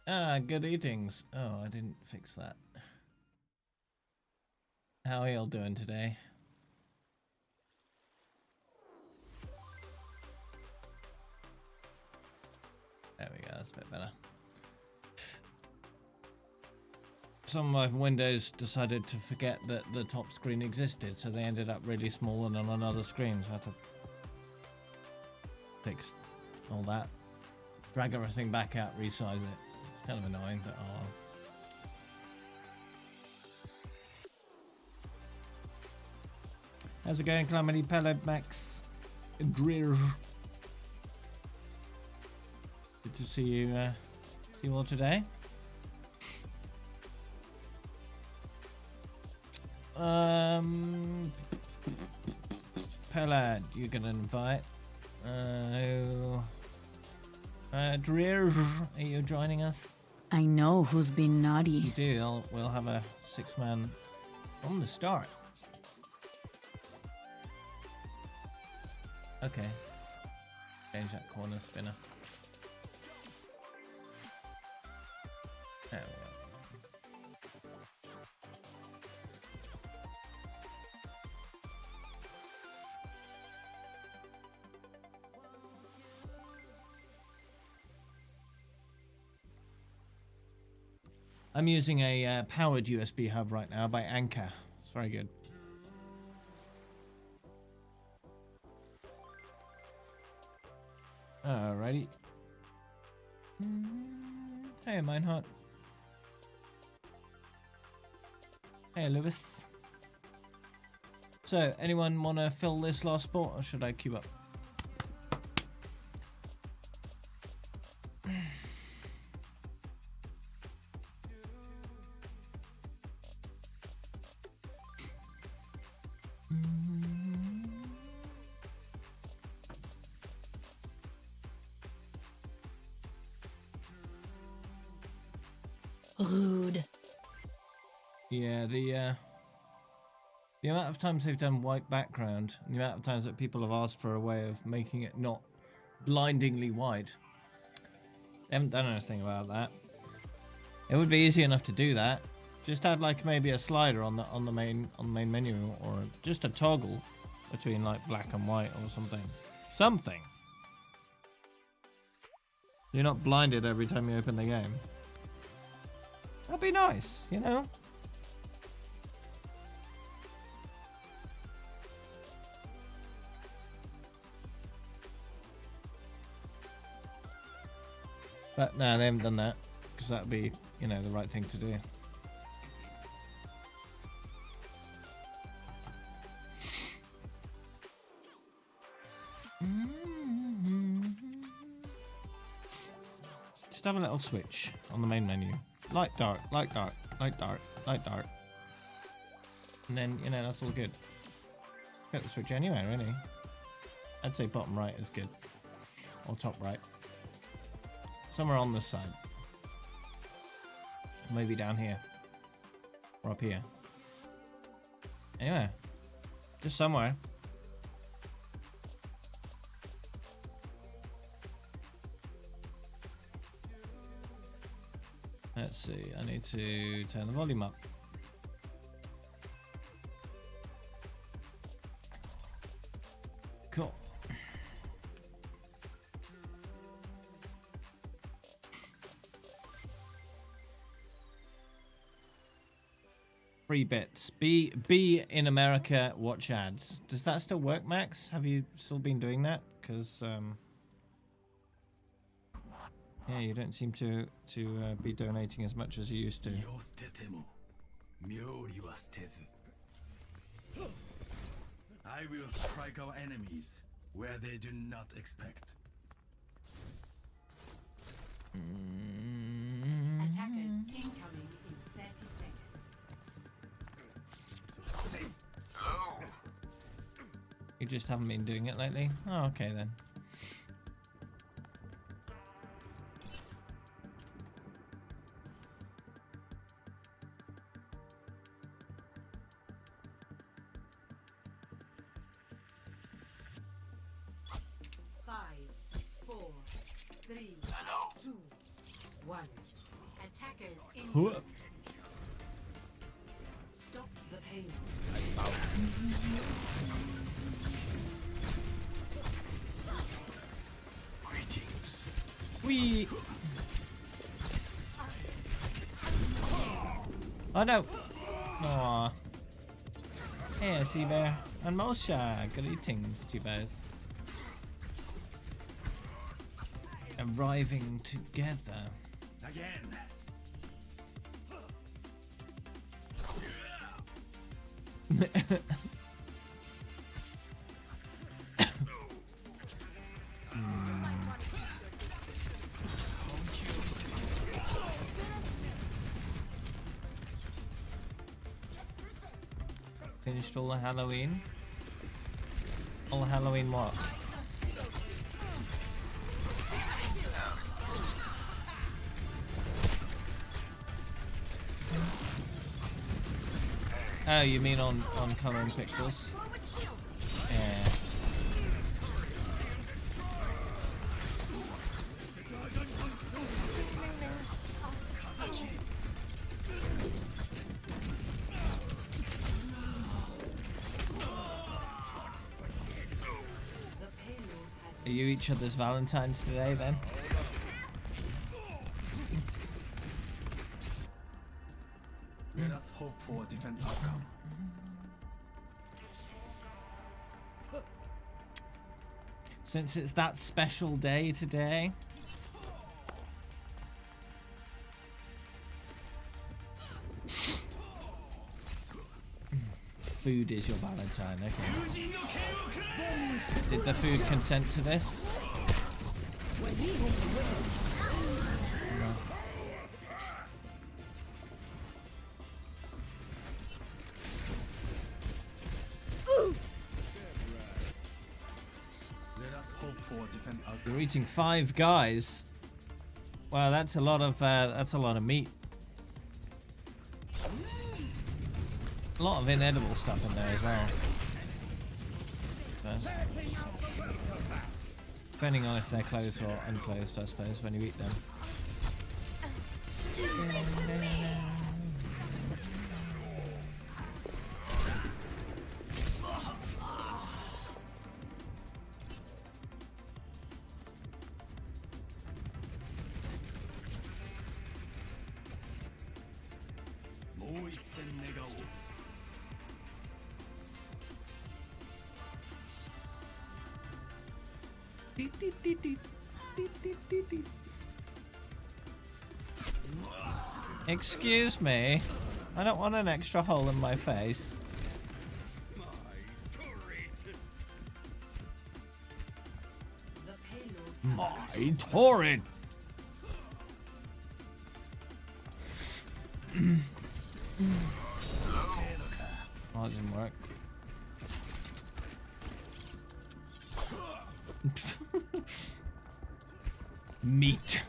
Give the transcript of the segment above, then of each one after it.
Ah, good eatings. Oh, I didn't fix that. How are y'all doing today? There we go, that's a bit better. Some of my windows decided to forget that the top screen existed, so they ended up really small and on another screen, so I had to fix all that. Drag everything back out, resize it. It's kind of annoying, but oh. How's it going, Calamity Pellet Max? Greer. Good to see you all today. Pelad, you're gonna invite. Dreer, are you joining us? I know who's been naughty. You do. We'll have a 6-man from the start. Okay. Change that corner spinner. There we go. I'm using a powered USB hub right now by Anker. It's very good. Alrighty. Hey, Meinhardt. Hey, Lewis. So, anyone want to fill this last spot, or should I queue up? Rude. Yeah, the amount of times they've done white background, and the amount of times that people have asked for a way of making it not blindingly white, they haven't done anything about that. It would be easy enough to do that. Just add like maybe a slider on the main menu, or just a toggle between like black and white or something. Something. You're not blinded every time you open the game. That'd be nice, you know? But no, they haven't done that, because that'd be, you know, the right thing to do. Just have a little switch on the main menu. Light, dark, light, dark, light, dark, light, dark. And then, you know, that's all good. Get the switch anyway, really. I'd say bottom right is good. Or top right. Somewhere on this side. Maybe down here. Or up here. Anyway. Just somewhere. Let's see, I need to turn the volume up. Cool. Free bits. B in America, watch ads. Does that still work, Max? Have you still been doing that? Because yeah, you don't seem to be donating as much as you used to. I will strike our enemies where they do not expect. Attackers incoming in 30 seconds. Hello. You just haven't been doing it lately? Oh, okay then. Attackers in. Huh. Stop the pain. Wee. Oh no. Aww. Hey, Sea Bear and Mulsha. Greetings to you both. Arriving together. Again. Finished all the Halloween. All the Halloween what? Oh, you mean on colouring pixels? Yeah. Are you each other's Valentines today then? Let us hope for a different outcome. Since it's that special day today. Food is your Valentine, okay. Did the food consent to this? No. Let us hope for a different outcome. You're eating 5 guys. Wow, that's a lot of meat. A lot of inedible stuff in there as well. Depending on if they're closed or unclosed, I suppose, when you eat them. Excuse me, I don't want an extra hole in my face. My torrent! Oh, that didn't work. Meat.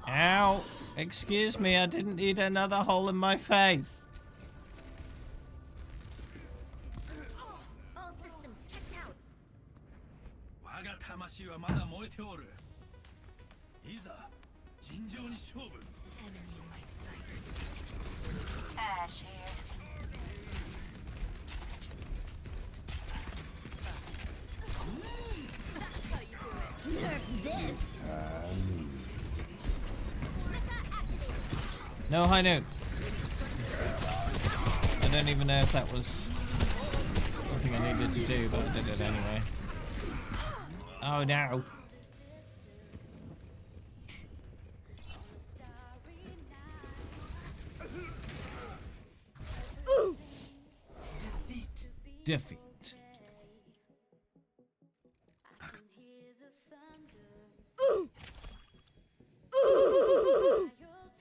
Ow! Excuse me, I didn't need another hole in my face. All systems checked out. 我が魂はまだ燃えておる。いざ尋常に勝負。 Enemy in my sights. Ash here. Nerf this. No high note. I don't even know if that was something I needed to do, but I did it anyway. Oh no. Defeat.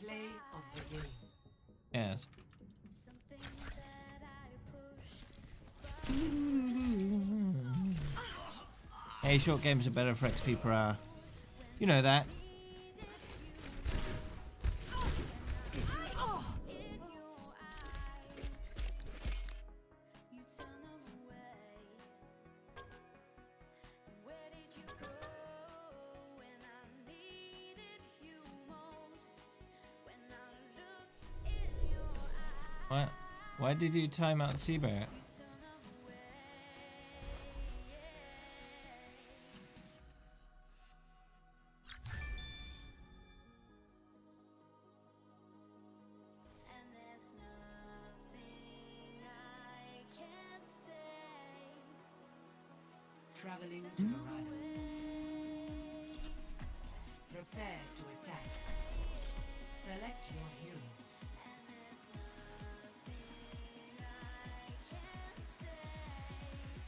Play of the game. Yes. Hey, short games are better for XP per hour. You know that. Why did you time out Seabird? Traveling to Dorado. Prepare to attack. Select your hero.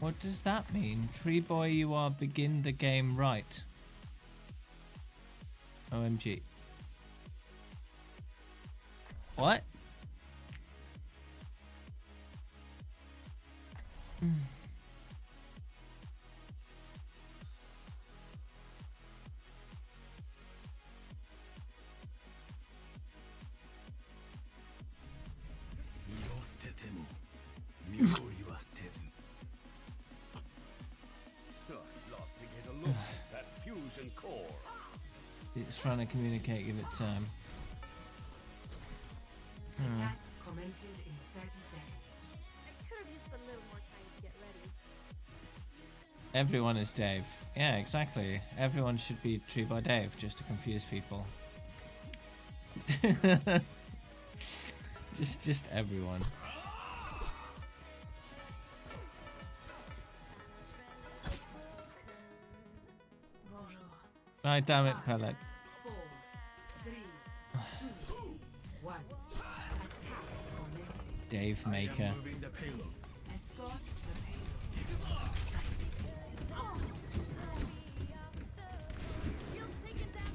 What does that mean? Tree boy, you are begin the game right. OMG. What? It's trying to communicate, give it time. Attack commences in 30 seconds. I could have used a little more time to get ready. Everyone is Dave. Yeah, exactly. Everyone should be Tree by Dave, just to confuse people. just everyone. Right, damn it, Pellet. 4, 3, 2, 1. Attack commencing. Dave Maker. Moving the payload. Escort the payload. Shield's taken down.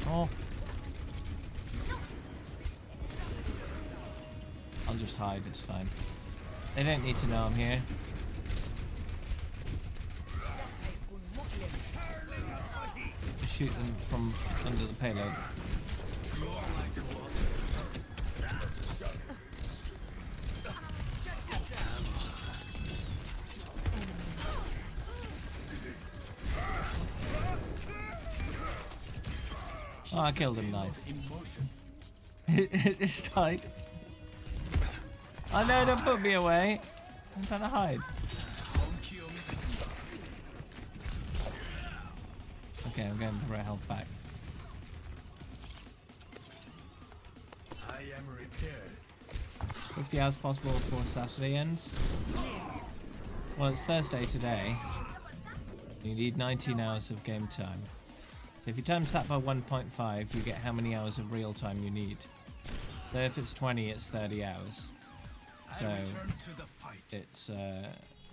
Oh. I'll just hide, it's fine. They don't need to know I'm here. Just shoot them from under the payload. Oh, I killed him, nice. It just died. Oh no, don't put me away. I'm trying to hide. Okay, I'm getting the right health back. I am repaired. 50 hours possible before Saturday ends. Well, it's Thursday today. You need 19 hours of game time. So if you times that by 1.5, you get how many hours of real time you need. So if it's 20, it's 30 hours. So I return to the fight. it's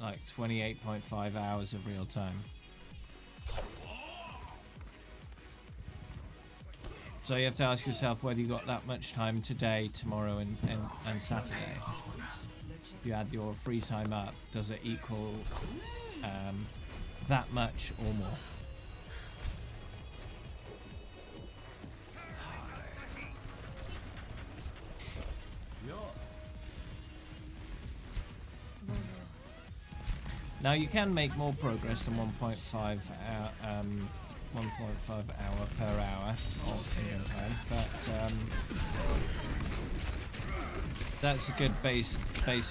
like 28.5 hours of real time. So you have to ask yourself whether you got that much time today, tomorrow, and Saturday. If you add your free time up, does it equal that much or more? Now you can make more progress than 1.5 hour, 1.5 hour per hour of in-game time, but that's a good base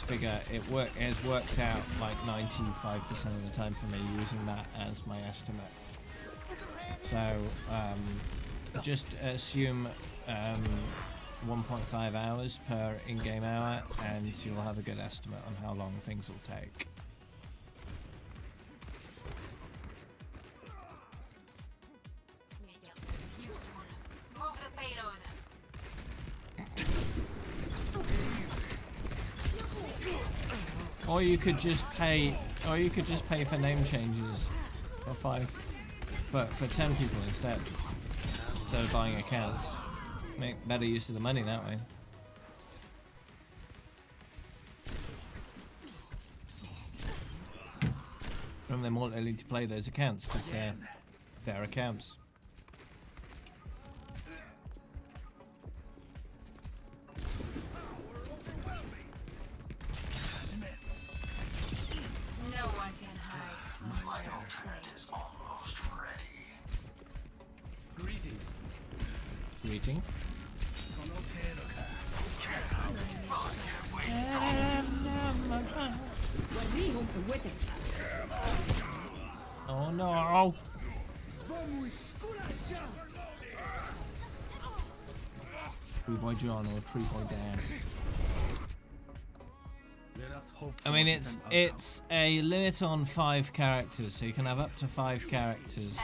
figure. It has worked out like 95% of the time for me using that as my estimate. So just assume 1.5 hours per in-game hour, and you'll have a good estimate on how long things will take. Move the payload. Or you could just pay for name changes for 10 people instead of buying accounts. Make better use of the money that way. And they're more likely to play those accounts because they're their accounts. No one can hide from my sight. Greetings. Greetings. その程度か。Oh no! Tree Boy John or Tree Boy Dan. Let us hope I for mean, a it's different a limit on 5 characters, so you can have up to 5 characters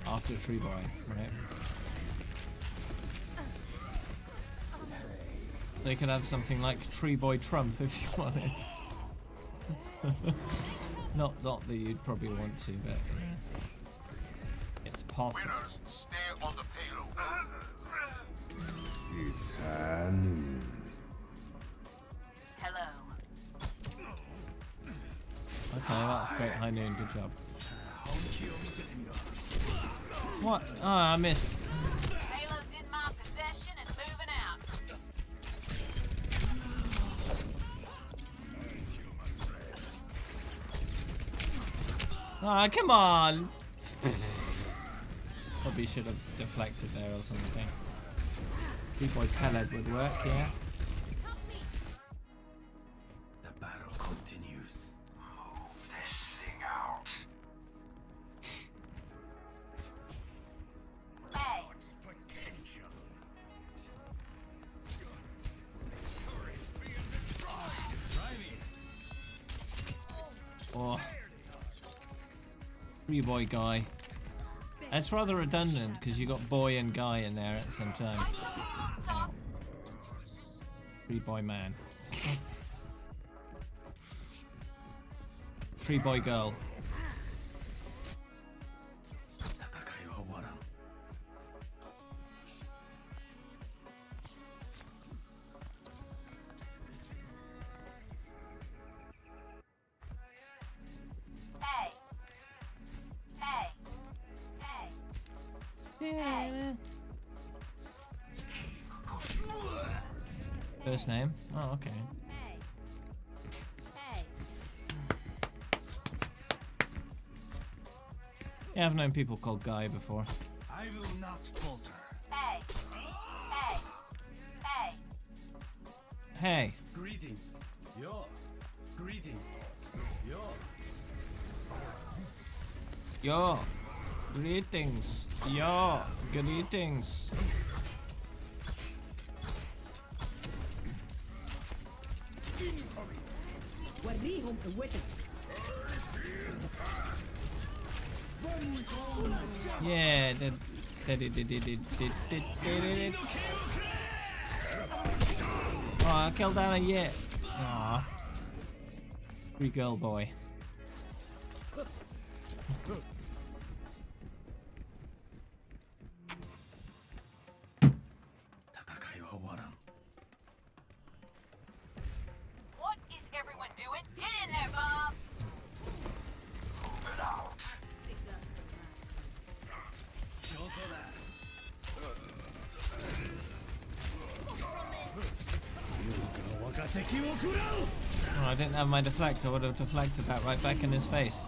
after Tree Boy, right? They could have something like Tree Boy Trump if you wanted. Not that you'd probably want to, but it's possible. Winners, stay on the payload. It's high noon. Hello. Okay, that's great. High noon, good job. 本気を見せてみろ What? Oh, I missed. Payload's in my possession and moving out. Ah, come on! Probably should have deflected there or something. Tree Boy Pellet would work, yeah. The battle continues. Move this thing out. Hey, Potential. Try me. Oh. Tree Boy Guy. That's rather redundant because you got boy and guy in there at the same time. Tree Boy Man. Tree Boy Girl. 戦いは終わらん hey. Hey. Hey. First name? Oh, okay. Hey. Hey. Yeah, I've known people called Guy before. I will not falter. Hey. Hey. Hey. Hey. Greetings. Yo. Greetings. Yo. Yo. Greetings. Yo. Greetings. Yeah, did. Oh, I killed Anna yet. Aw. Free girl boy. What is everyone doing? Get in there, Bob. Move it out. 上等だ Oh, I didn't have my deflect. I would have deflected that right back in his face.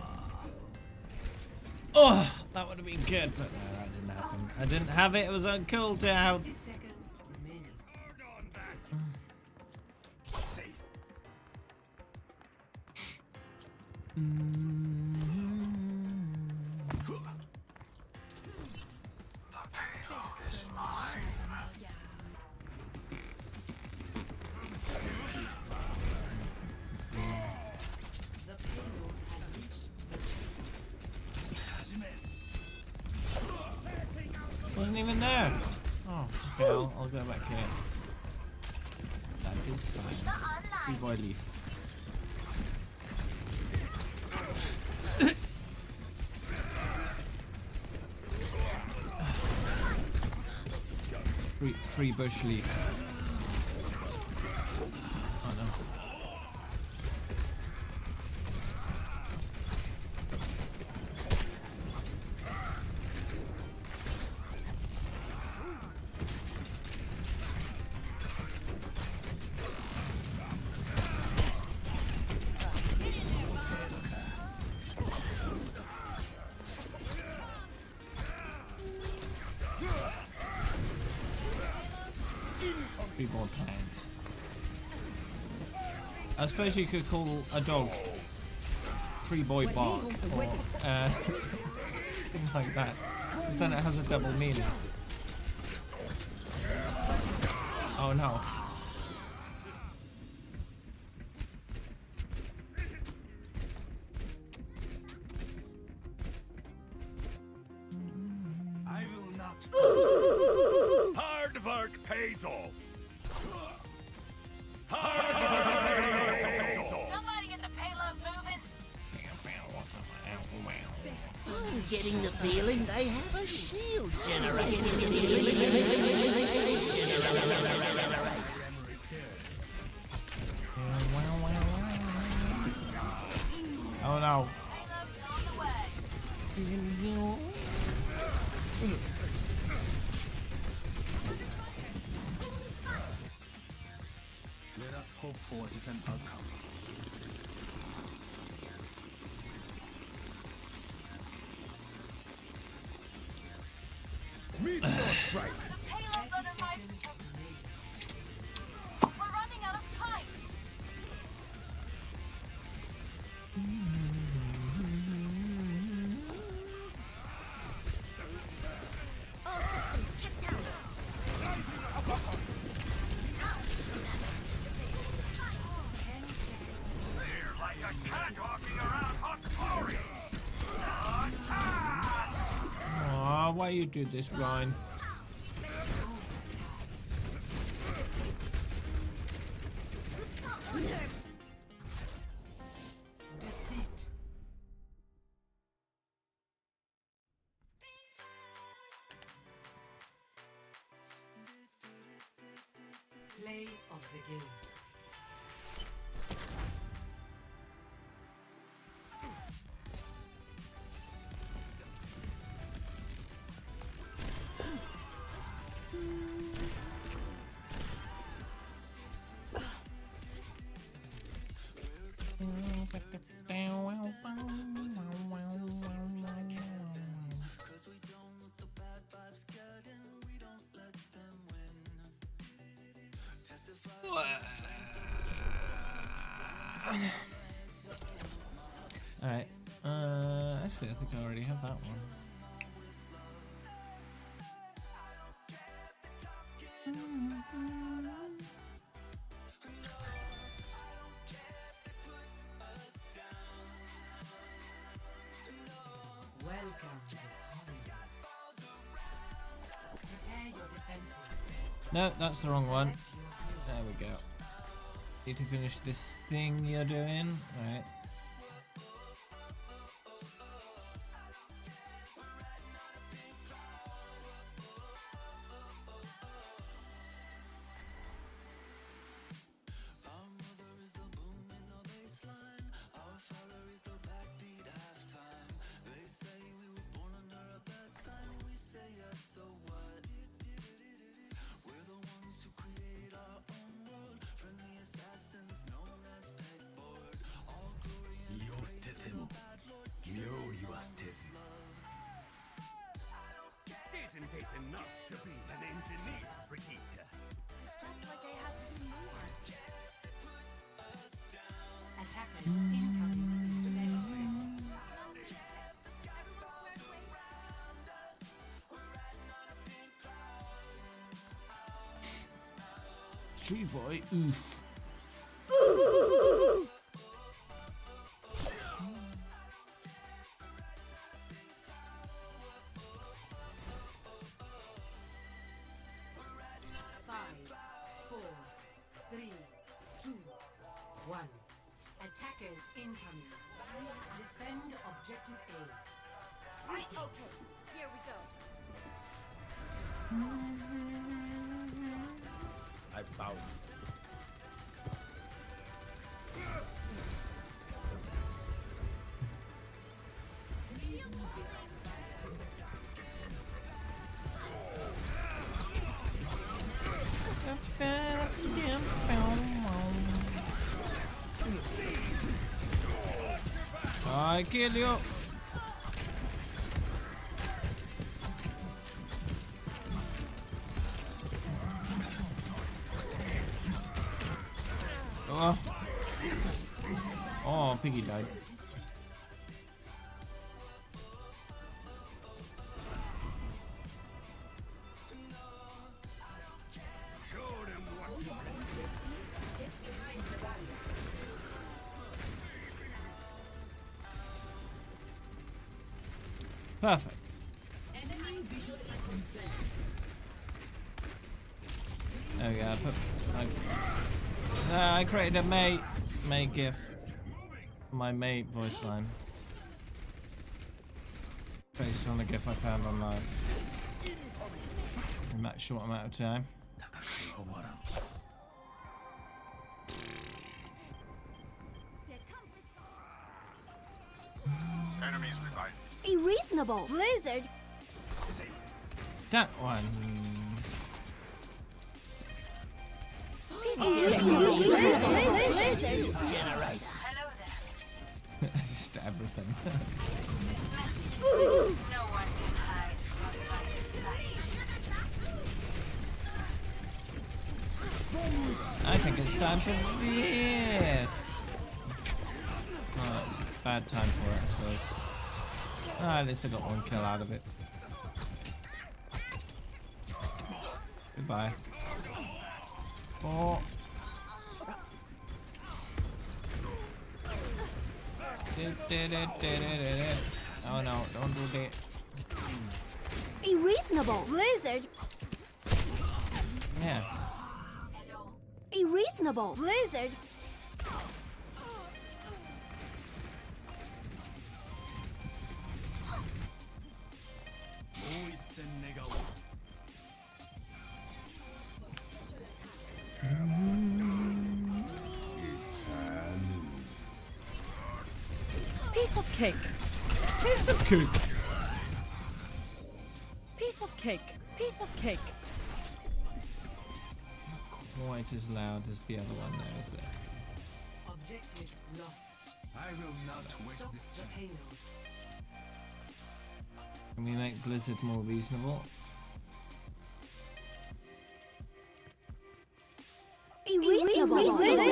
Oh, that would have been good, but no, that didn't happen. I didn't have it. It was on cooldown. 60 seconds remaining. The payload is mine. The payload has reached the Wasn't even there. Oh, okay. I'll go back here. That is fine. Tree Boy Leaf. Tree Bush Leaf. Oh no. Tree Ball Plant. I suppose you could call a dog Tree Boy Bark or things like that, because then it has a double meaning. Oh no. I will not. Hard work pays off. Somebody get the payload moving. I'm getting the feeling they have a shield generator. Oh no. Payload's on the way. Let us hope for a different outcome. Meteor strike. The payload's under my... We're running out of time. Like a cat walking around hot glory. Aw, why you do this, Ryan? Play of the game. Alright. Actually, I think I already have that one. Welcome to the corridor. Prepare your defenses. No, that's the wrong one. Select your hero. There we go. Need to finish this thing you're doing. Alright. Isn't it enough to be an engineer, Brigitte? Like I have to do more. Attackers incoming. Tree Boy, oof. Five, four, three, two, one. Attackers incoming. Defend objective A. Right, okay. Here we go. I bow. I kill you. Oh. Oh, Piggy died. Perfect. There we go. I created a May GIF. My May voice line. Based on a GIF I found online. In that short amount of time. Enemies revived. Be reasonable, Blizzard. That one. Generator. Hello there. Just everything. No one can hide from my sight. I think it's time for this. Oh, it's a bad time for it, I suppose. Ah, at least I got one kill out of it. Goodbye. Oh. Oh no, don't do that. Be reasonable, Blizzard. Yeah. Be reasonable, Blizzard. Piece of cake. Piece of cake. Piece of cake. Piece of cake. Quite as loud as the other one there, is it? Objective lost. I will not waste Stop this the chance. payload. Can we make Blizzard more reasonable? Be reasonable, Blizzard.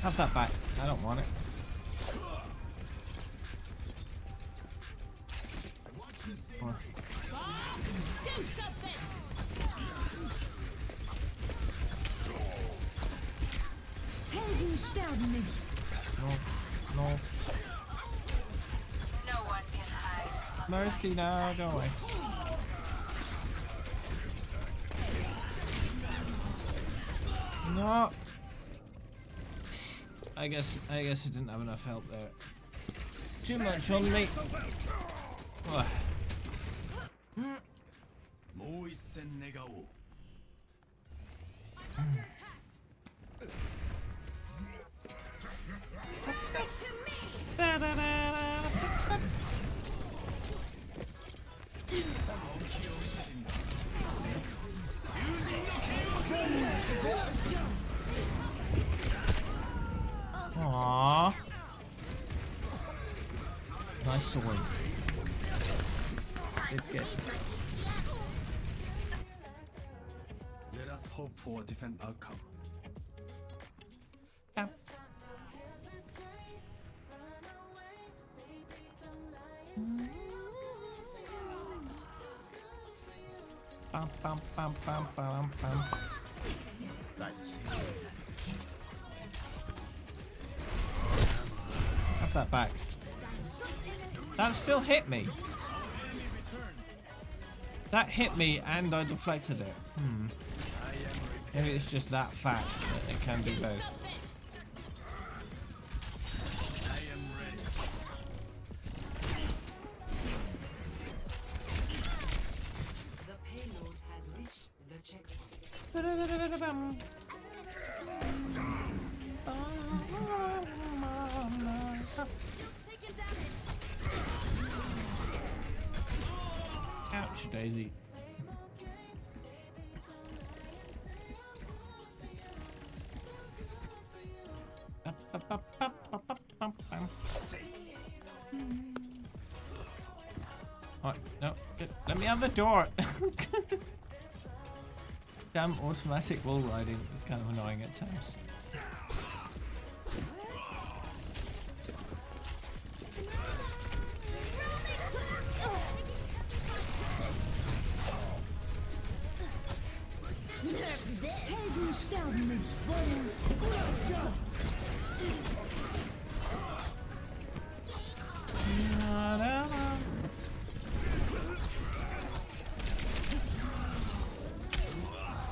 Have that back. I don't want it. Oh. No, no. No one can hide. Mercy now, go away. No. I guess I didn't have enough help there. Too much on me. Ugh. もう一戦願おう。Aww. Nice swing. It's good. Let us hope for a different outcome. Bum, bum, bum, bum, bum, bum. Have that back. That still hit me. That hit me and I deflected it. Maybe it's just that fat that it can do both. The payload has reached the checkpoint. Ouch, Daisy. What? No, let me out the door. Damn automatic wall riding is kind of annoying at times.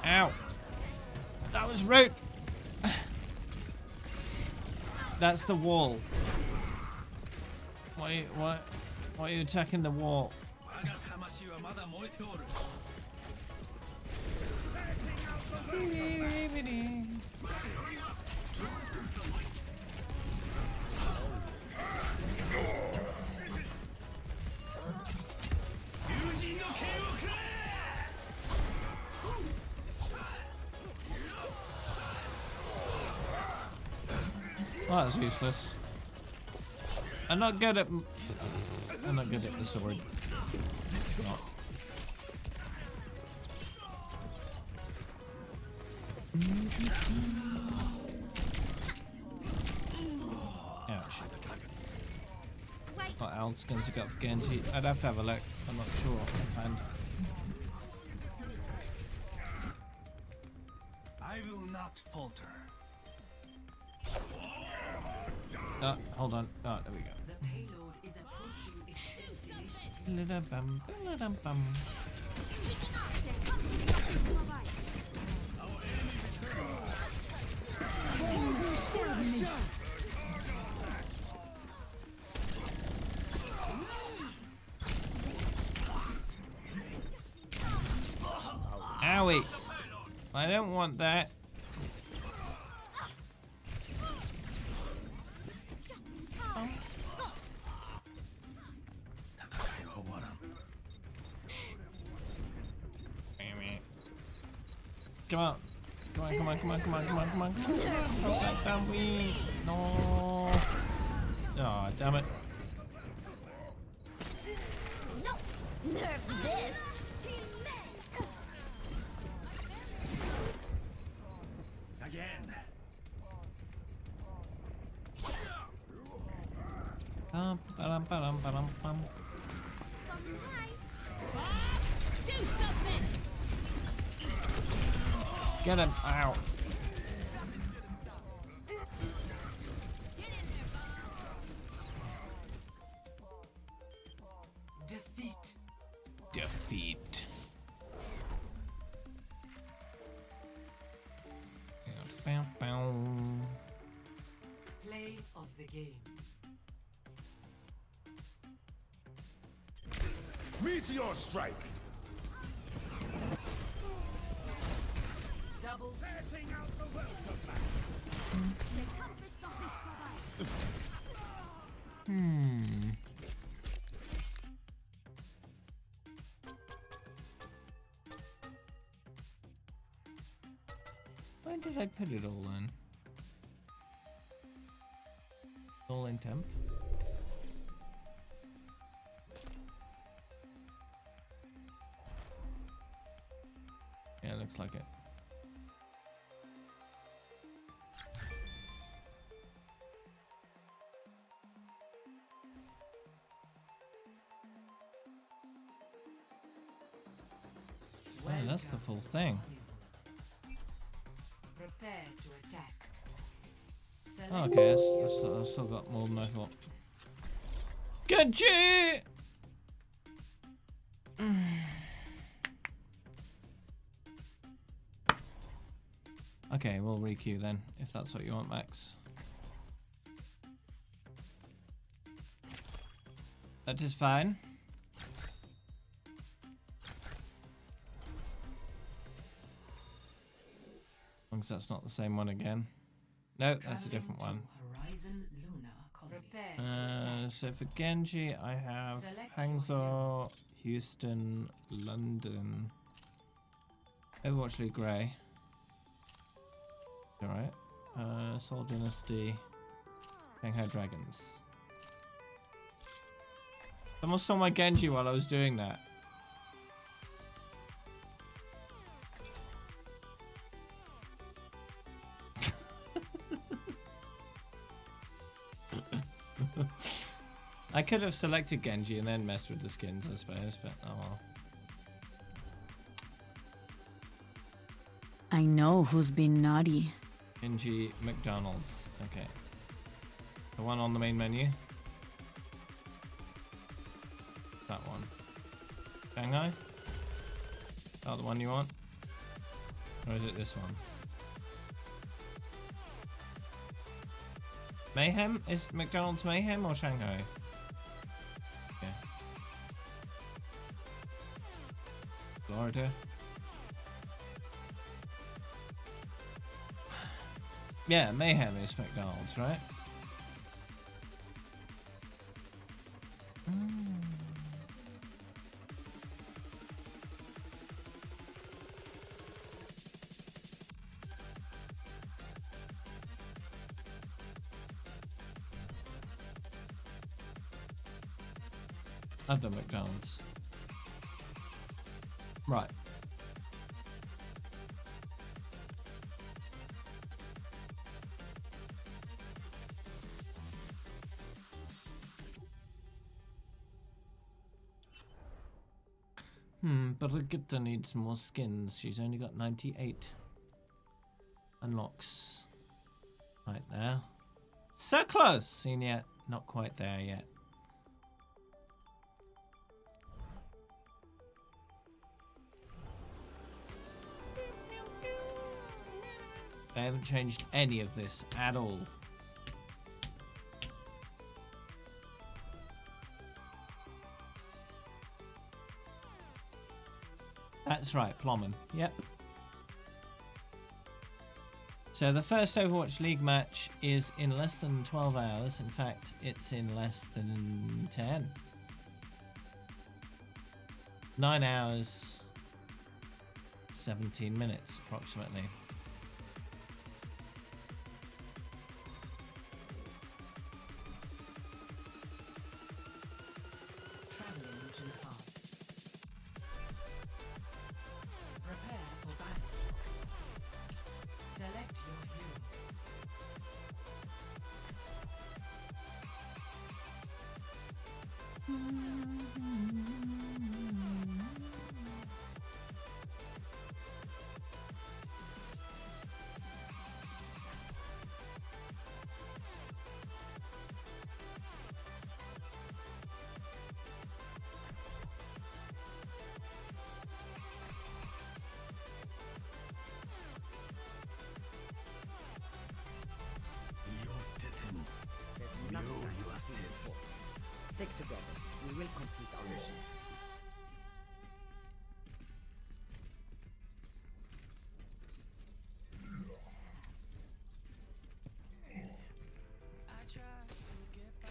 Ow! That was rude! That's the wall. Why are you attacking the wall? 我が魂はまだ燃えておる Oh, that's useless. I'm not good at the sword. Not. Ouch. What else skins I got for Genji? I'd have to have a look. I'm not sure offhand. I will not falter. Hold on. Oh, there we go. The payload is approaching its destination. Ba-da-bum, ba-da-dum-bum. Owie! I don't want that. Come on. Come on, come on, come on, come on, come on, come on, come on, come on. Don't let that win. No. Oh, damn it. Nerf this. Again. Ba-dum-ba-dum-ba-dum-bum. Do something. Get him. Ow. Defeat. Defeat. Bow, bow. Play of the game. Meteor strike. Double. Setting out the welcome mat. Where did I put it all in? All in temp? Yeah, looks like it. Oh, that's the full thing. Prepare to attack. Oh, okay, I've still got more than I thought. Genji! Okay, we'll re-queue then, if that's what you want, Max. That is fine. As long as that's not the same one again. No, that's a different one. Horizon Luna Prepare. So for Genji, I have Hangzhou, Houston, London, Overwatch League Grey. Alright. Seoul Dynasty, Shanghai Dragons. Someone stole my Genji while I was doing that. I could have selected Genji and then messed with the skins, I suppose, but oh well. I know who's been naughty. Genji McDonald's. Okay. The one on the main menu. That one. Shanghai? That the one you want? Or is it this one? Mayhem? Is McDonald's Mayhem or Shanghai? Okay. Florida. Yeah, Mayhem is McDonald's, right? Other McDonald's. Right. Brigitte needs more skins. She's only got 98. Unlocks. Right there. So close! And yet, not quite there yet. They haven't changed any of this at all. That's right, Plummen. Yep. So the first Overwatch League match is in less than 12 hours. In fact, it's in less than 10. 9 hours, 17 minutes approximately. Traveling to the path. Prepare for battle. Select your hero. Stick together. We will complete our mission. I try to get by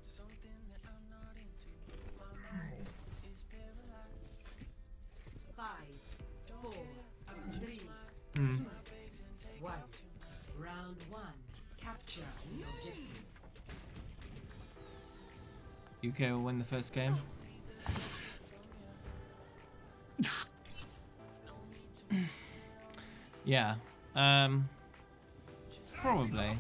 something that I'm not into. My mind is paralyzed. 5, 4, 3, 2, 1. Round 1. Capture the objective. UK will win the first game. Yeah. Probably.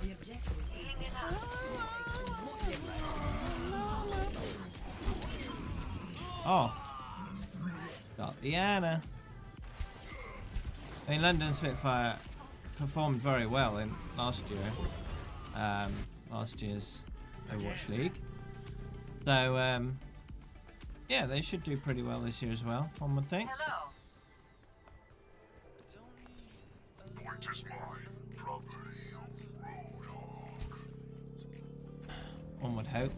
The objective is Oh. Got the Anna. I mean, London Spitfire performed very well in last year. Last year's Overwatch League. So, yeah, they should do pretty well this year as well, one would think. Hello. Point is mine. Property of Roadhog. One would hope.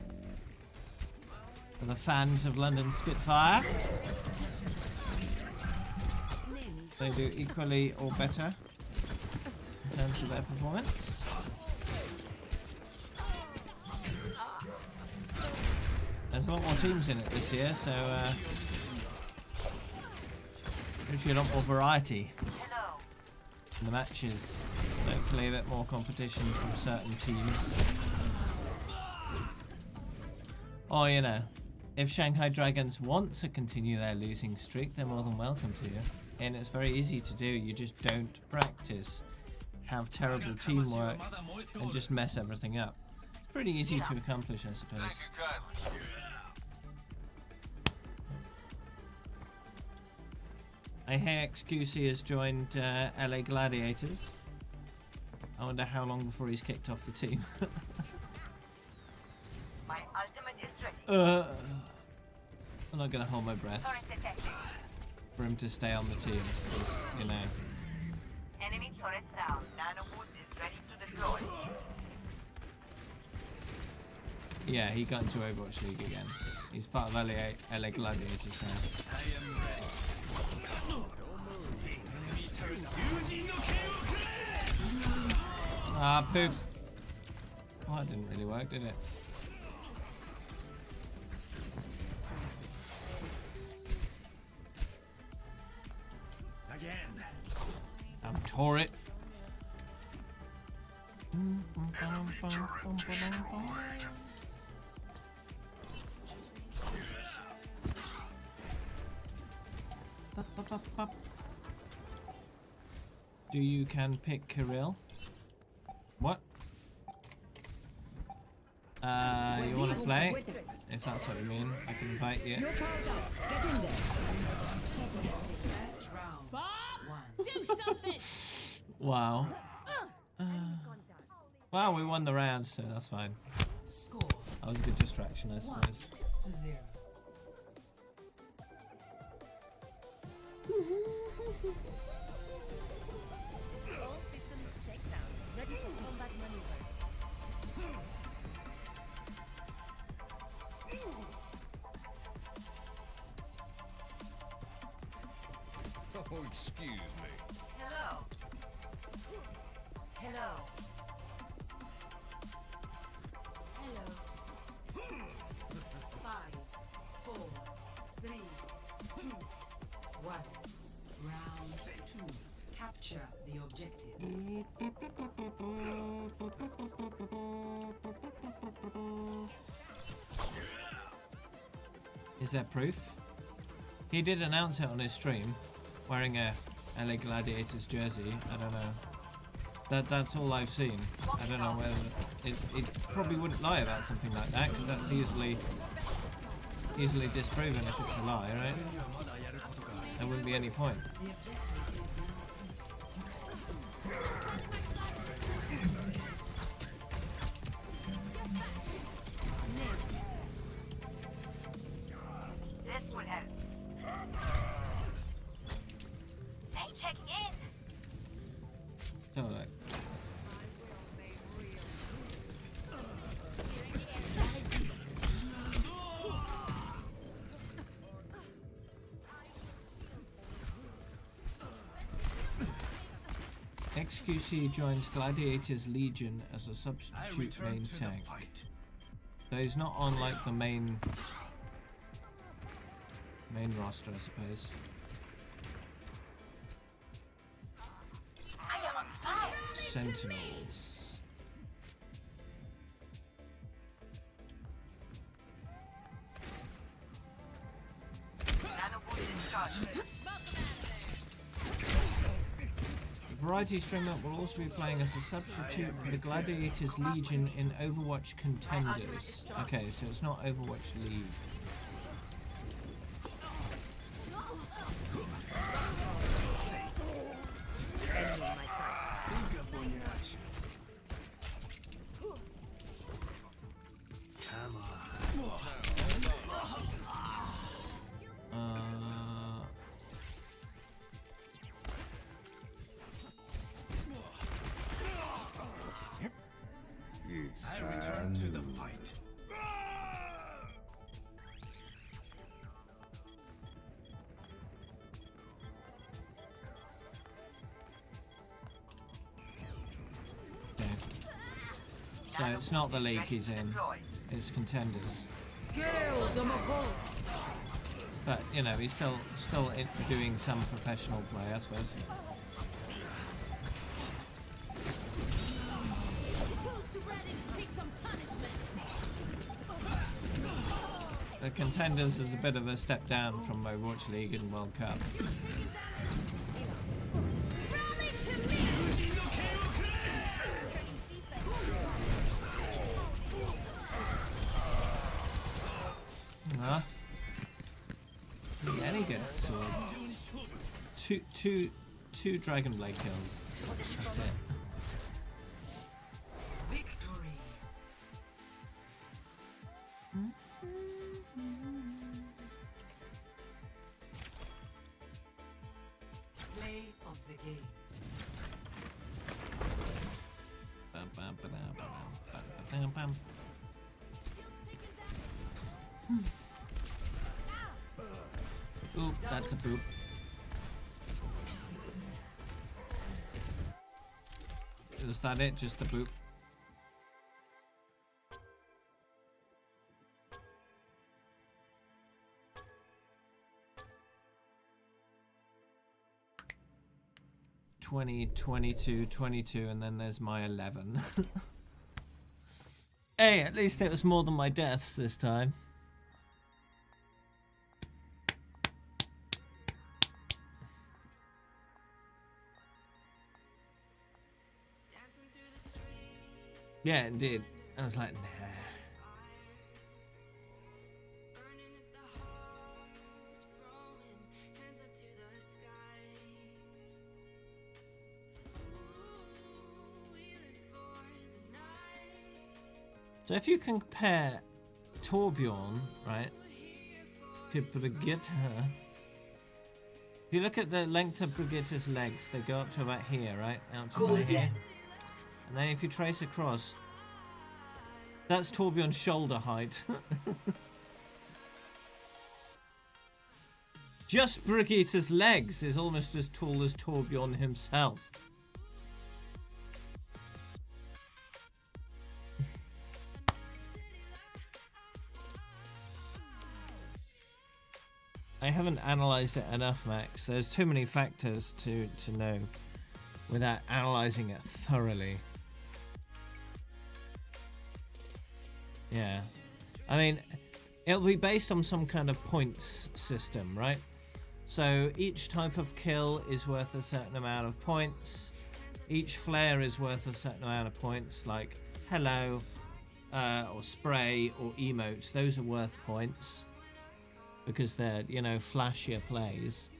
For the fans of London Spitfire, they do equally or better in terms of their performance. There's a lot more teams in it this year, so gives you a lot more variety Hello. in the matches. Hopefully a bit more competition from certain teams. Or, you know, if Shanghai Dragons want to continue their losing streak, they're more than welcome to. And it's very easy to do. You just don't practice, have terrible teamwork, and just mess everything up. It's pretty easy to accomplish, I suppose. Thank you kindly. I hear XQC has joined LA Gladiators. I wonder how long before he's kicked off the team. My ultimate is ready. I'm not gonna hold my breath Turret detected. for him to stay on the team, because, you know. Enemy turret down. Nanoboost is ready to deploy. Yeah, he got into Overwatch League again. He's part of LA Gladiators now. I am ready. Enemy turret. Gouge no Ken. Ah, poop. Oh, that didn't really work, did it? Again. Tore it. Do you can pick Kirill? What? You wanna play? If that's what you mean, I can invite you. First round. Do something! Wow. Wow, we won the round, so that's fine. Score That was a good distraction, I suppose. 0. All systems checked out. Ready for combat maneuvers. Oh, excuse me. Hello. Hello. Hello. 5, 4, 3, 2, 1. Round 2. Capture the objective. Is there proof? He did announce it on his stream, wearing a LA Gladiators jersey. I don't know. That's all I've seen. I don't know whether it probably wouldn't lie about something like that, because that's easily disproven if it's a lie, right? There wouldn't be any point. This will help. Hey, checking in. So like, XQC joins Gladiators Legion as a I substitute return main to the tank. fight. So he's not on like the main roster, I suppose. I am on fire. Sentinels. Nanoboost is charged. Variety Streamer will also be playing as a substitute for the Gladiators Legion in Overwatch Contenders. Okay, so it's not Overwatch League. Think upon your actions. Come on. It's I return to the fight. Okay. So it's not the league he's in, it's Contenders. But you know, he's still doing some professional play, I suppose. The Contenders is a bit of a step down from Overwatch League and World Cup. Huh? Any good swords? Two Dragon Blade kills. That's it. Victory. Play of the game. Bam, bam, ba-dam, ba-dam, bam, bam, bam. Oop, that's a boop. Is that it? Just the boop? $20, $22, $22, and then there's my 11. Hey, at least it was more than my deaths this time. Yeah, it did. I was like, nah. So if you compare Torbjorn, right, to Brigitte, if you look at the length of Brigitte's legs, they go up to about here, right? Out to about here. And then if you trace across, that's Torbjorn's shoulder height. Just Brigitte's legs is almost as tall as Torbjorn himself. I haven't analysed it enough, Max. There's too many factors to know without analysing it thoroughly. Yeah. I mean, it'll be based on some kind of points system, right? So each type of kill is worth a certain amount of points. Each flare is worth a certain amount of points, like hello, or spray, or emotes. Those are worth points because they're, you know, flashier plays.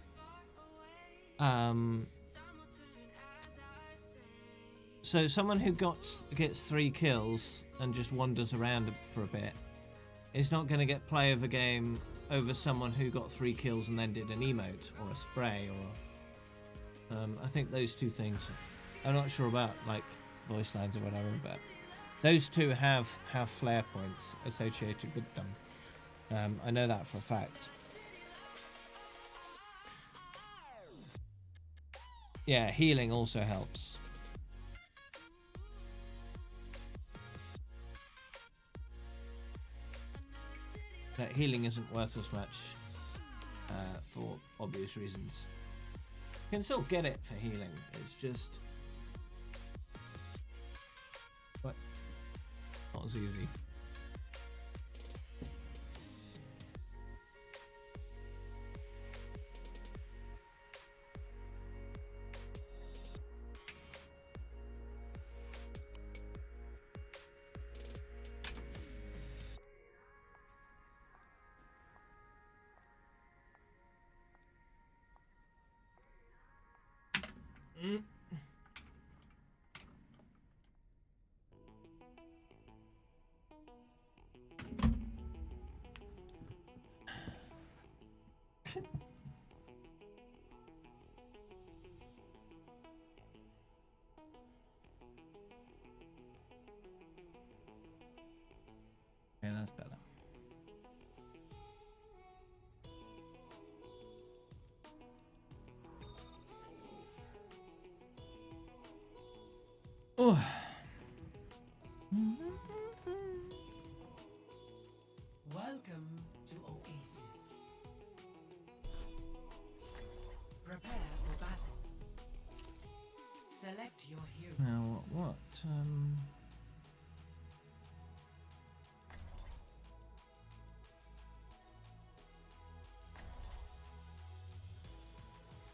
So someone who gets 3 kills and just wanders around for a bit is not going to get play of a game over someone who got 3 kills and then did an emote or a spray, or I think those two things. I'm not sure about like voice lines or whatever, but those two have flare points associated with them. I know that for a fact. Yeah, healing also helps. That healing isn't worth as much for obvious reasons. You can still get it for healing. It's just not as easy. Yeah, that's better. Oh. Welcome Select your hero. Now what?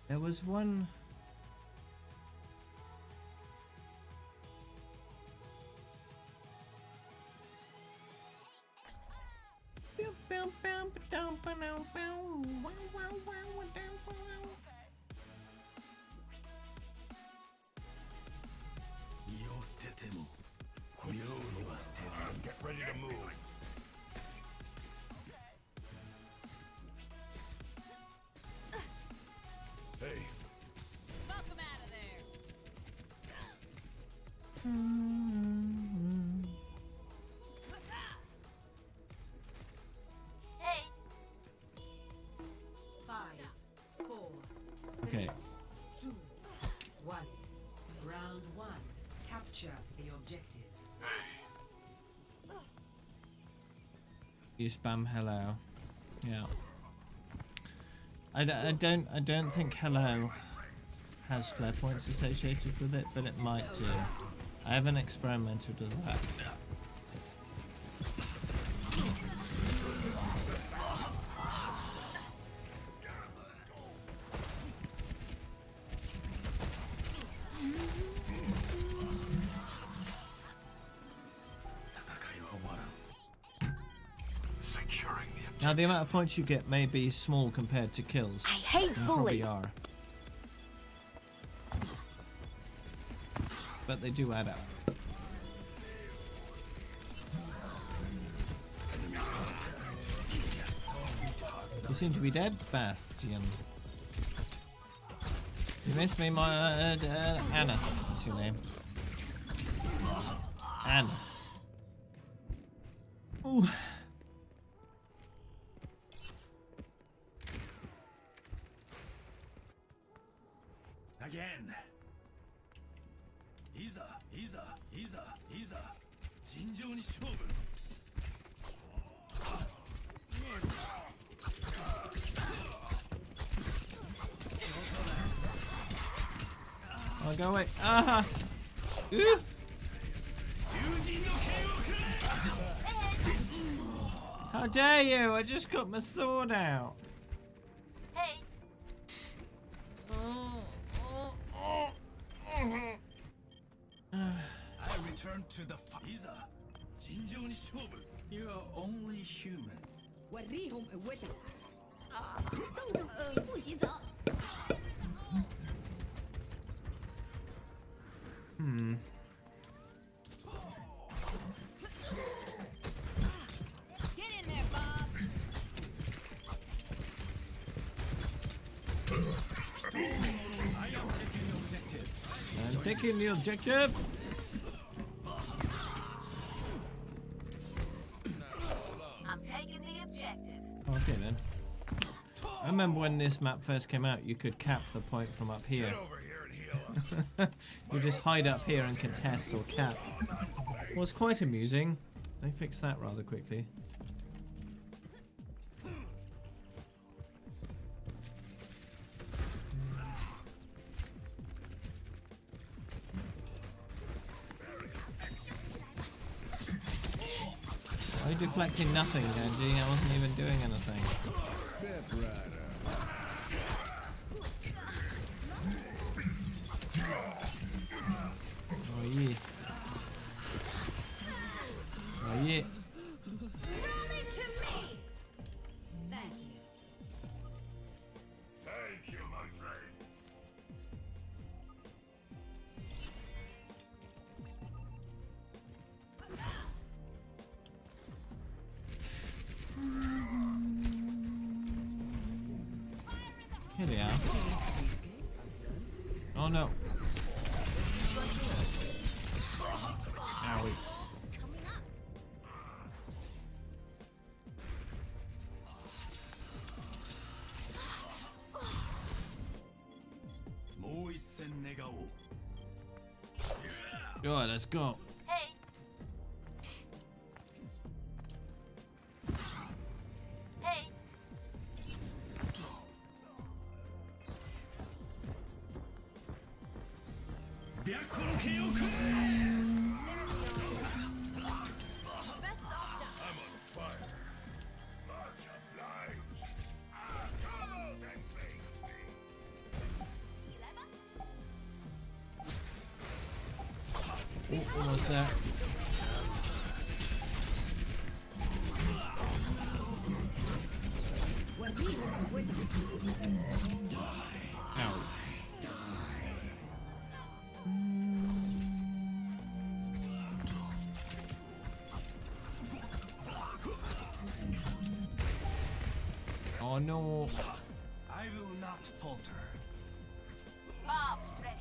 There was one. Get ready to move. Hey, Smoke him out of there. Hey. 5, 4, Okay. 2, 1. Round 1. Capture the objective. You spam hello. Yeah. I don't think hello has flare points associated with it, but it might do. I haven't experimented with that. Now the amount of points you get may be small compared to kills. I hate They probably bullies. are. But they do add up. You seem to be dead, Bastion. You missed me, my Anna. What's your name? Anna. Ooh. Again. いざ尋常に勝負。Oh, go away. Ah! Ooh. 友人の剣をくれ。 How dare you! I just got my sword out. Hey. I return to the fight. いざ尋常に勝負。You are only human. 不许走。 Hmm. Get in there, Bob. I am taking the objective. I'm taking the objective. I'm taking the objective. Okay then. I remember when this map first came out, you could cap the point from up here. get over here and heal up. You just hide up here and contest or cap. It was quite amusing. They fixed that rather quickly. Why are you deflecting nothing, Genji? I wasn't even doing anything. Oh yeah. Oh yeah. Thank you. Thank you, my friend. Here they are. Oh no. Owie. Coming up. Alright, let's go. Hey. Hey. Almost there. Ow. Oh no. I will not falter. Bombs ready.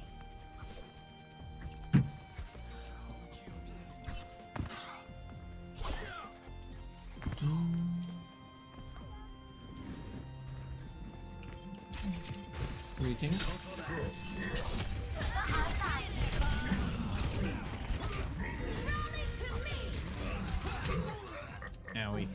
Greetings. Owie.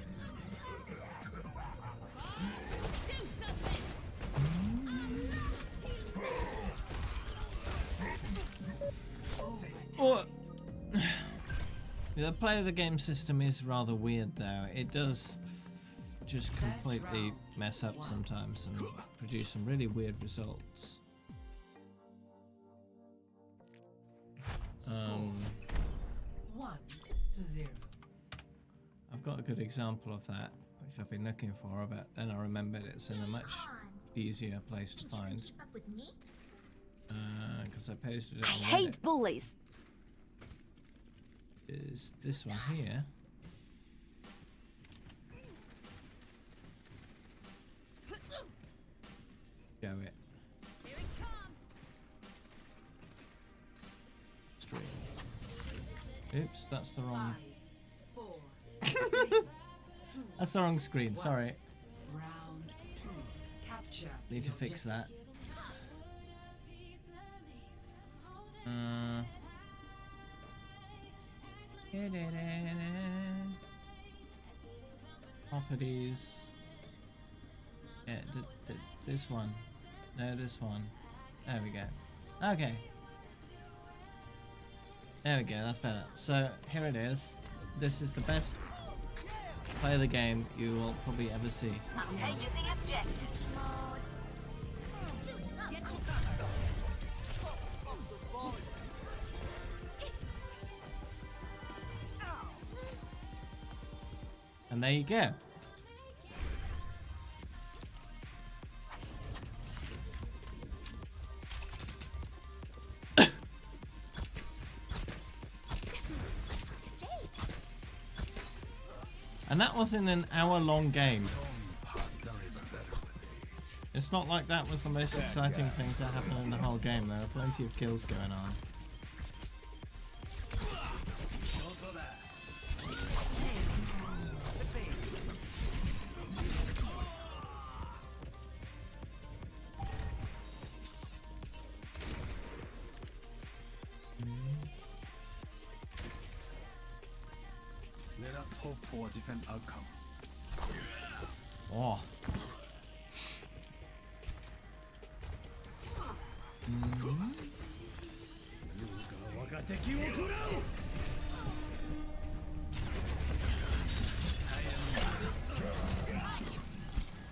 Oh. The play of the game system is rather weird though. It does just completely mess up sometimes and produce some really weird results. 1-0. I've got a good example of that, which I've been looking for, but then I remembered it's in a much easier place to find. Keep up with me? Because I posted it I on hate Reddit. bullies. Is this one here? Go it. Here it comes. Stream. Oops, that's the wrong. 5, 4, That's the wrong screen. Sorry. round 2. Capture. Need to the fix objective. that. Properties. Yeah, this one. No, this one. There we go. Okay. There we go, that's better. So, here it is. This is the best play of the game you will probably ever see. I'm taking the objective. And there you go. And that wasn't an hour-long game. It's not like that was the most exciting thing to happen in the whole game. There were plenty of kills going on. Let us hope for a different outcome. Oh.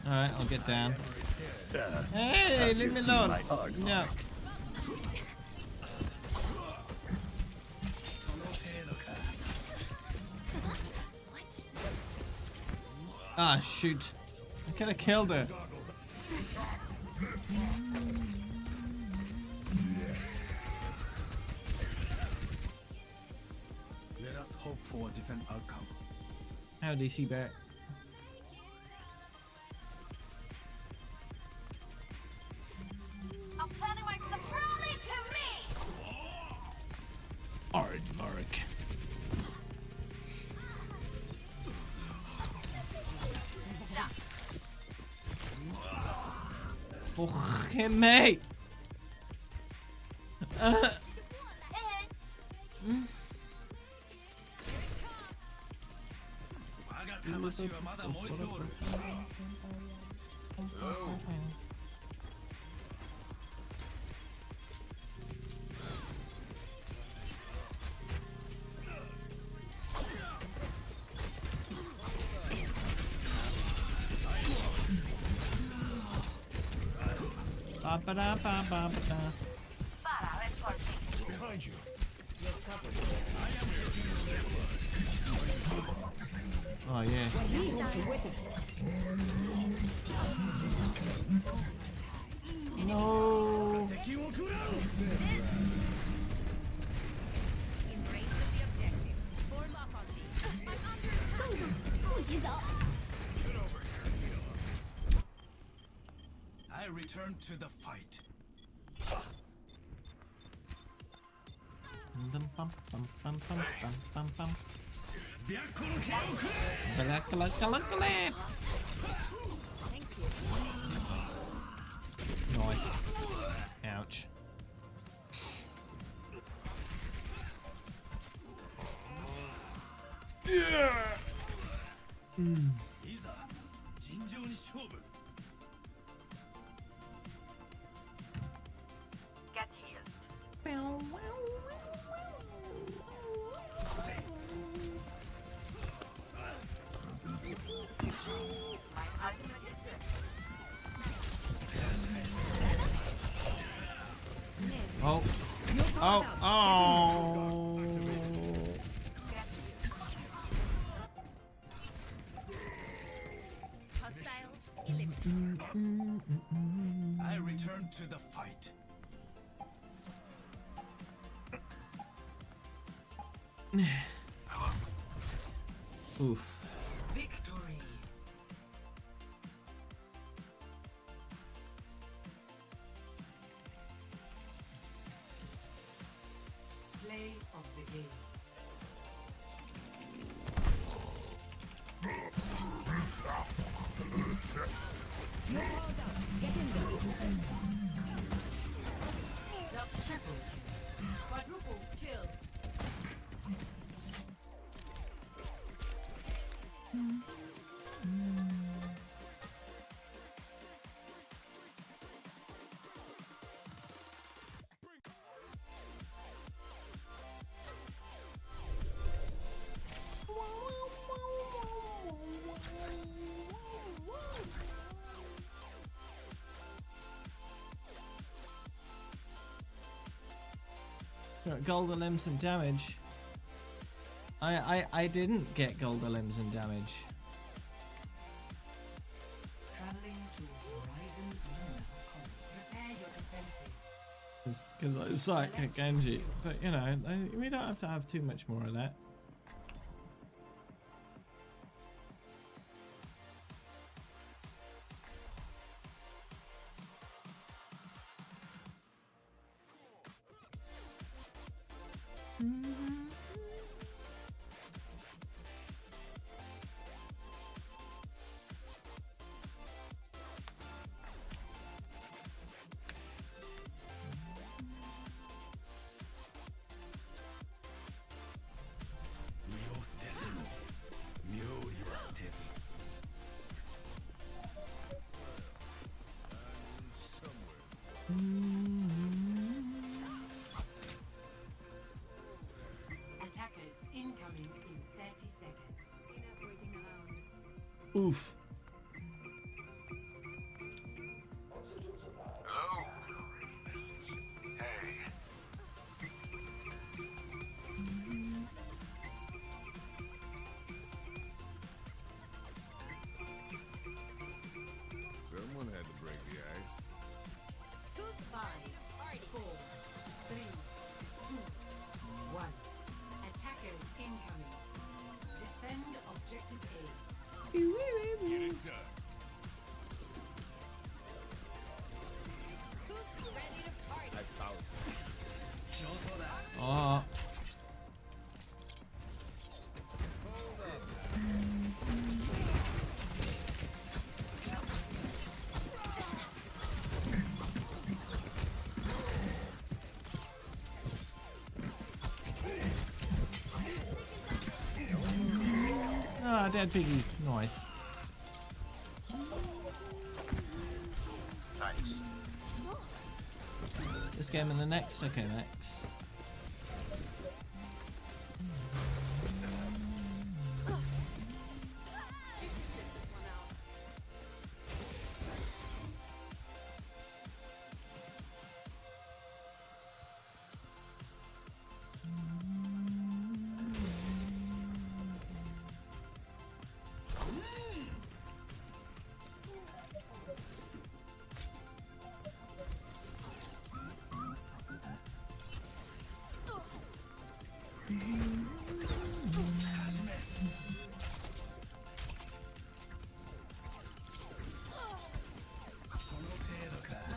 Alright, I'll get down. Hey, leave me alone. No. Ah, shoot. I could have killed her. Let us hope for a different outcome. Howdy, Seabird. I'm planning my surprise to me. Aardvark. Fucking me! Behind you. Your Oh yeah. No. Embrace the objective. Form up on me. I return to the fight. Bum, bum, bum, bum, bum, bum, bum, bum. 白虎の剣をくれ Black. Nice. Ouch. いざ尋常に勝負 Get healed. My ultimate is ready. Oh. Oh. Oh. Get Hostiles eliminated. I return to the fight. Oof. Victory. Play of the game. Triple kill. Quadruple kill. Got golden limbs and damage. I didn't get golden limbs and damage. Traveling to Horizon Luna. Prepare your defenses. Because I suck at Genji. But you know, we don't have to have too much more of that. Attackers incoming in 30 seconds. Enough waiting around. Oof. Hello? Hey. Someone had to break the ice. Who's 5, 4, 3, 2, 1. Attackers incoming. Defend objective A. Get it done. ready to party? I found it. 上等だ Ah. Ah, dead piggy. Nice. Thanks. This game and the next. Okay, next.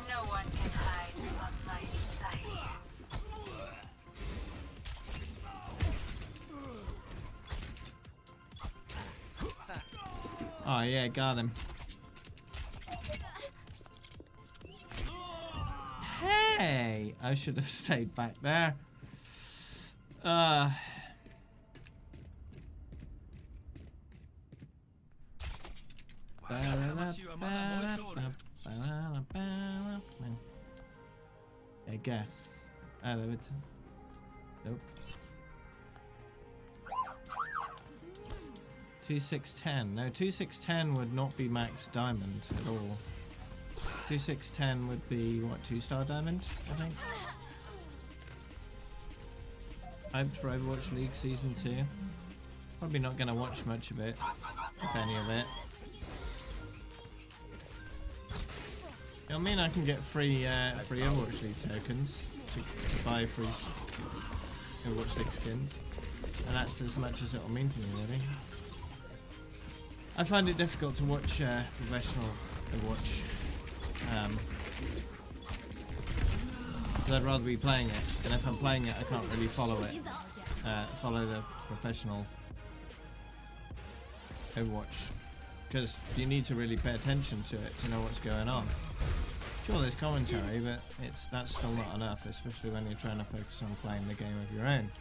No one can hide from my sight. Oh yeah, got him. Hey, I should have stayed back there. I guess. Oh, there it. Nope. 2610. No, 2610 would not be max diamond at all. 2610 would be what, 2-star diamond, I think. Hyped for Overwatch League Season 2. Probably not going to watch much of it, if any of it. I mean, I can get free Overwatch League tokens to buy free Overwatch League skins, and that's as much as it'll mean to me, really. I find it difficult to watch professional Overwatch. I'd rather be playing it, and if I'm playing it, I can't really follow it. Follow the professional Overwatch, because you need to really pay attention to it to know what's going on. Sure, there's commentary, but that's still not enough, especially when you're trying to focus on playing the game of your own.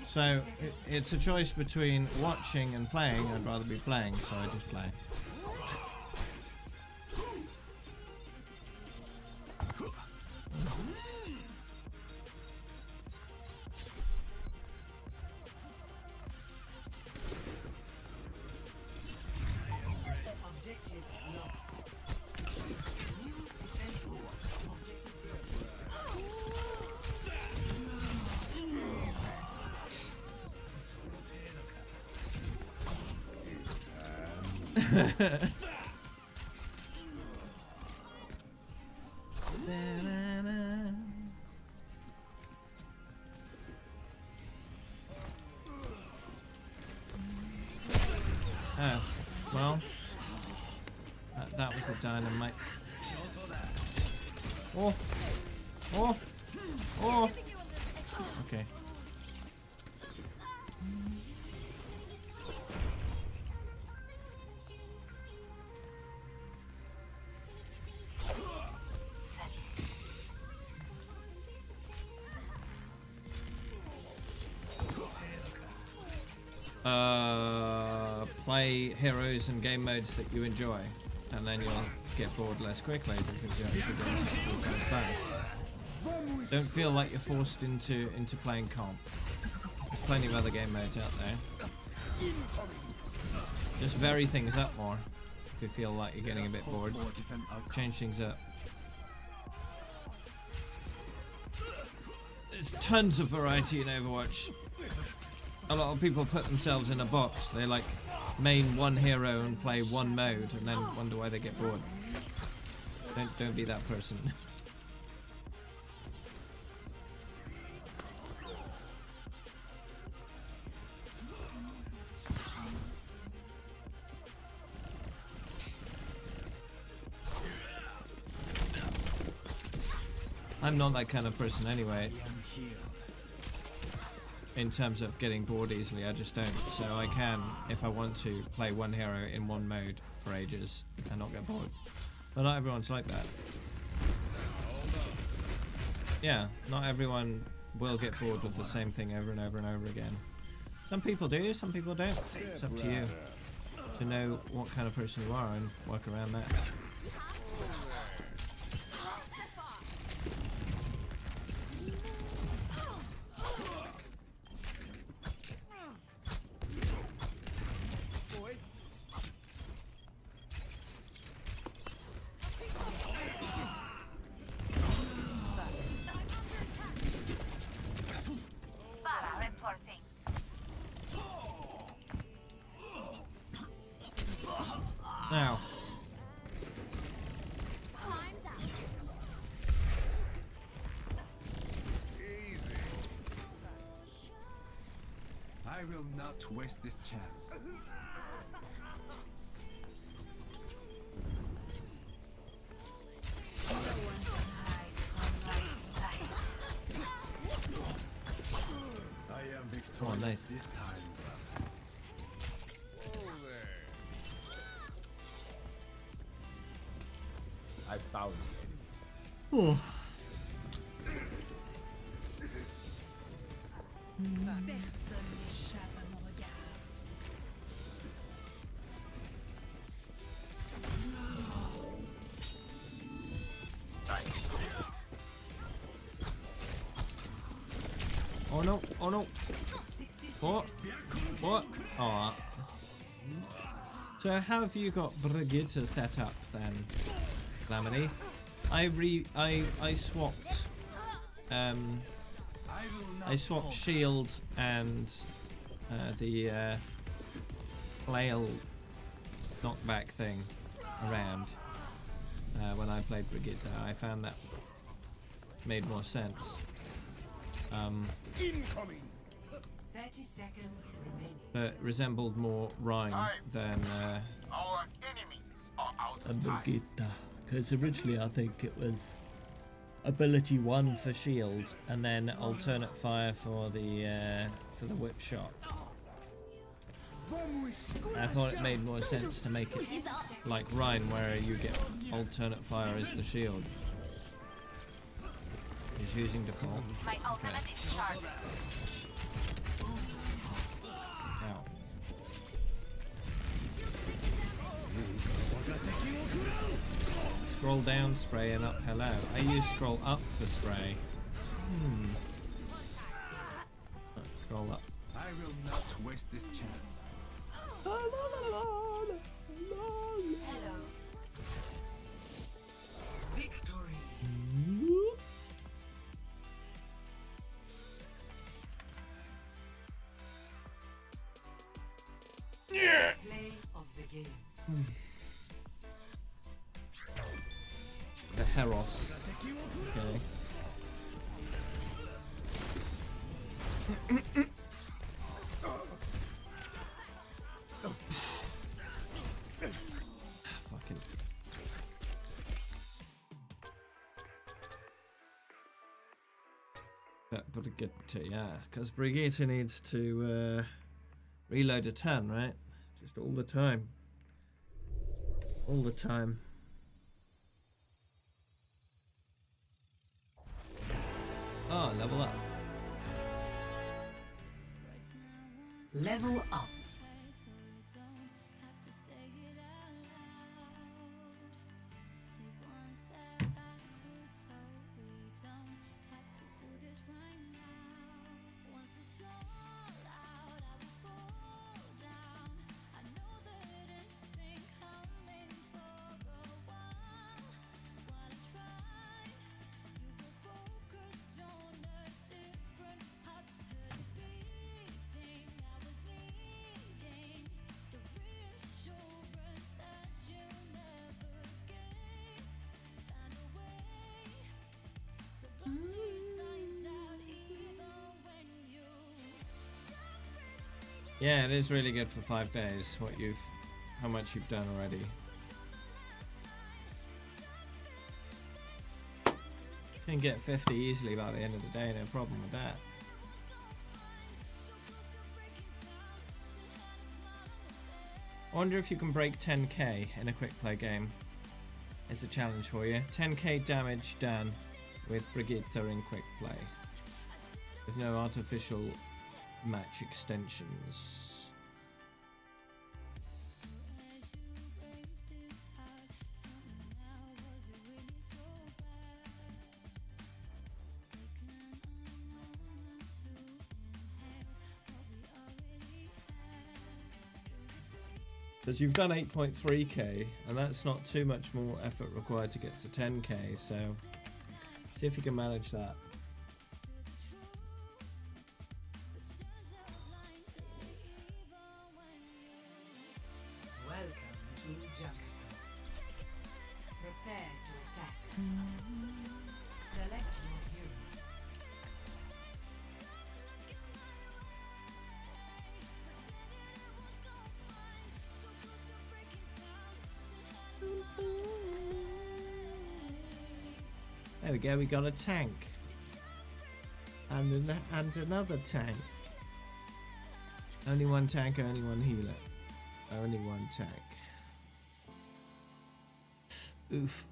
So it's a choice between watching and playing. I'd rather be playing, so I just play. Objective lost. Oh, well, that was a dynamite. Oh, oh, oh. Okay. Play heroes and game modes that you enjoy, and then you'll get bored less quickly because you're actually doing something kind of fun. Don't feel like you're forced into playing comp. There's plenty of other game modes out there. Just vary things up more if you feel like you're getting a bit bored. Change things up. There's tons of variety in Overwatch. A lot of people put themselves in a box. They like main one hero and play one mode and then wonder why they get bored. Don't be that person. I'm not that kind of person anyway. In terms of getting bored easily, I just don't. So I can, if I want to, play one hero in one mode for ages and not get bored. But not everyone's like that. Yeah, not everyone will get bored with the same thing over and over and over again. Some people do, some people don't. It's up to you to know what kind of person you are and work around that. Now. I will not waste this chance. No one can hide from my sight. I am Oh, victorious nice. this time, brother. Whoa there. I found it. Oh. Personne n'échappe à mon regard. Oh no, oh no. What? What? Oh. So how have you got Brigitte set up then, Lamini? I swapped I swapped shield and the flail knockback thing around when I played Brigitte. I found that made more sense. Incoming! 30 seconds remaining. But resembled more Rhine than Our enemies are out a of time. Brigitte. Because originally I think it was ability 1 for shield and then alternate fire for the whip shot. I thought it made more sense to make it like Rhine where you get alternate fire as the shield. He's using default. My ultimate is charged. Ow. Scroll down, spray, and up. Hello. I use scroll up for spray. Scroll up. I will not waste this chance. Hello. Victory. Play of the game. The Heros. Okay. Fucking. Brigitte, yeah, because Brigitte needs to reload a ton, right? Just all the time. All the time. Oh, level up. Level up. Yeah, it is really good for 5 days. How much you've done already. Can get 50 easily by the end of the day. No problem with that. I wonder if you can break 10k in a quick play game. It's a challenge for you. 10k damage done with Brigitte in quick play. With no artificial match extensions. Because you've done 8.3k, and that's not too much more effort required to get to 10k, so see if you can manage that. Welcome to Jungle. Prepare to attack. Select your hero. There we go, we got a tank. And another tank. Only one tank, only one healer. Only one tank. Oof.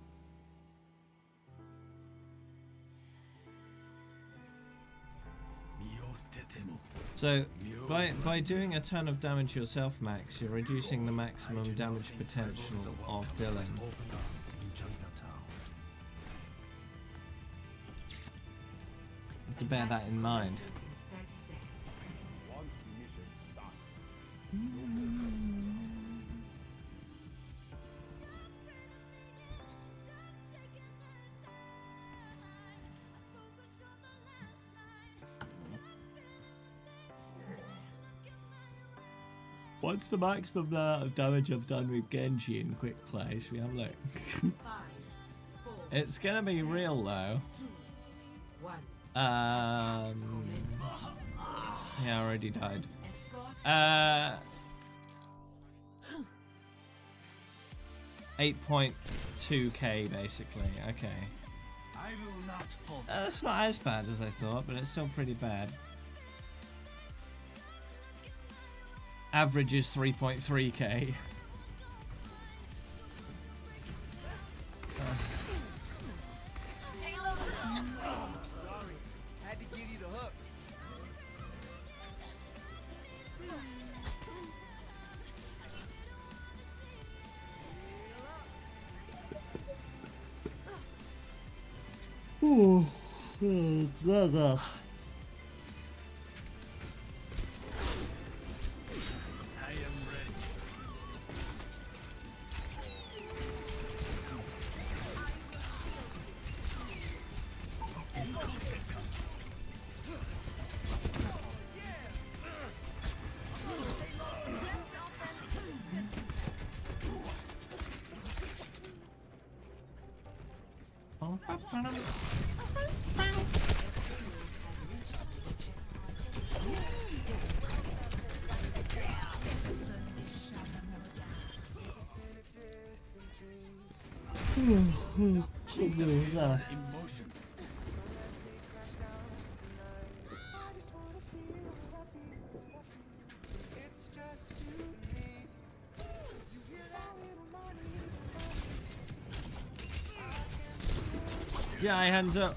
So, by doing a ton of damage yourself, Max, you're reducing the maximum damage potential of Dylan. To bear that in mind. 30 seconds. What's the maximum amount of damage I've done with Genji in quick play? Should we have a look? 5, 4, It's gonna be real low. 2, 1. Yeah, I already died. Escort. 8.2k basically. Okay. I will not fall. That's not as bad as I thought, but it's still pretty bad. Average is 3.3k. Had to give you the hook. Ooh. I am ready. Emotion. Die, hands up.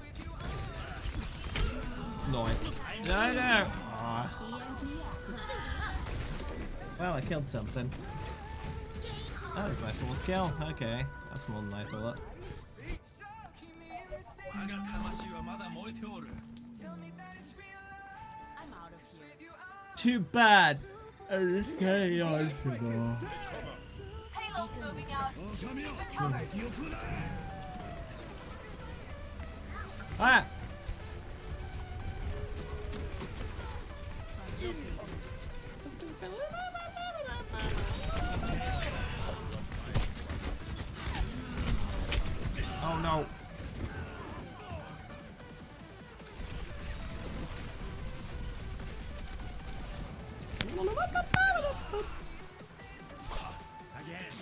Nice. No, no. Aw. Well, I killed something. That was my fourth kill. Okay, that's more than I thought. 我が魂はまだ燃えておる。 I'm out of here. Too bad. Okay, I Payload's moving out. Keep it covered. Ah! Oh no. Again.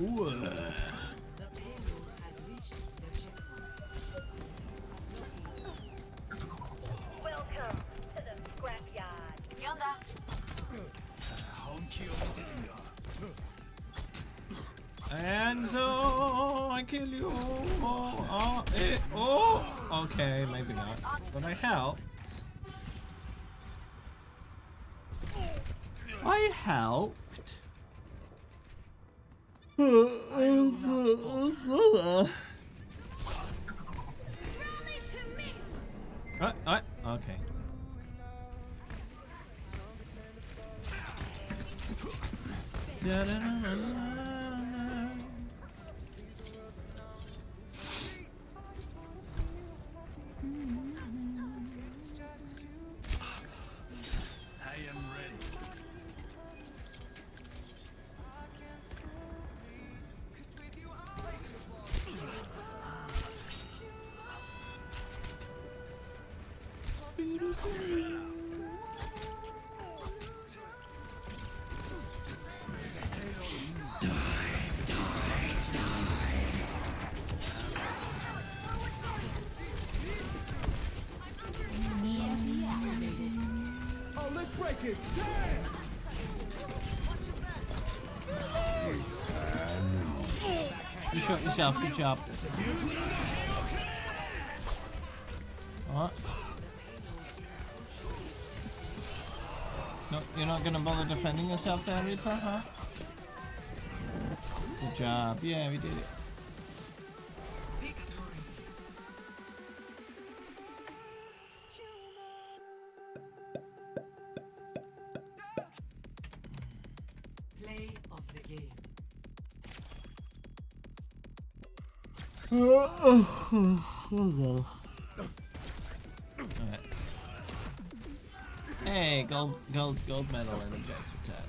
Ooh. The payload has reached the checkpoint. Welcome to the scrapyard. Yonda. 本気を見せてみろ。 And so I kill you. Oh, okay, maybe not. But I helped. I helped. Okay. I am ready. You shot yourself, good job. What? No, you're not gonna bother defending yourself there, Reaper, huh? Good job. Yeah, we did it. Play of the game. Alright. Hey, gold medal in objective attack.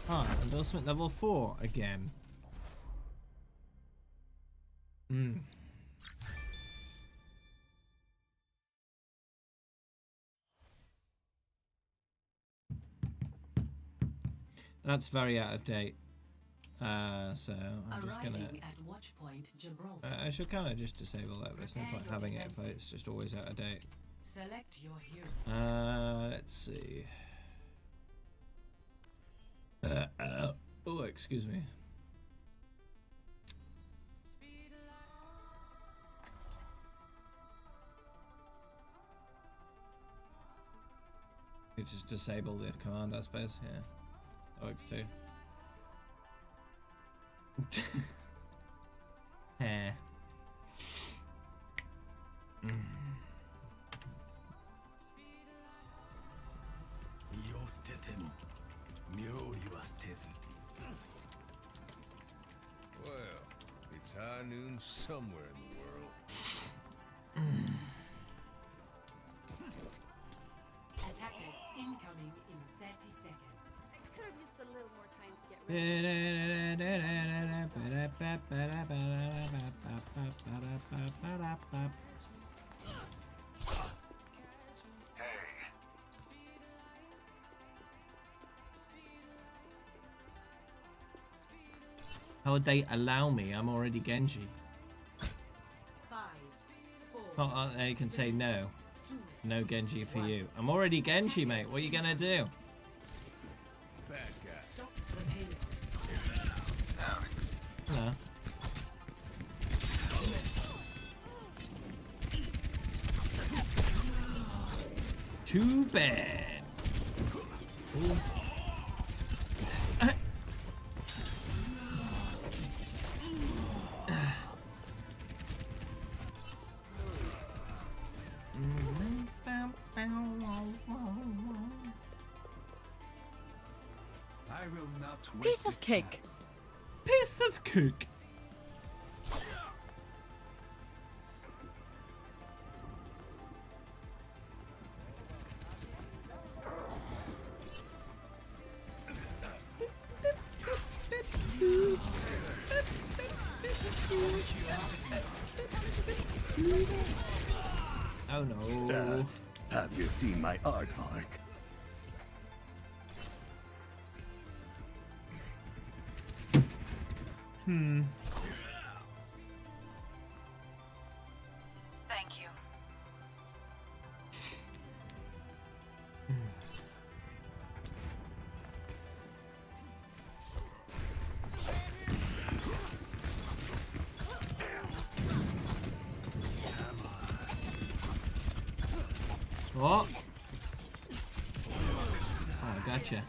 Ah, endorsement level 4 again. That's very out of date. So I'm just gonna. Arriving at watch point Gibraltar. I should kind of just disable that. There's no point having it if it's just always out of date. Select your hero. Let's see. Oh, excuse me. You just disable the command, I suppose. Yeah, that works too. Hair. Well, it's high noon somewhere in the world. Attackers incoming in 30 seconds. I could have used a little more time to get ready. How would they allow me? I'm already Genji. 5, 4, Oh, they can say no. No Genji for you. I'm already Genji, mate. What are you gonna do? Bad guy. stop the payload. No. Too bad. Ooh. I will not waste Piece of this cake. chance. Piece of cake. Oh no. Have you seen my artwork? Thank you. What? Oh, gotcha.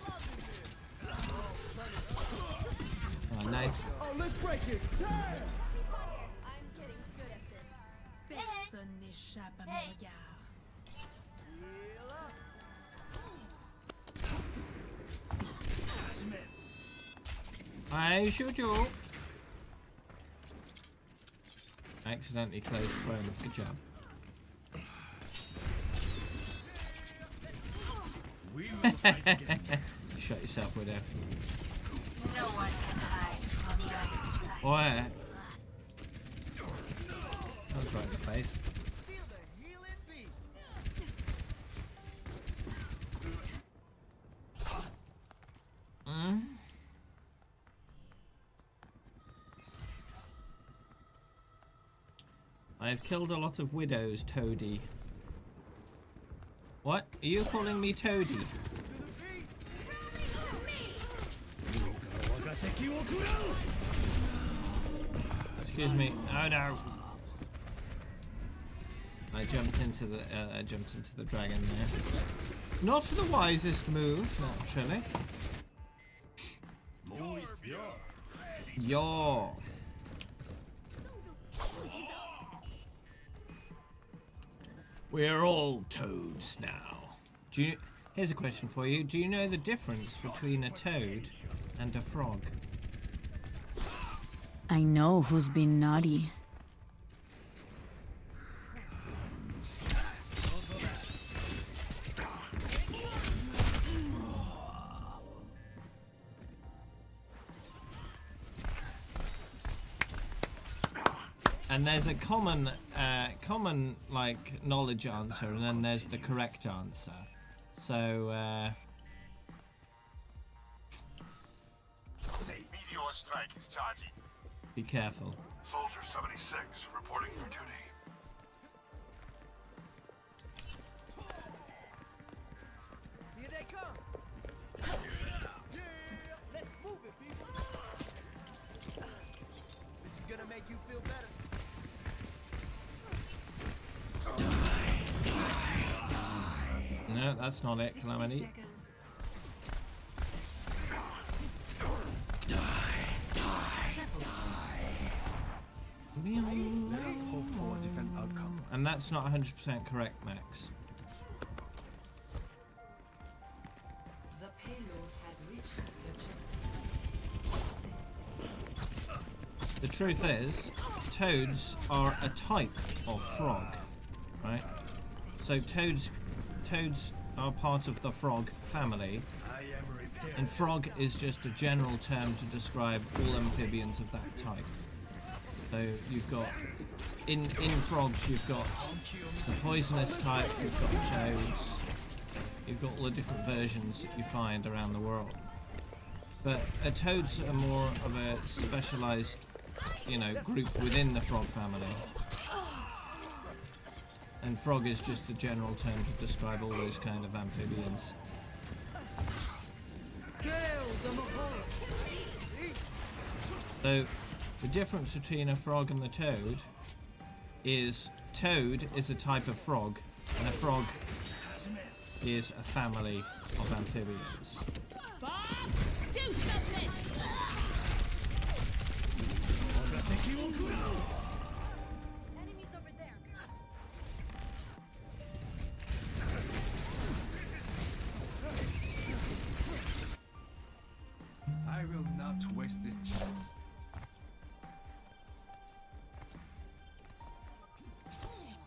Oh, nice. I'm getting good at this. Personne n'échappe à mon regard. I shoot you. I accidentally closed Chrome. Good job. We will fight again. Shut yourself, Widow. No one can hide from my sight. What? That was right in the face. I have killed a lot of widows, Toady. What? Are you calling me Toady? Excuse me. Oh no! I jumped into the dragon there. Not the wisest move, naturally. Yaw. We're all toads now. Here's a question for you. Do you know the difference between a toad and a frog? I know who's been naughty. And there's a common like knowledge answer, and then there's the correct answer. So Meteor strike is charging. be careful. Soldier 76 reporting for duty. Here they come. Yeah, let's move it, people. This is gonna make you feel better. No, that's not it, Calamity. Let's hope for a different outcome. And that's not 100% correct, Max. The payload has reached the checkpoint. The truth is, toads are a type of frog, right? So toads are part of the frog family, and frog is just a general term to describe all amphibians of that type. So you've got in frogs you've got the poisonous type, you've got toads, you've got all the different versions that you find around the world. But toads are more of a specialized, group within the frog family. And frog is just a general term to describe all those kind of amphibians. So the difference between a frog and the toad is toad is a type of frog, and a frog is a family of amphibians. Do something! Enemies over there. I will not waste this chance.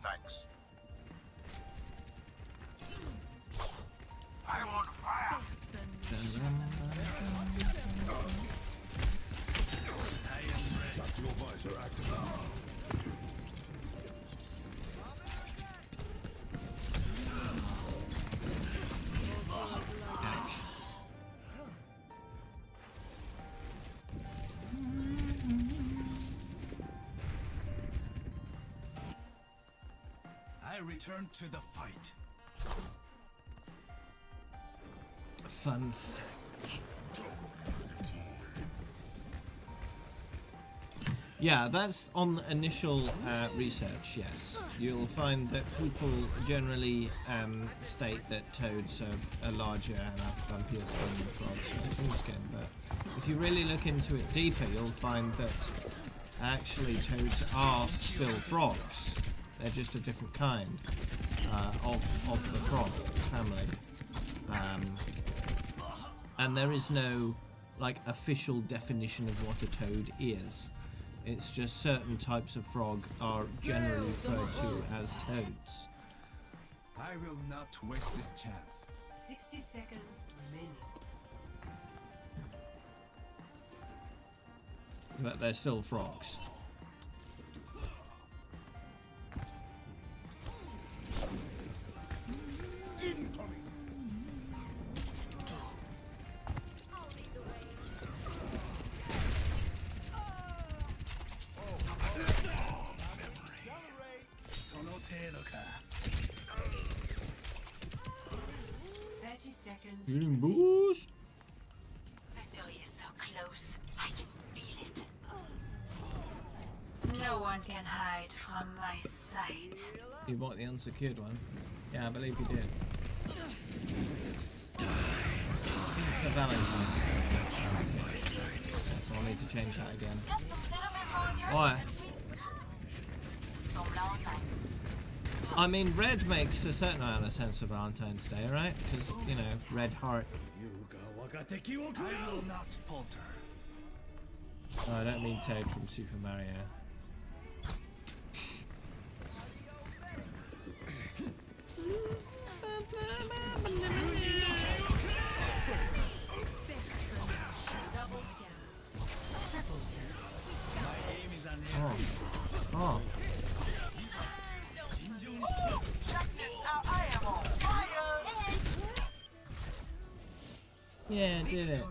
Thanks. I want fire. Ouch. I return to the fight. Fun. Yeah, that's on initial research, yes. You'll find that people generally state that toads are larger and have bumpier skin than frogs with small skin, but if you really look into it deeper, you'll find that actually toads are still frogs. They're just a different kind of the frog family. And there is no official definition of what a toad is. It's just certain types of frog are generally referred to as toads. I will not waste this chance. 60 seconds remaining. But they're still frogs. Feeling boost. Victory is so close. I can feel it. No one can hide from my sight. You bought the unsecured one. Yeah, I believe you did. For Valentine's. So I'll need to change that again. Why? I mean, red makes a certain amount of sense for Valentine's Day, right? Because, you know, red heart. I will not falter. Oh, I don't mean Toad from Super Mario. Oh. Oh. Yeah, did it.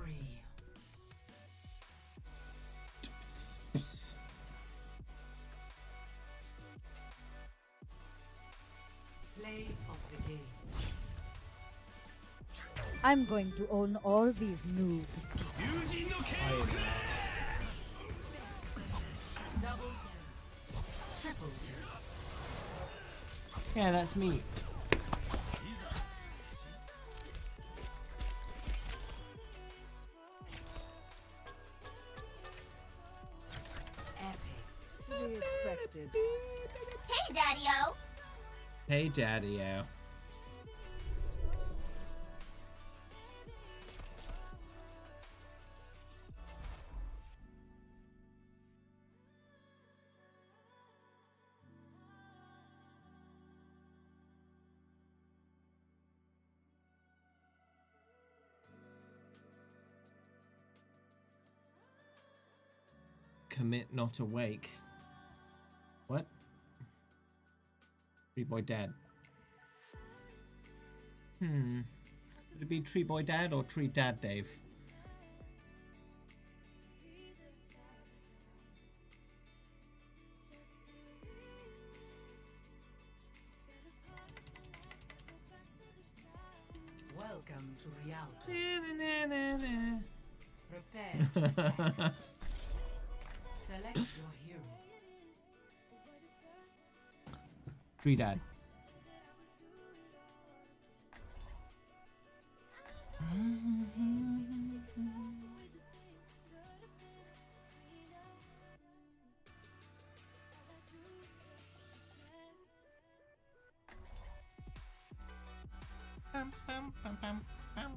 Play of the game. I'm going to own all these moves. Double down. Triple down. Yeah, that's me. Epic. To be expected. Hey, Daddy-O! Hey, Daddy-O. Commit not awake. What? Tree Boy Dad. Would it be Tree Boy Dad or Tree Dad Dave? Welcome to reality. Prepare to attack. Select your hero. Tree Dad. Pam, pam, pam, pam, pam.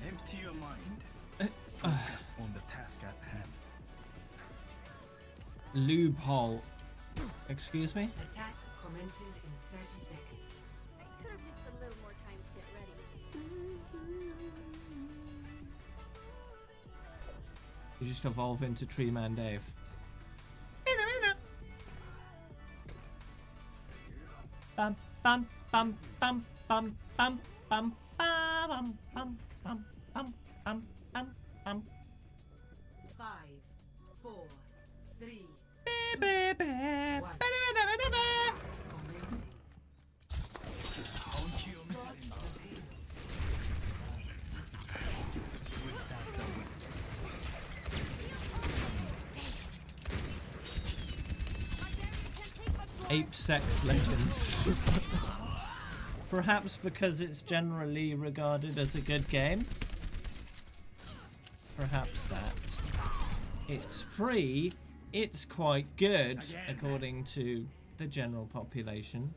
Empty your mind. Focus on the task at hand. Loophole. Excuse me? Attack commences in 30 seconds. I could have used a little more time to get ready. You just evolve into Tree Man Dave. Bum bum bum bum bum bum bum bum bum bum bum bum bum bum. 5, 4, 3, Commencing. Swift as the wind. Ape Sex Legends. Perhaps because it's generally regarded as a good game. Perhaps that. It's free. It's quite good, according to the general population.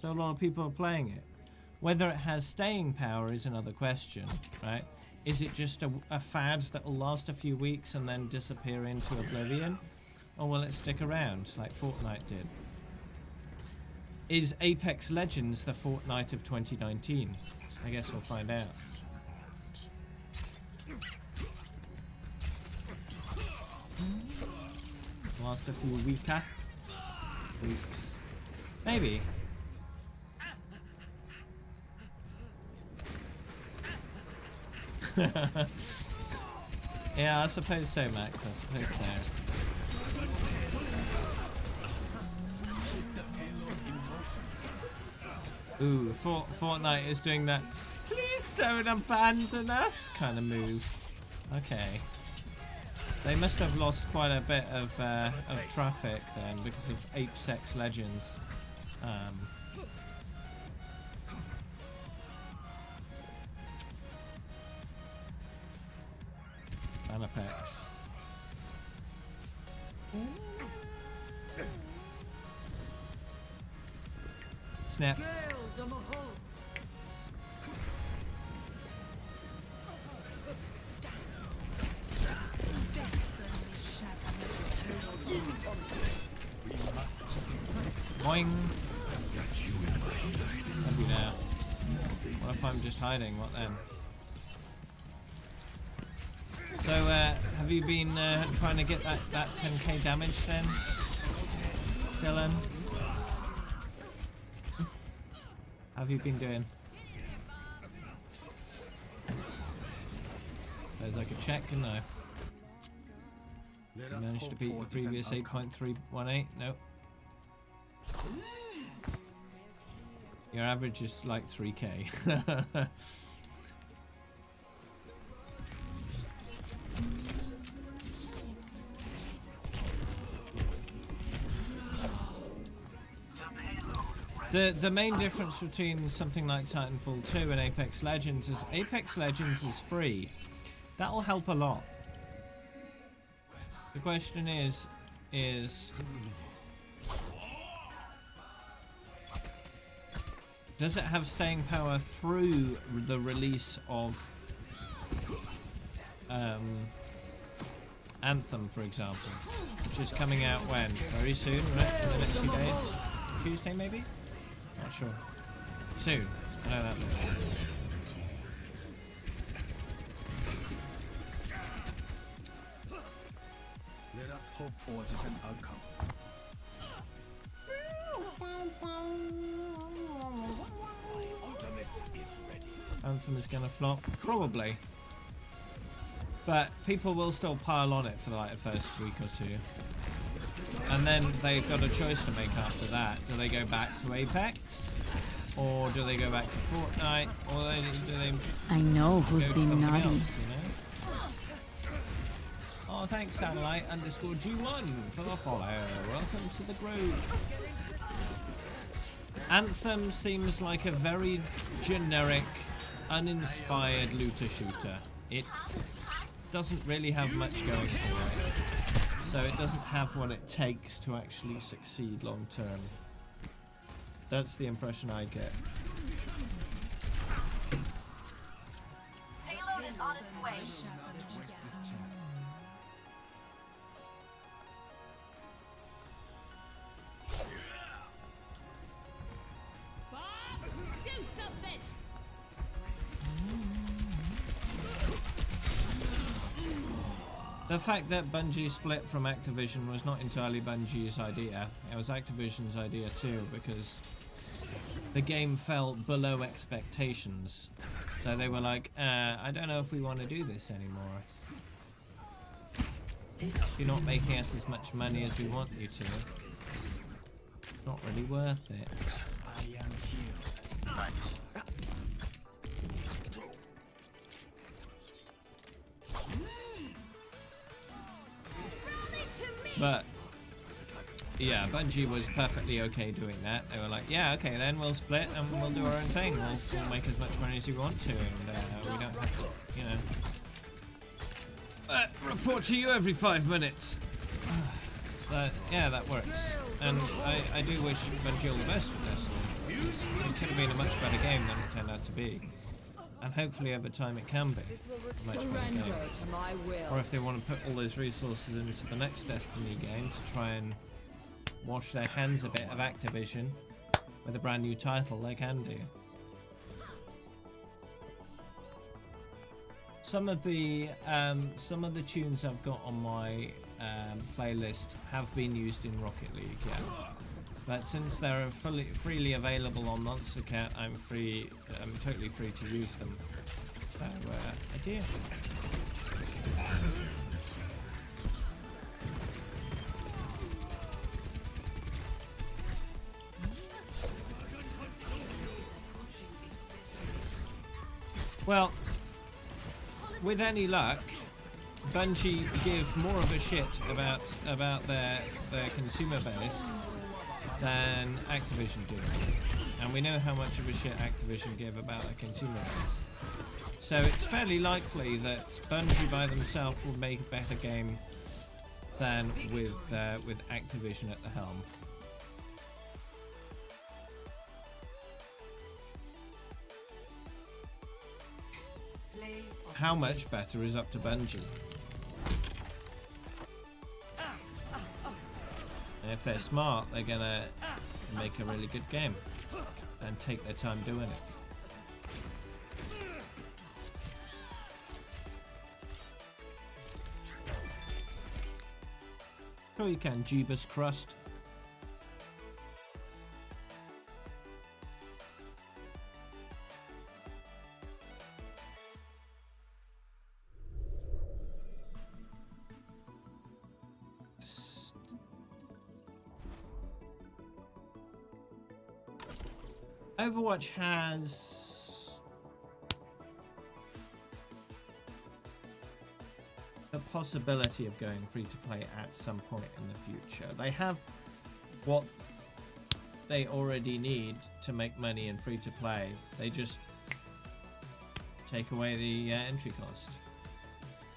So a lot of people are playing it. Whether it has staying power is another question, right? Is it just a fad that will last a few weeks and then disappear into oblivion? Or will it stick around, like Fortnite did? Is Apex Legends the Fortnite of 2019? I guess we'll find out. Last a few weeks. Maybe. Yeah, I suppose so, Max. I suppose so. Ooh, Fortnite is doing that "please don't abandon us" kind of move. Okay. They must have lost quite a bit of traffic then because of Apex Legends. Apex. Snap. Boing. Love you now. What if I'm just hiding? What then? So, have you been trying to get that 10k damage then, Dylan? How have you been doing? There's like a check, couldn't I? You managed to beat the previous 8.318? Nope. Your average is like 3k. The main difference between something like Titanfall 2 and Apex Legends is Apex Legends is free. That'll help a lot. The question is does it have staying power through the release of Anthem, for example, which is coming out when? Very soon, right? In the next few days? Tuesday, maybe? Not sure. Soon. I know that much. Let us hope for a different outcome. Anthem is gonna flop? Probably. But people will still pile on it for like the first week or two. And then they've got a choice to make after that. Do they go back to Apex? Or do they go back to Fortnite? Or do they I know who's go to been something naughty. else, you know? Oh, thanks, Satellite_G1 for the follow. Welcome to the group. Anthem seems like a very generic, uninspired looter shooter. It doesn't really have much going for it. So it doesn't have what it takes to actually succeed long term. That's the impression I get. Payload is on its way. Bob, do something. The fact that Bungie split from Activision was not entirely Bungie's idea. It was Activision's idea too, because the game fell below expectations. So they were like, I don't know if we want to do this anymore. You're not making us as much money as we want you to. Not really worth it. I am here. But yeah, Bungie was perfectly okay doing that. They were like, yeah, okay, then we'll split and we'll do our own thing. We'll make as much money as we want to, and we don't have to, you know, report to you every 5 minutes. So yeah, that works. And I do wish Bungie all the best with this. It could have been a much better game than it turned out to be. And hopefully over time it can be a much better game. Or if they want to put all those resources into the next Destiny game to try and wash their hands a bit of Activision with a brand new title, they can do. Some of the tunes I've got on my playlist have been used in Rocket League, yeah. But since they're freely available on Monster Cat, I'm totally free to use them. idea. Well, with any luck, Bungie give more of a shit about their consumer base than Activision do, and we know how much of a shit Activision give about their consumer base. So it's fairly likely that Bungie by themselves will make a better game than with Activision at the helm. How much better is up to Bungie. And if they're smart, they're gonna make a really good game and take their time doing it. Sure you can, Jeebus Crust. Overwatch has the possibility of going free to play at some point in the future. They have what they already need to make money in free to play. They just take away the entry cost.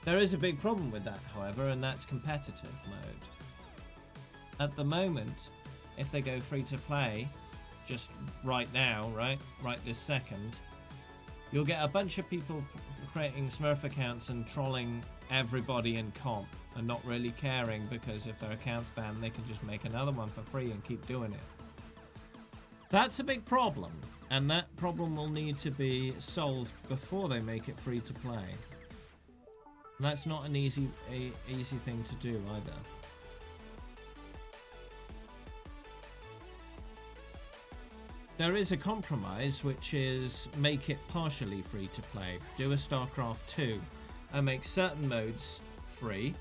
There is a big problem with that, however, and that's competitive mode. At the moment, if they go free to play, just right now, right this second, you'll get a bunch of people creating Smurf accounts and trolling everybody in comp and not really caring, because if their account's banned, they can just make another one for free and keep doing it. That's a big problem, and that problem will need to be solved before they make it free to play. And that's not an easy thing to do either. There is a compromise, which is make it partially free to play. Do a StarCraft 2 and make certain modes free,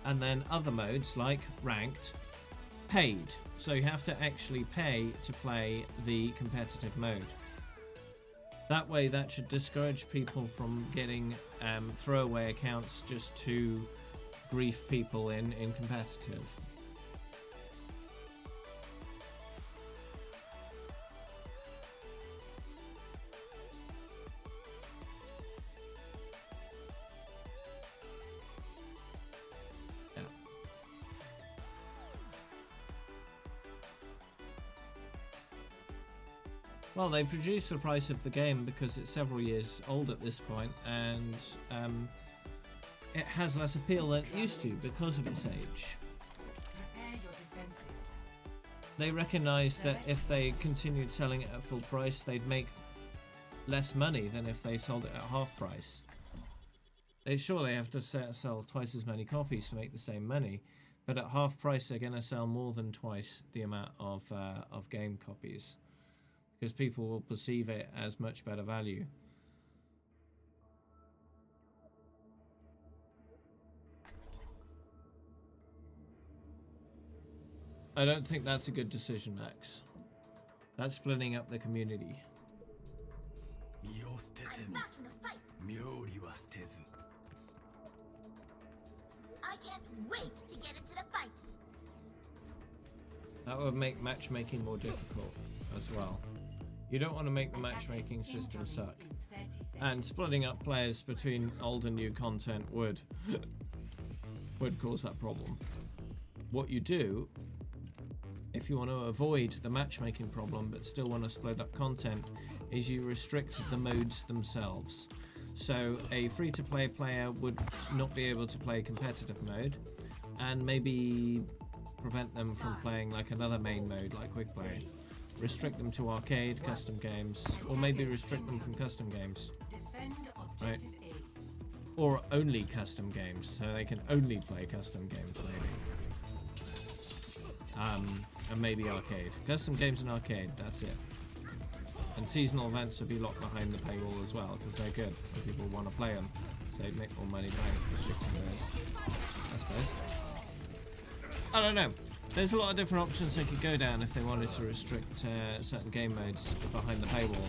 and then other modes like ranked paid. So you have to actually pay to play the competitive mode. That way, that should discourage people from getting throwaway accounts just to grief people in competitive. Well, they've reduced the price of the game because it's several years old at this point, and it has less appeal than it used to because of its age. They recognise that if they continued selling it at full price, they'd make less money than if they sold it at half price. They have to sell twice as many copies to make the same money, but at half price they're going to sell more than twice the amount of game copies, because people will perceive it as much better value. I don't think that's a good decision, Max. That's splitting up the community. I'm back in the fight. I can't wait to get into the fight. That would make matchmaking more difficult as well. You don't want to make the matchmaking system suck. And splitting up players between old and new content would cause that problem. What you do, if you want to avoid the matchmaking problem but still want to split up content, is you restrict the modes themselves. So a free-to-play player would not be able to play competitive mode, and maybe prevent them from playing like another main mode like quick play. Restrict them to arcade, custom games, or maybe restrict them from custom games, right? Or only custom games, so they can only play custom games, maybe. And maybe arcade. Custom games and arcade, that's it. And seasonal events would be locked behind the paywall as well, because they're good and people want to play them. So they'd make more money by restricting those, I suppose. I don't know. There's a lot of different options they could go down if they wanted to restrict certain game modes behind the paywall.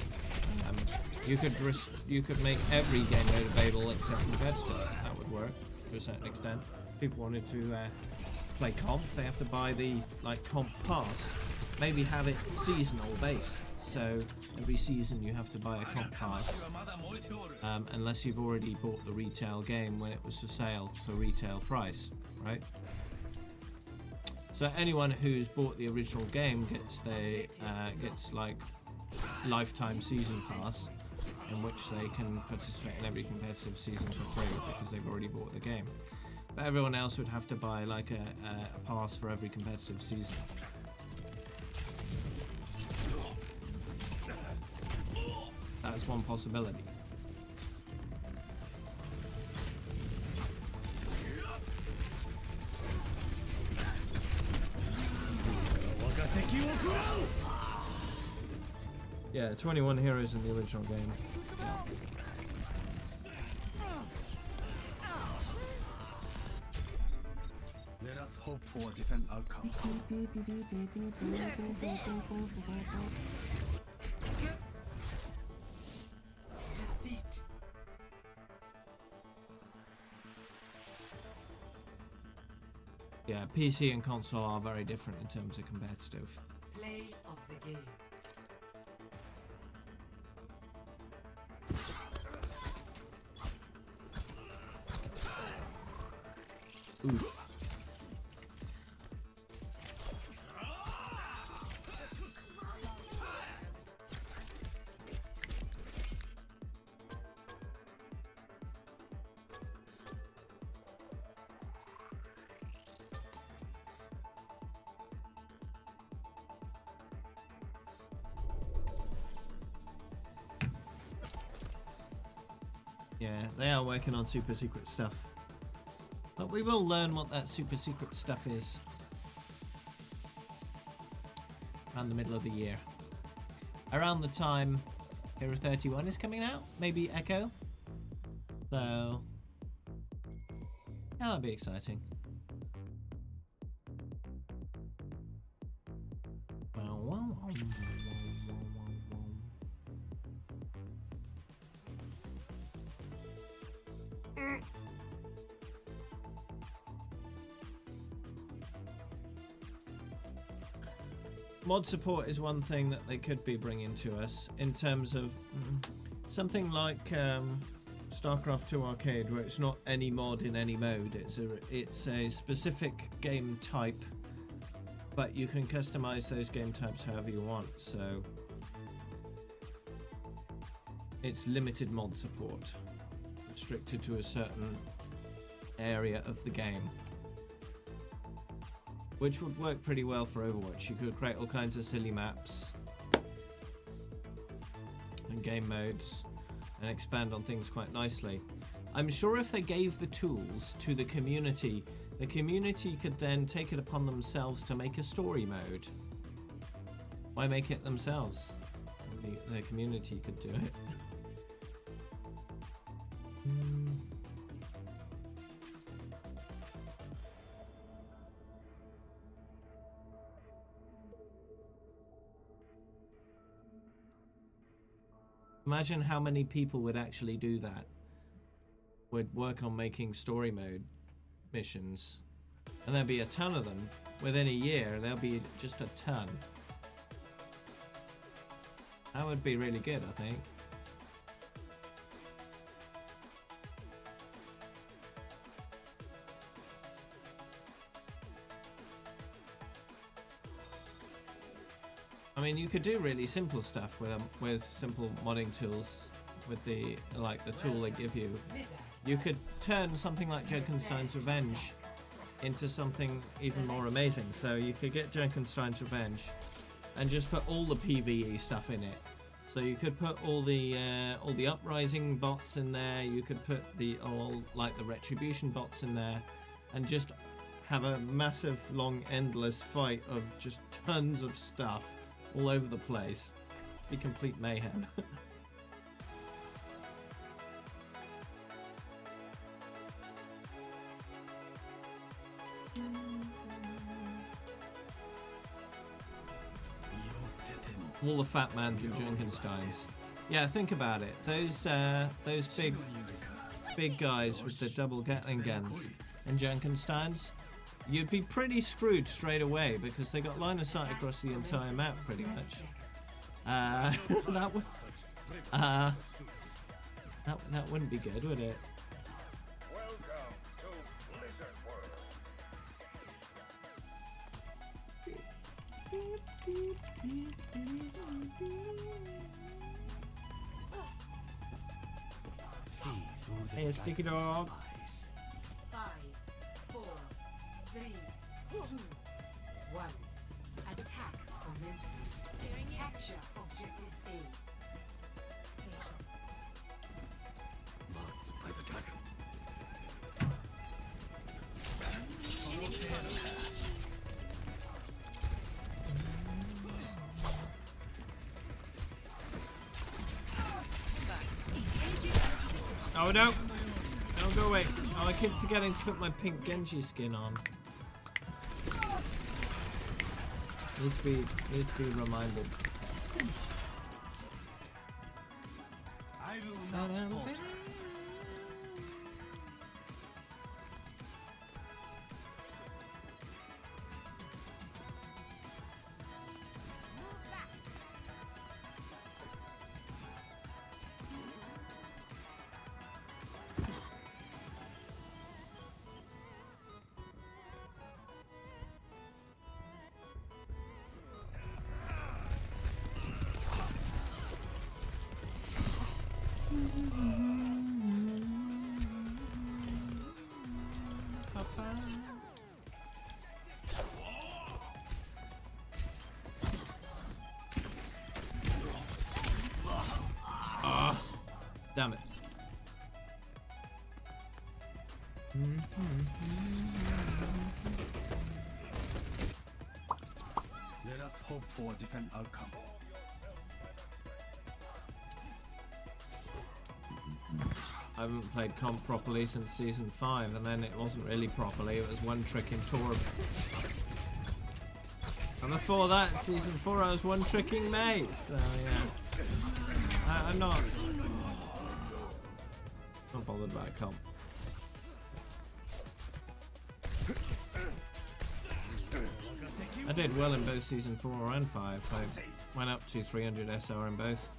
You could make every game mode available except competitive. That would work to a certain extent. If people wanted to play comp, they have to buy the comp pass. Maybe have it seasonal based, so every season you have to buy a comp pass, unless you've already bought the retail game when it was for sale for retail price, right? So anyone who's bought the original game gets lifetime season pass, in which they can participate in every competitive season for free because they've already bought the game. But everyone else would have to buy like a pass for every competitive season. That's one possibility. Yeah, 21 heroes in the original game. Yeah. Let us hope for a different outcome. Yeah, PC and console are very different in terms of competitive. Play of the game. Oof. Yeah, they are working on super secret stuff. But we will learn what that super secret stuff is around the middle of the year. Around the time Hero 31 is coming out, maybe Echo. So, yeah, that'll be exciting. Mod support is one thing that they could be bringing to us in terms of something like StarCraft 2 Arcade, where it's not any mod in any mode. It's a specific game type, but you can customize those game types however you want. So it's limited mod support, restricted to a certain area of the game, which would work pretty well for Overwatch. You could create all kinds of silly maps and game modes and expand on things quite nicely. I'm sure if they gave the tools to the community could then take it upon themselves to make a story mode. Why make it themselves? The community could do it. Imagine how many people would actually do that. Would work on making story mode missions. And there'd be a ton of them. Within a year, there'll be just a ton. That would be really good, I think. I mean, you could do really simple stuff with simple modding tools, with the tool they give you. You could turn something like Junkenstein's Revenge into something even more amazing. So you could get Junkenstein's Revenge and just put all the PvE stuff in it. So you could put all the Uprising bots in there. You could put the Retribution bots in there, and just have a massive, long, endless fight of just tons of stuff all over the place, Be complete mayhem. All the fat mans in Junkensteins. Yeah, think about it. Those big guys with the double Gatling guns in Junkensteins, you'd be pretty screwed straight away because they got line of sight across the entire map pretty much. That wouldn't be good, would it? Welcome to Blizzard World. Hey, sticky dog. 5, 4, 3, 2, 1. Attack commencing. Capture objective A. Marked by the dragon. Oh no! Don't go away. Oh, I keep forgetting to put my pink Genji skin on. Need to be reminded. I will not falter. Damn it. Let us hope for a different outcome. I haven't played comp properly since season 5, and then it wasn't really properly. It was one trick in Torb. And before that, season 4, I was one tricking Mate. So yeah, I'm not bothered by comp. I did well in both season 4 and 5. I went up to 300 SR in both.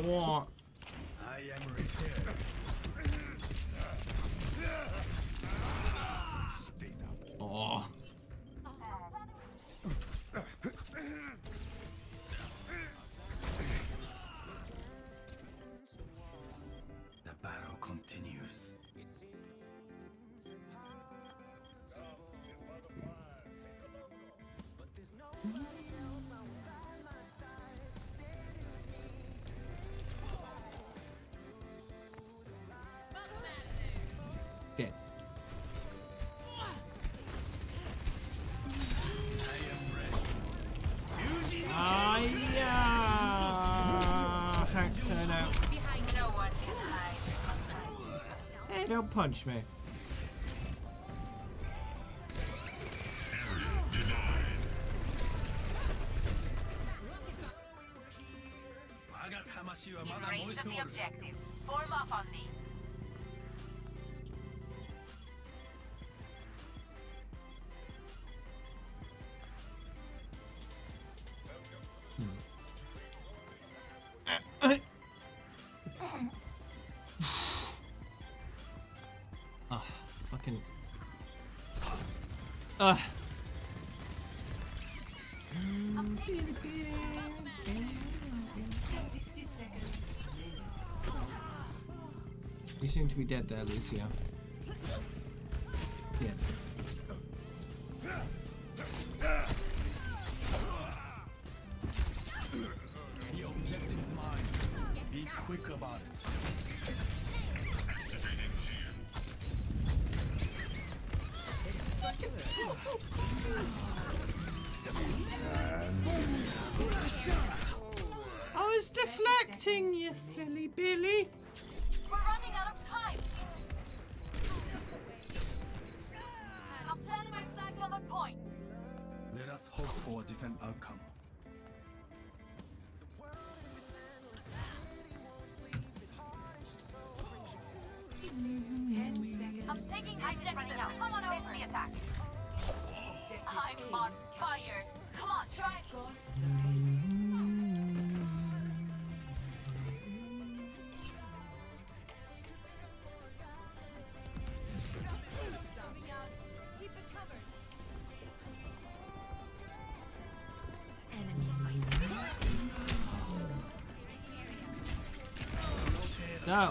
What? I am repaired. Oh. The battle continues. Okay. Ah, yeah. Hack turn out. No one can hide. Hey, don't punch me. In range of the objective. Form up on me. Fucking. 60 seconds. You seem to be dead there, Lucio. Yeah. The objective is mine. Be quick about it. I was deflecting, you silly Billy. We're running out of time. I'm planting my flag on the point. Let us hope for a different outcome. I'm taking action right now. Come on, finish the attack. I'm on fire. Come on, try me. Coming out. Keep it covered. Enemy in my sights. No.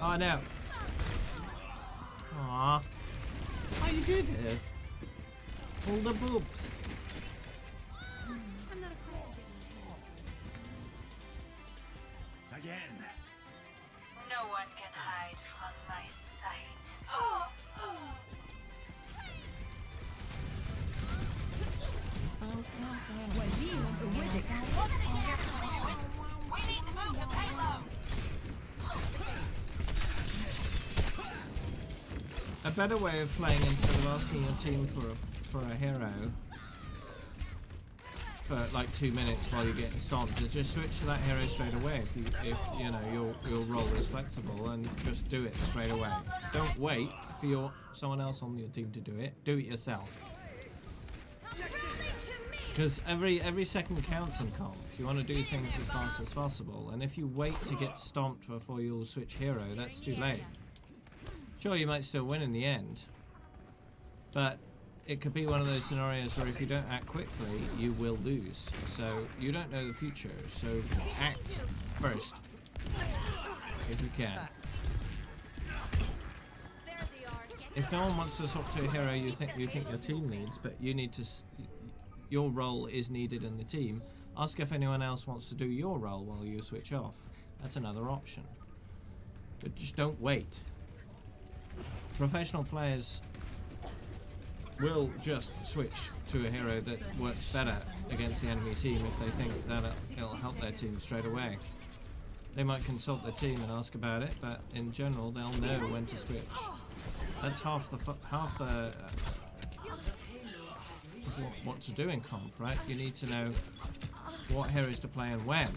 Oh no. Aw. Why you do this? Pull the boobs. I'm not afraid of getting Again. No one can hide from my sight. We need to move the payload. A better way of playing, instead of asking your team for a hero for like 2 minutes while you're getting stomped, is just switch to that hero straight away. If you know your role is flexible, and just do it straight away. Don't wait for someone else on your team to do it. Do it yourself. Because every second counts in comp. You want to do things as fast as possible, and if you wait to get stomped before you'll switch hero, that's too late. Sure, you might still win in the end, but it could be one of those scenarios where if you don't act quickly, you will lose. So you don't know the future, so act first if you can. there they are. If no one wants to swap to a hero you think your team needs, but you need to, your role is needed in the team, ask if anyone else wants to do your role while you switch off. That's another option. But just don't wait. Professional players will just switch to a hero that works better against the enemy team if they think that it'll help their team straight away. They might consult their team and ask about it, but in general they'll know when to switch. That's half the what to do in comp, right? You need to know what heroes to play and when.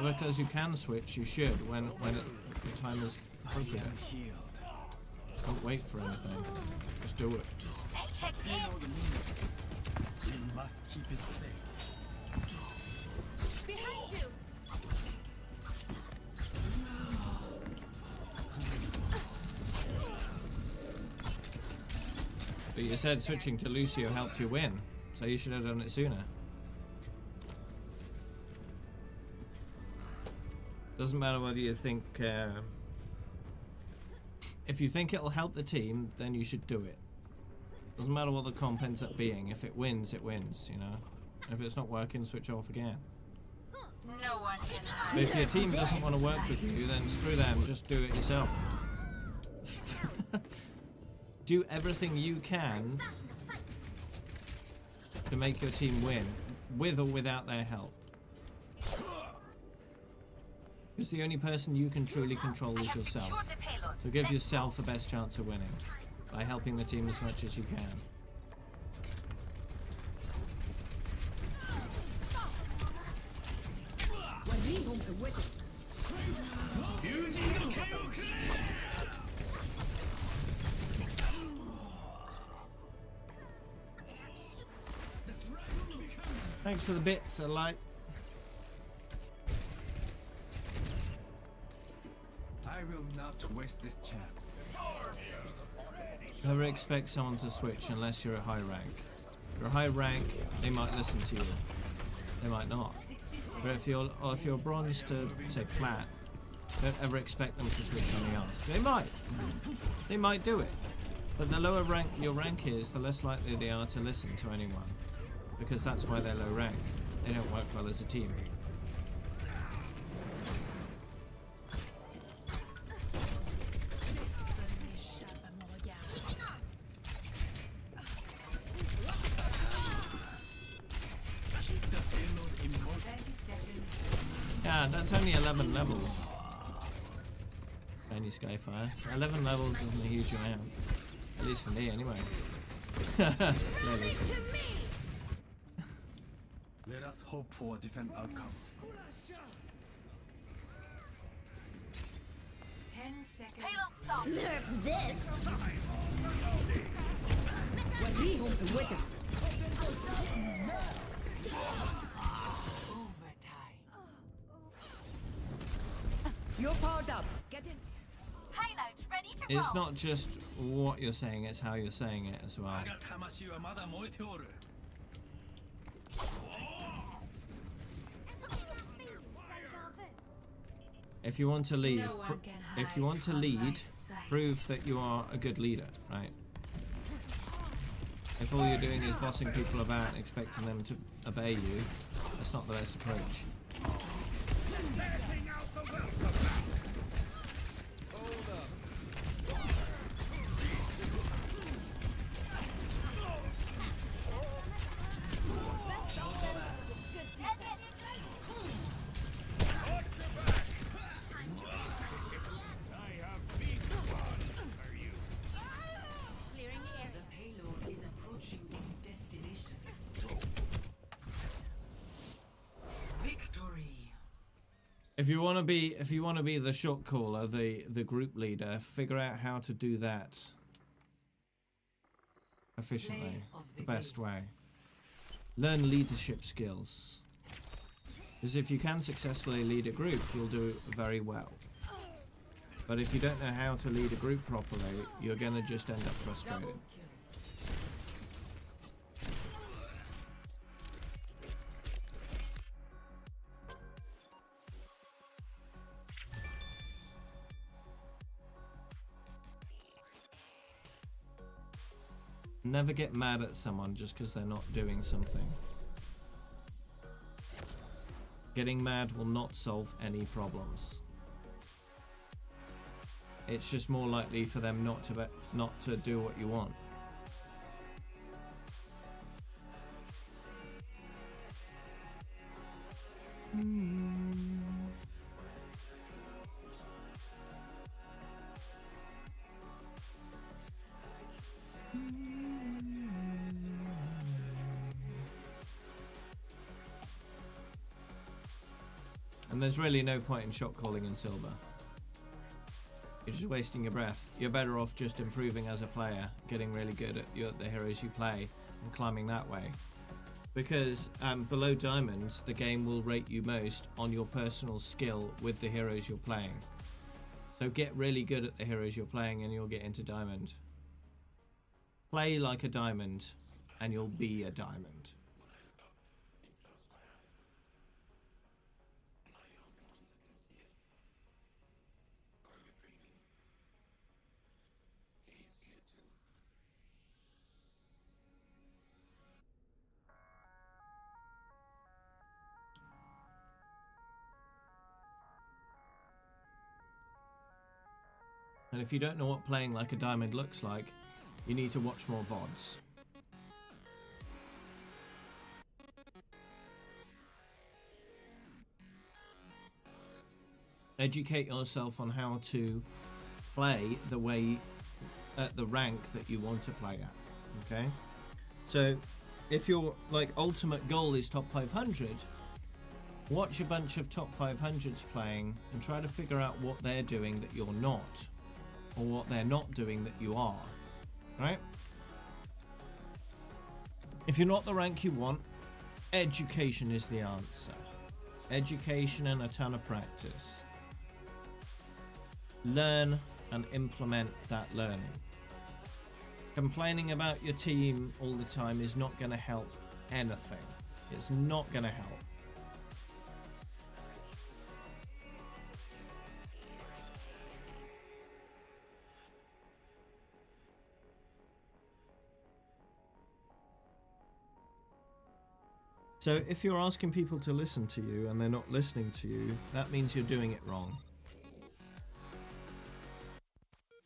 Because you can switch, you should when the time is appropriate. Don't wait for anything. Just do it. We must keep it safe. Behind you. But you said switching to Lucio helped you win, so you should have done it sooner. Doesn't matter whether you think... if you think it'll help the team, then you should do it. Doesn't matter what the comp ends up being. If it wins, you know. If it's not working, switch off again. No one can hide. But if your team doesn't want to work with you, then screw them, just do it yourself. Do everything you can to make your team win, with or without their help. Because the only person you can truly control is yourself. So give yourself the best chance of winning by helping the team as much as you can. Thanks for the bits, I like. I will not waste this chance. Never expect someone to switch unless you're a high rank. If you're a high rank, they might listen to you. They might not. But if you're bronze to say plat, Don't ever expect them to switch on the arse. They might. They might do it. But the lower rank your rank is, the less likely they are to listen to anyone. Because that's why they're low rank. They don't work well as a team. Yeah, that's only 11 levels. Only Skyfire. 11 levels isn't a huge amount. At least for me, anyway. Really. Let us hope for a different outcome. 10 seconds. Payload stop. Nerf this! Overtime. You're powered up. Get in. Payload's ready to roll. It's not just what you're saying, it's how you're saying it as well. 我が魂はまだ燃えておる。 If you want to lead, No one can if you want to hide from my lead, sight. prove that you are a good leader, right? If all you're doing is bossing people about and expecting them to obey you, that's not the best approach. Clearing the area. The payload is approaching its destination. Victory. If you want to be the shot caller, the group leader, figure out how to do that efficiently, the best way. Learn leadership skills. Because if you can successfully lead a group, you'll do very well. But if you don't know how to lead a group properly, you're going to just end up frustrated. Double kill. Never get mad at someone just because they're not doing something. Getting mad will not solve any problems. It's just more likely for them not to do what you want. And there's really no point in shot calling in silver. You're just wasting your breath. You're better off just improving as a player, getting really good at the heroes you play, and climbing that way. Because below diamonds, the game will rate you most on your personal skill with the heroes you're playing. So get really good at the heroes you're playing and you'll get into diamond. Play like a diamond and you'll be a diamond. And if you don't know what playing like a diamond looks like, you need to watch more VODs. Educate yourself on how to play the way at the rank that you want to play at. Okay? So if your ultimate goal is top 500, watch a bunch of top 500s playing and try to figure out what they're doing that you're not. Or what they're not doing that you are, right? If you're not the rank you want, education is the answer. Education and a ton of practice. Learn and implement that learning. Complaining about your team all the time is not going to help anything. It's not going to help. So if you're asking people to listen to you and they're not listening to you, that means you're doing it wrong.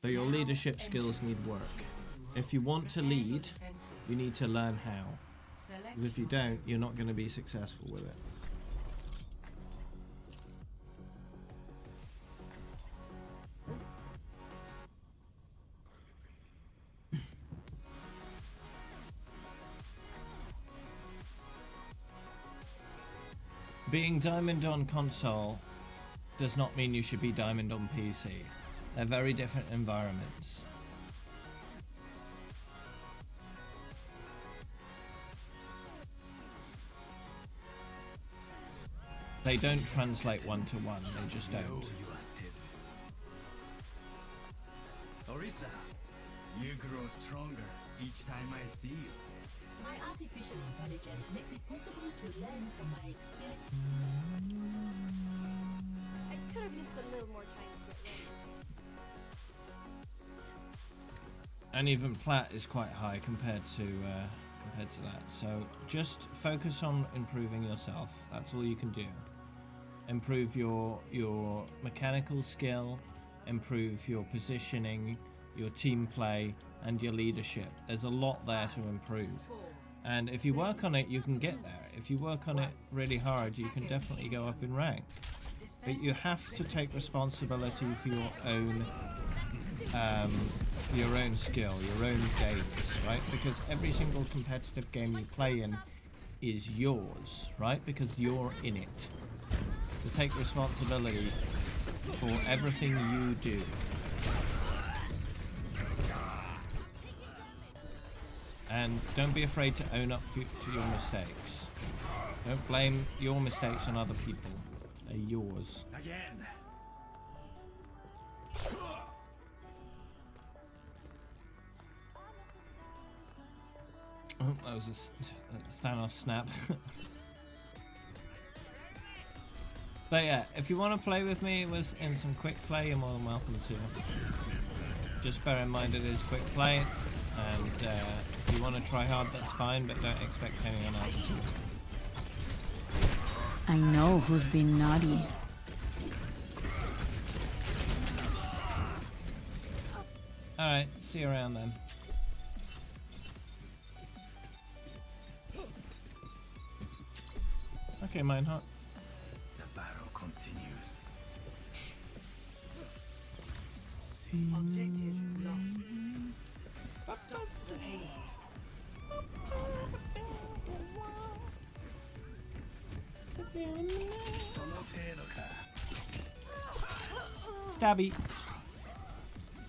So your leadership skills need work. If you want to lead, you need to learn how. Because if you don't, you're not going to be successful with it. Being Diamond on console does not mean you should be Diamond on PC. They're very different environments. They don't translate one to one, they just don't. Orisa, you grow stronger each time I see you. My artificial intelligence makes it possible to learn from my experience. I could have used a little more time to get ready. And even plat is quite high compared to that. So just focus on improving yourself. That's all you can do. Improve your mechanical skill, improve your positioning, your team play, and your leadership. There's a lot there to improve. And if you work on it, you can get there. If you work on it really hard, you can definitely go up in rank. But you have to take responsibility for your own skill, your own games, right? Because every single competitive game you play in is yours, right? Because you're in it. So take responsibility for everything you do. And don't be afraid to own up to your mistakes. Don't blame your mistakes on other people. They're yours. Again. Oh, that was a Thanos snap. But yeah, if you want to play with me in some quick play, you're more than welcome to. Just bear in mind it is quick play, and if you want to try hard, that's fine, but don't expect anyone else to. I know who's been naughty. Alright, see you around then. Okay, Minehawk. The battle continues. Objective lost. Stop the pain. Stabby.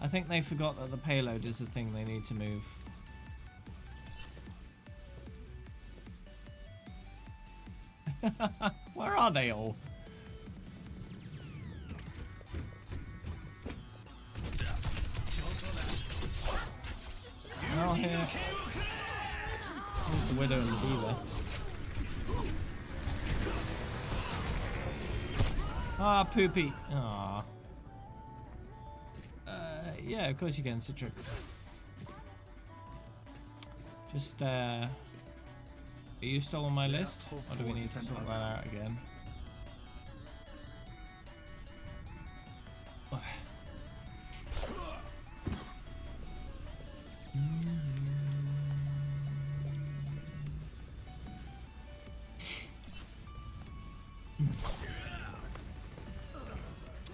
I think they forgot that the payload is the thing they need to move. Where are they all? Oh, here. Here's the Widow and the Beaver. Ah, Poopy. Aww. Yeah, of course you can, Citrix. Just, are you still on my list? Or do we need to sort that out again?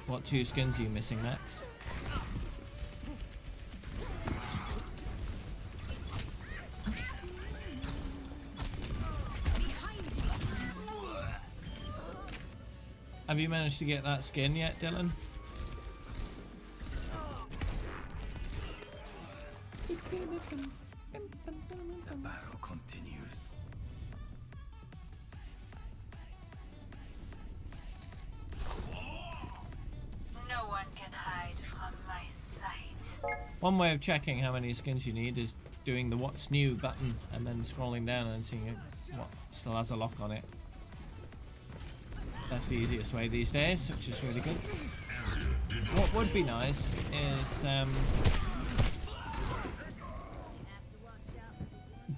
What 2 skins are you missing, Max? Have you managed to get that skin yet, Dylan? The battle continues. No one can hide from my sight. One way of checking how many skins you need is doing the what's new button and then scrolling down and seeing what still has a lock on it. That's the easiest way these days, which is really good. What would be nice is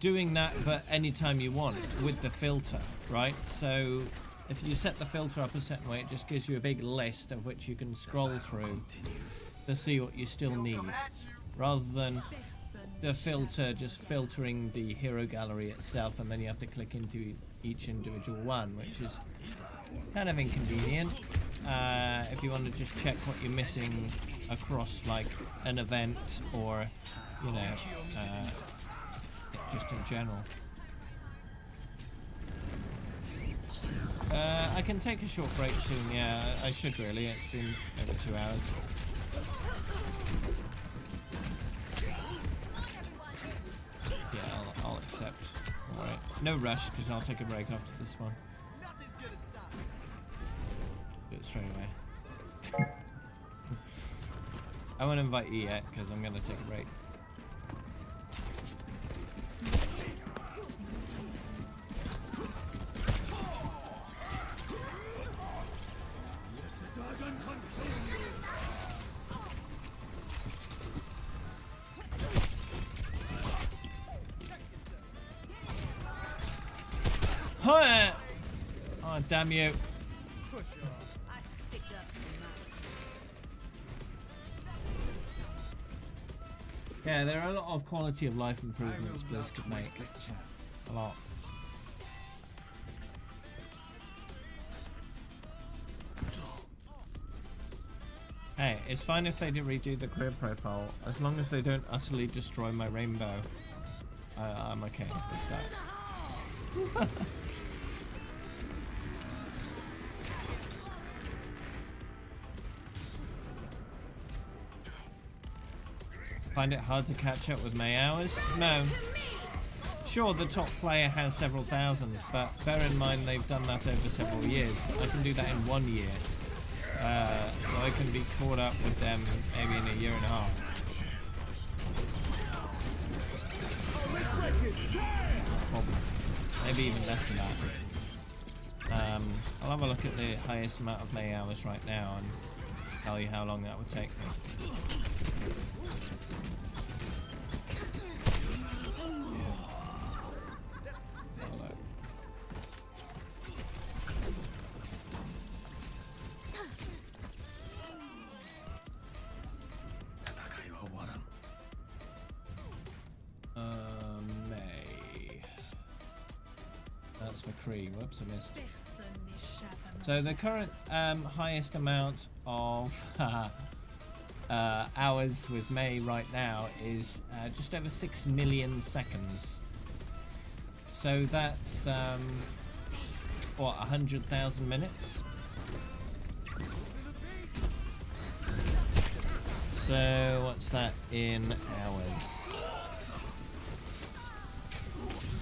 doing that, but anytime you want with the filter, right? So if you set the filter up a certain way, it just gives you a big list of which you can scroll through to see what you still need, rather than the filter just filtering the hero gallery itself, and then you have to click into each individual one, which is kind of inconvenient if you want to just check what you're missing across like an event, or you know, just in general. I can take a short break soon. Yeah, I should really. It's been over 2 hours. Yeah, I'll accept. Alright. No rush, because I'll take a break after this one. Do it straight away. I won't invite you yet, because I'm going to take a break. Oh, damn you. Yeah, there are a lot of quality of life improvements Blizz could make. A lot. Hey, it's fine if they do redo the career profile, as long as they don't utterly destroy my rainbow. I'm okay with that. Find it hard to catch up with May hours? No. Sure, the top player has several thousand, but bear in mind they've done that over several years. I can do that in 1 year. So I can be caught up with them maybe in a year and a half. Probably. Maybe even less than that. I'll have a look at the highest amount of May hours right now and tell you how long that would take me. May. That's McCree. Whoops, I missed. So the current highest amount of hours with May right now is just over 6 million seconds. So that's what, 100,000 minutes? So what's that in hours?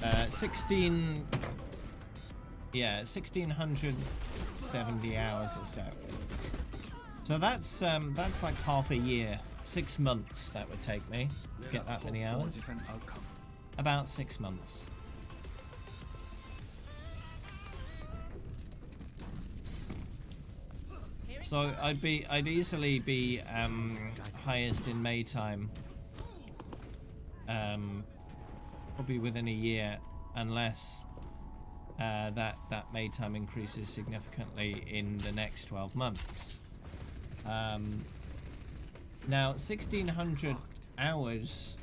1670 hours or so. So that's like half a year, 6 months that would take me to get that many hours. About 6 months. So I'd easily be highest in May time. Probably within a year, unless that May time increases significantly in the next 12 months. Now 1600 hours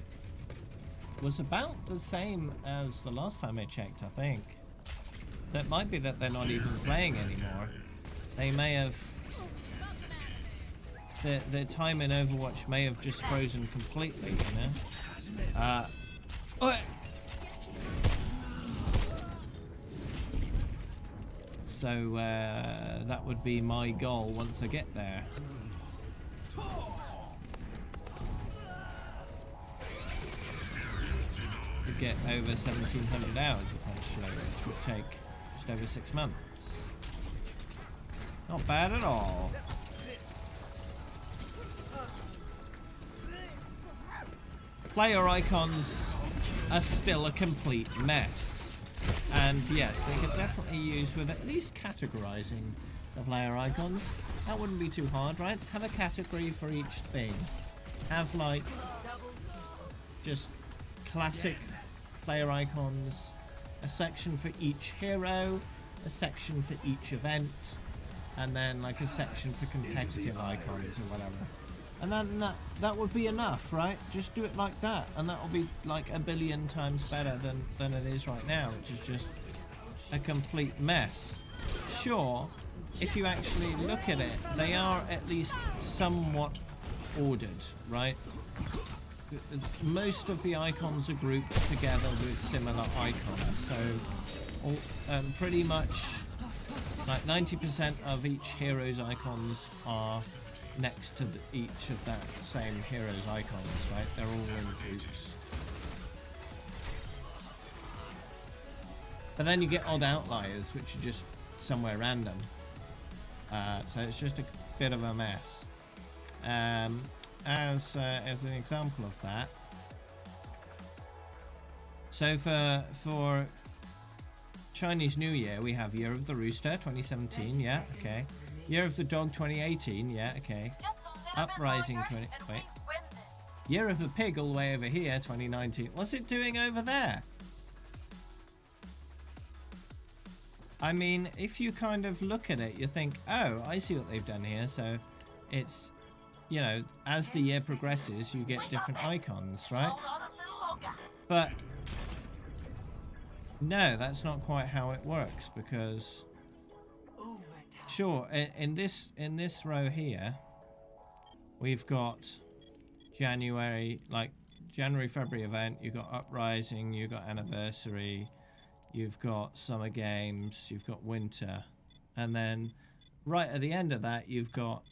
was about the same as the last time I checked, I think. That might be that they're not even playing anymore. They may have... The time in Overwatch may have just frozen completely, you know? So that would be my goal once I get there. To get over 1700 hours essentially, which would take just over 6 months. Not bad at all. Player icons are still a complete mess. And yes, they could definitely use with at least categorizing the player icons. That wouldn't be too hard, right? Have a category for each thing. Have like just classic player icons, a section for each hero, a section for each event, and then like a section for competitive icons or whatever. And then that would be enough, right? Just do it like that, and that will be like a billion times better than it is right now, which is just a complete mess. Sure, if you actually look at it, they are at least somewhat ordered, right? Most of the icons are grouped together with similar icons, so pretty much like 90% of each hero's icons are next to each of that same hero's icons, right? They're all in groups. But then you get odd outliers, which are just somewhere random. So it's just a bit of a mess. As an example of that, so for Chinese New Year we have Year of the Rooster 2017, yeah, okay. Year of the Dog 2018, yeah, okay. Uprising 20... wait. Year of the Pig all the way over here 2019. What's it doing over there? I mean, if you kind of look at it, you think, oh, I see what they've done here. So it's, you know, as the year progresses, you get different icons, right? But no, that's not quite how it works, because sure, in this row here, we've got January, like January, February event, you've got Uprising, you've got Anniversary, you've got Summer Games, you've got Winter, and then right at the end of that you've got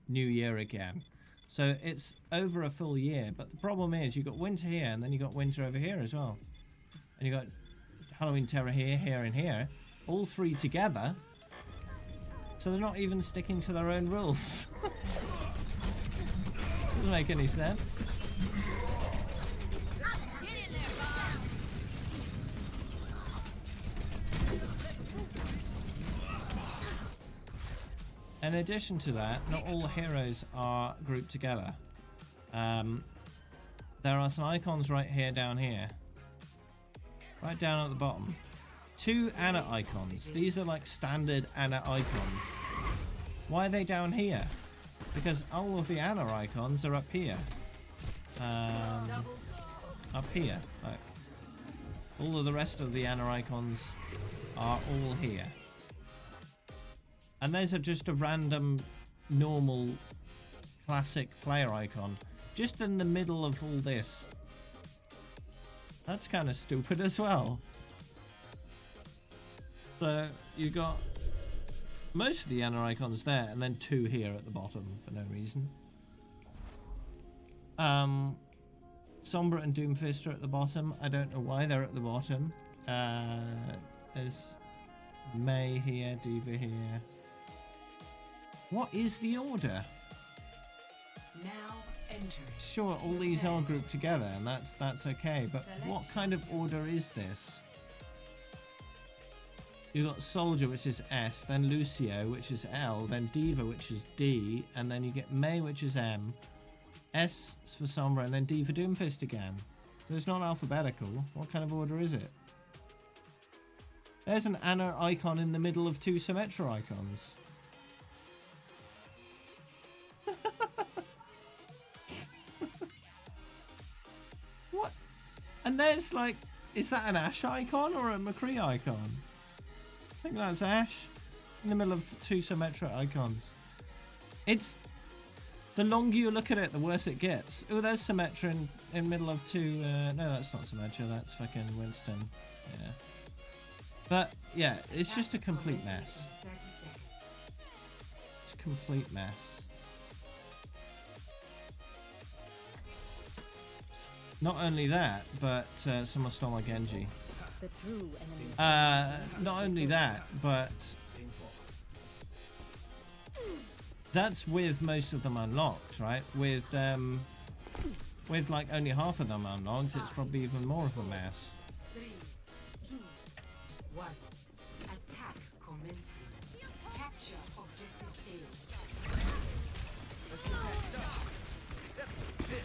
New Year again. So it's over a full year, but the problem is you've got Winter here, and then you've got Winter over here as well. And you've got Halloween Terror here, here, and here. All three together. So they're not even sticking to their own rules. Doesn't make any sense. In addition to that, not all the heroes are grouped together. There are some icons right here, down here. Right down at the bottom. 2 Anna icons. These are like standard Anna icons. Why are they down here? Because all of the Anna icons are up here. Up here. Like, all of the rest of the Anna icons are all here. And those are just a random, normal, classic player icon. Just in the middle of all this. That's kind of stupid as well. So, you got most of the Anna icons there, and then 2 here at the bottom for no reason. Sombra and Doomfist are at the bottom. I don't know why they're at the bottom. There's May here, Diva here. What is the order? Now entering. Sure, all these are grouped together, and that's okay. But what kind of order is this? You got Soldier, which is S, then Lucio, which is L, then Diva, which is D, and then you get May, which is M. S for Sombra, and then D for Doomfist again. So it's not alphabetical. What kind of order is it? There's an Anna icon in the middle of 2 Symmetra icons. What? And there's like, is that an Ash icon or a McCree icon? I think that's Ash in the middle of 2 Symmetra icons. It's, the longer you look at it, the worse it gets. Oh, there's Symmetra in the middle of 2. No, that's not Symmetra. That's fucking Winston. Yeah. But yeah, it's just a complete mess. It's a complete mess. Not only that, but someone stole my Genji. The true enemy. Not only that, but that's with most of them unlocked, right? With like only half of them unlocked, it's probably even more of a mess. 3, 2, 1. Attack commencing. Capture objective A.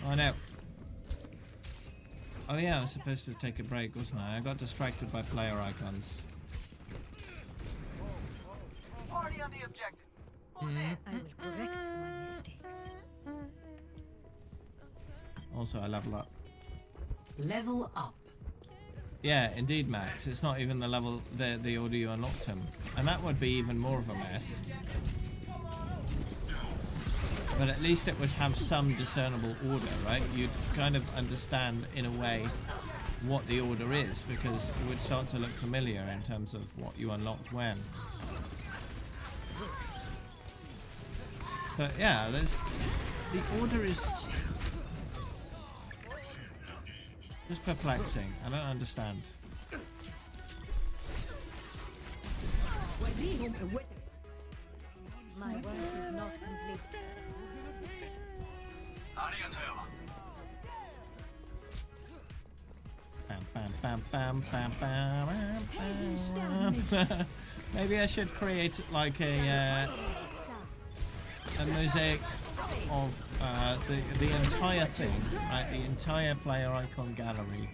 I know. Oh yeah, I was supposed to take a break, wasn't I? I got distracted by player icons. Party on the objective. I will correct my mistakes. Also, I level up. Level up. Yeah, indeed, Max. It's not even the level, the order you unlocked him. And that would be even more of a mess. But at least it would have some discernible order, right? You'd kind of understand, in a way, what the order is, because it would start to look familiar in terms of what you unlocked when. But yeah, the order is just perplexing. I don't understand. My work is not complete. Bam, bam, bam, bam, bam, bam, bam. Maybe I should create like a mosaic of the entire thing, right? The entire player icon gallery,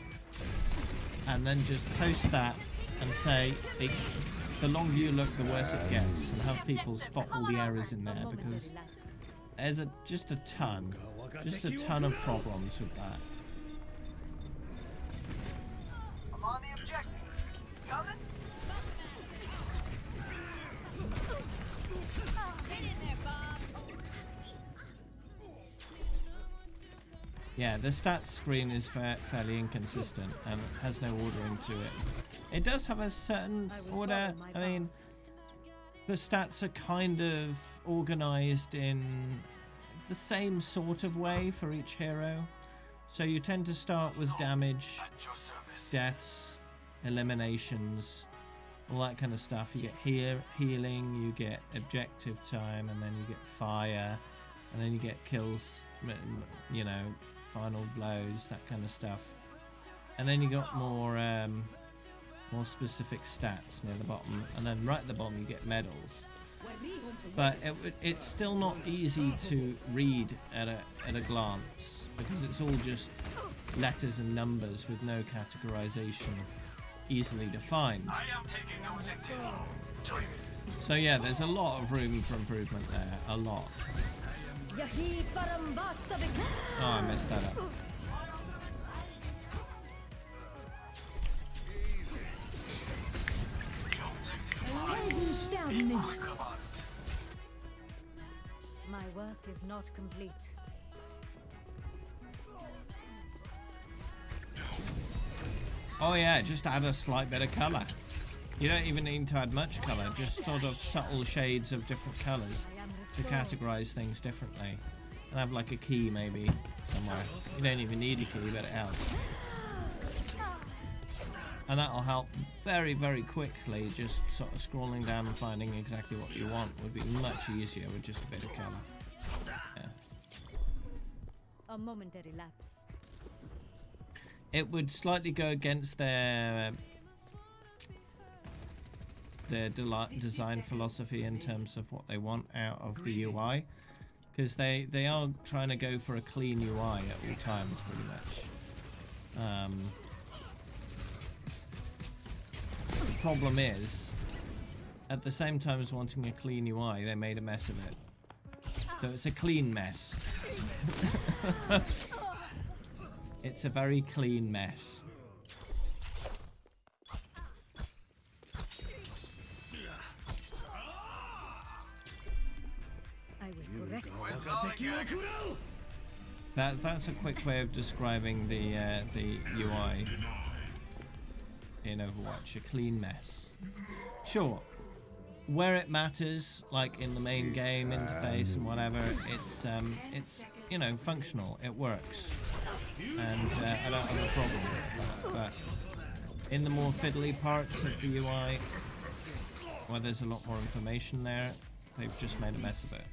and then just post that and say the longer you look, the worse it gets, and have people spot all the errors in there, because there's just a ton of problems with that. I'm on the objective. Coming? Get in there, Bob. Yeah, the stats screen is fairly inconsistent and has no ordering to it. It does have a certain order. I mean, the stats are kind of organized in the same sort of way for each hero. So you tend to start with damage, deaths, eliminations, all that kind of stuff. You get healing, you get objective time, and then you get fire, and then you get kills, you know, final blows, that kind of stuff. And then you got more specific stats near the bottom, and then right at the bottom you get medals. But it's still not easy to read at a glance, because it's all just letters and numbers with no categorization easily defined. So yeah, there's a lot of room for improvement there, a lot. Oh, I messed that up. My work is not complete. Oh yeah, just add a slight bit of colour. You don't even need to add much colour, just sort of subtle shades of different colours to categorise things differently. And have like a key maybe somewhere. You don't even need a key, but it helps. And that'll help very, very quickly. Just sort of scrolling down and finding exactly what you want would be much easier with just a bit of colour. Yeah. A momentary lapse. It would slightly go against their design philosophy in terms of what they want out of the UI, because they are trying to go for a clean UI at all times, pretty much. The problem is, at the same time as wanting a clean UI, they made a mess of it. So it's a clean mess. It's a very clean mess. I will correct. That's a quick way of describing the UI in Overwatch. A clean mess. Sure, where it matters, like in the main game interface and whatever, it's you know, functional. It works, and I don't have a problem with it. But in the more fiddly parts of the UI, where there's a lot more information there, they've just made a mess of it.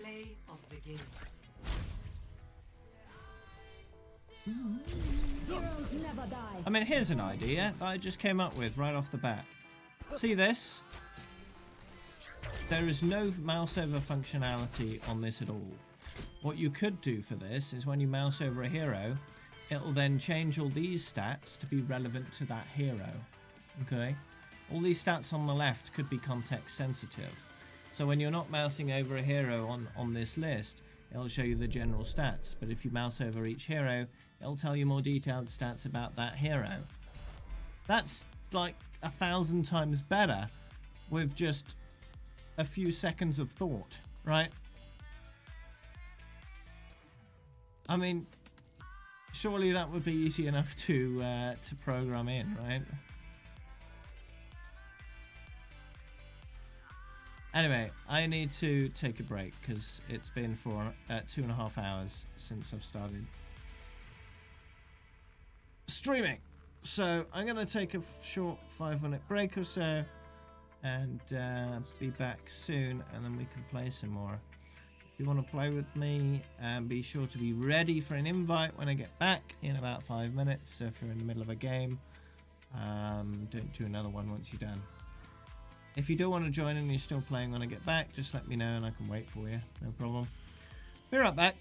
Play of the game. I mean, here's an idea that I just came up with right off the bat. See this? There is no mouse over functionality on this at all. What you could do for this is when you mouse over a hero, it'll then change all these stats to be relevant to that hero. Okay? All these stats on the left could be context sensitive. So when you're not mousing over a hero on this list, it'll show you the general stats. But if you mouse over each hero, it'll tell you more detailed stats about that hero. That's like 1,000 times better with just a few seconds of thought, right? I mean, surely that would be easy enough to program in, right? Anyway, I need to take a break because it's been for 2.5 hours since I've started streaming. So I'm going to take a short 5-minute break or so and be back soon, and then we can play some more. If you want to play with me, be sure to be ready for an invite when I get back in about 5 minutes. So if you're in the middle of a game, don't do another one once you're done. If you do want to join and you're still playing when I get back, just let me know and I can wait for you. No problem. Be right back.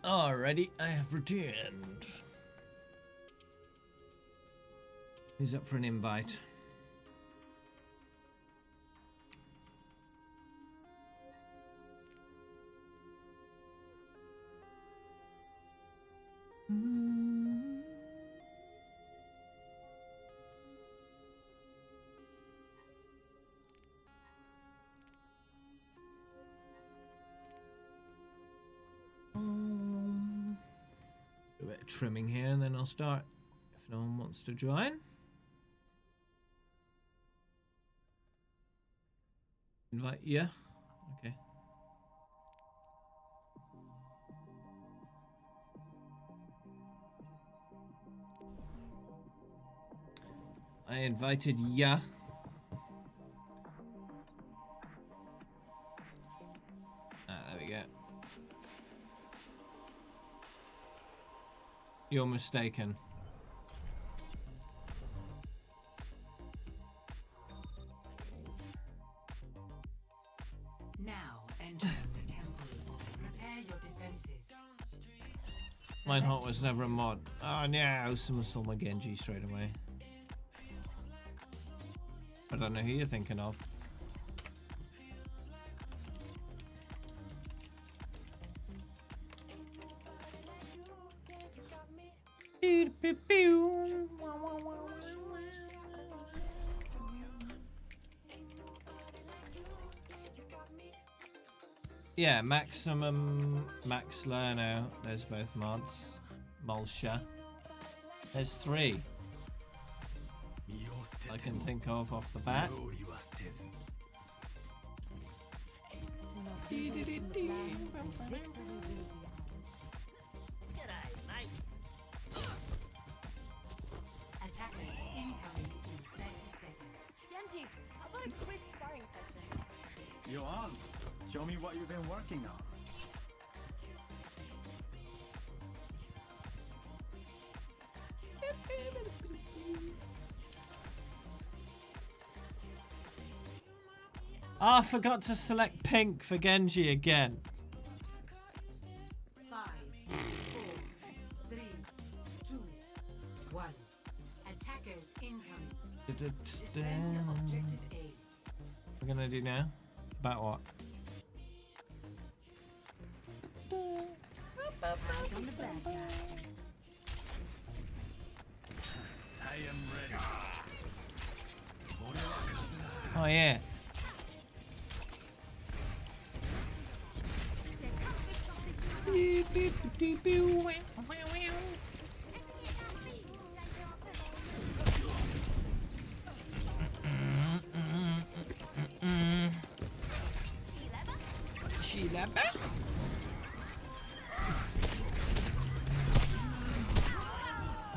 Alrighty, I have returned. Who's up for an invite? A bit of trimming here and then I'll start if no one wants to join. Invite, yeah, okay. I invited ya. There we go. You're mistaken. Now enter the temple. Prepare your defenses. Meinhardt was never a mod. Oh no, someone stole my Genji straight away. I don't know who you're thinking of. Yeah, maximum, Max Lerno. There's both mods. Molsha. There's 3 I can think of off the bat. Attackers incoming in 30 seconds. Genji, how about a quick sparring session? You're on. Show me what you've been working on. Ah, I forgot to select pink for Genji again. 5, 4, 3, 2, 1. Attackers incoming. Defend objective A. What we're gonna do now? About what? Eyes on the bad guys. I am ready. Oh yeah.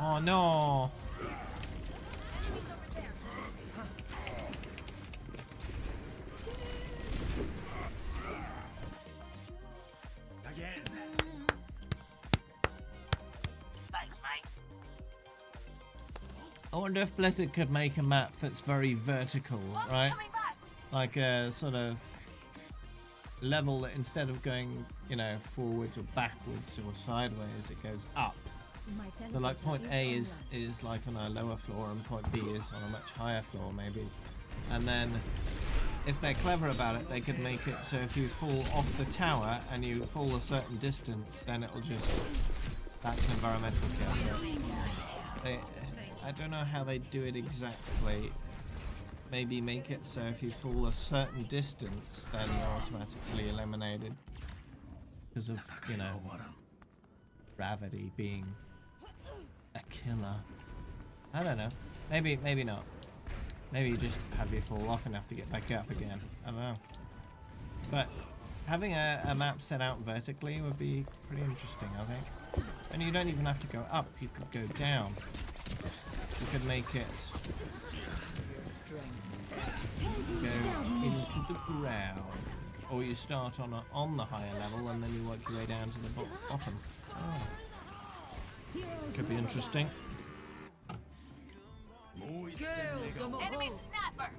Oh no. Again. Thanks, mate. I wonder if Blizzard could make a map that's very vertical, right? Coming back. Like a sort of level that instead of going, you know, forwards or backwards or sideways, it goes up. So like point A is like on a lower floor and point B is on a much higher floor maybe. And then if they're clever about it, they could make it so if you fall off the tower and you fall a certain distance, then it'll just, that's an environmental kill. I don't know how they do it exactly. Maybe make it so if you fall a certain distance, then you're automatically eliminated because of, you know, gravity being a killer. I don't know. Maybe not. Maybe you just have you fall off enough to get back up again. I don't know. But having a map set out vertically would be pretty interesting, I think. And you don't even have to go up. You could go down. You could make it go into the ground, or you start on the higher level and then you work your way down to the bottom. Oh. Could be interesting. Enemy snapper.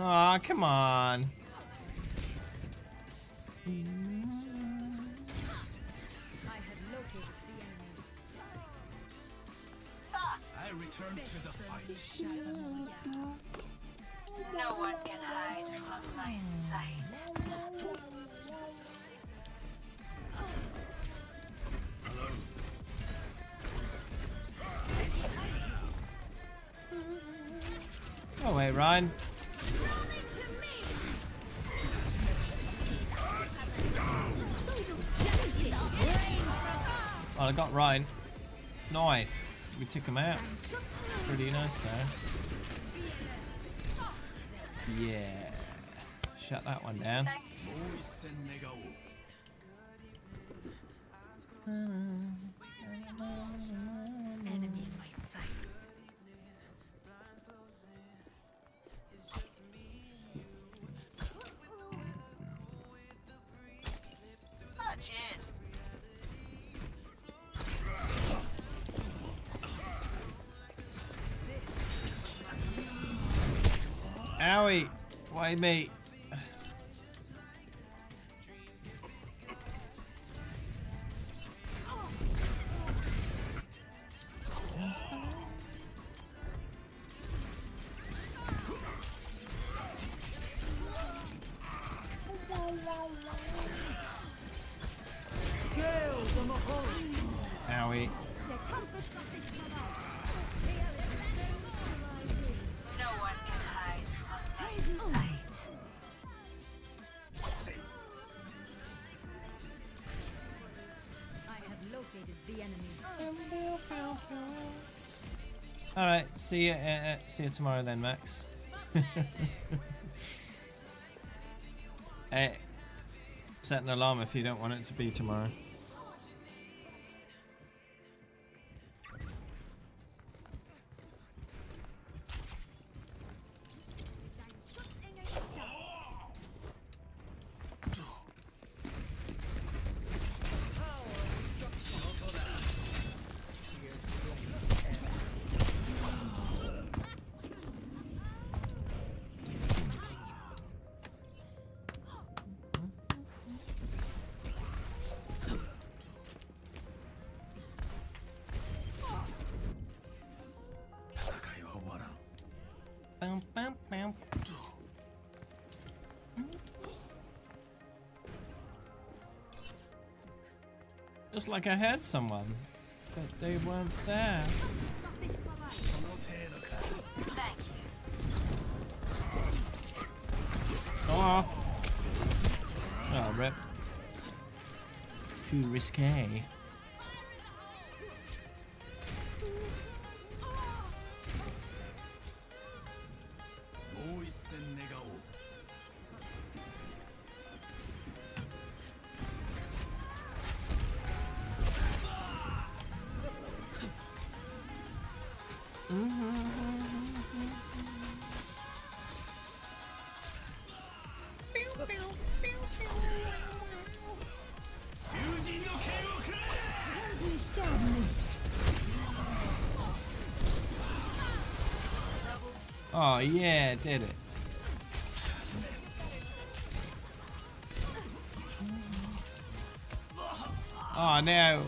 Aw, come on. I return to the fight. No one can hide from my sight. Oh wait, Ryan. Well, I got Ryan. Nice. We took him out. Pretty nice there. Yeah. Shut that one down. Enemy in my sights. Oh, cheers. Owie. Why me? Owie. No one can hide from my sight. I have located the enemy. All right. See you tomorrow then, Max. Hey, set an alarm if you don't want it to be tomorrow. Bum, bum, bum. Just like I heard someone, but they weren't there. Thank you. Oh, oh, rip. Too risque. Oh yeah, did it. Oh no.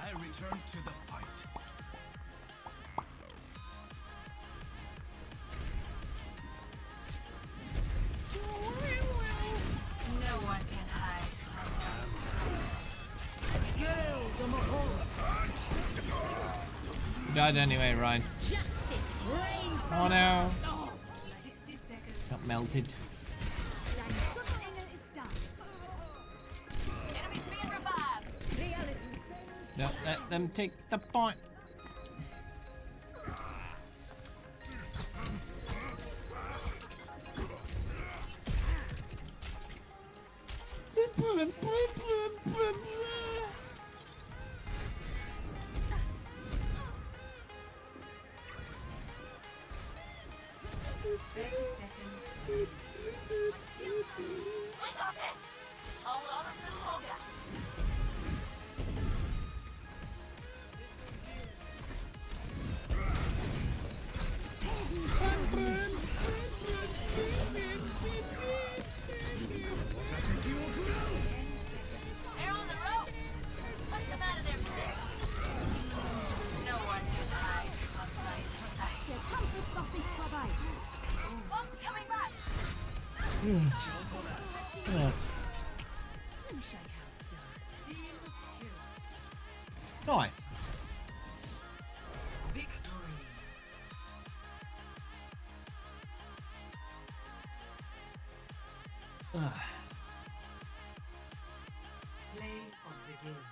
I return to the fight. No one can hide from my sight. You died anyway, Ryan. Justice reigns. Oh no. 60 seconds. Got melted. Enemies being revived. Reality. No, let them take the point. We got this. Hold on a little longer. Yeah. Let me show you how it's done. Nice. Ugh. Play of the game.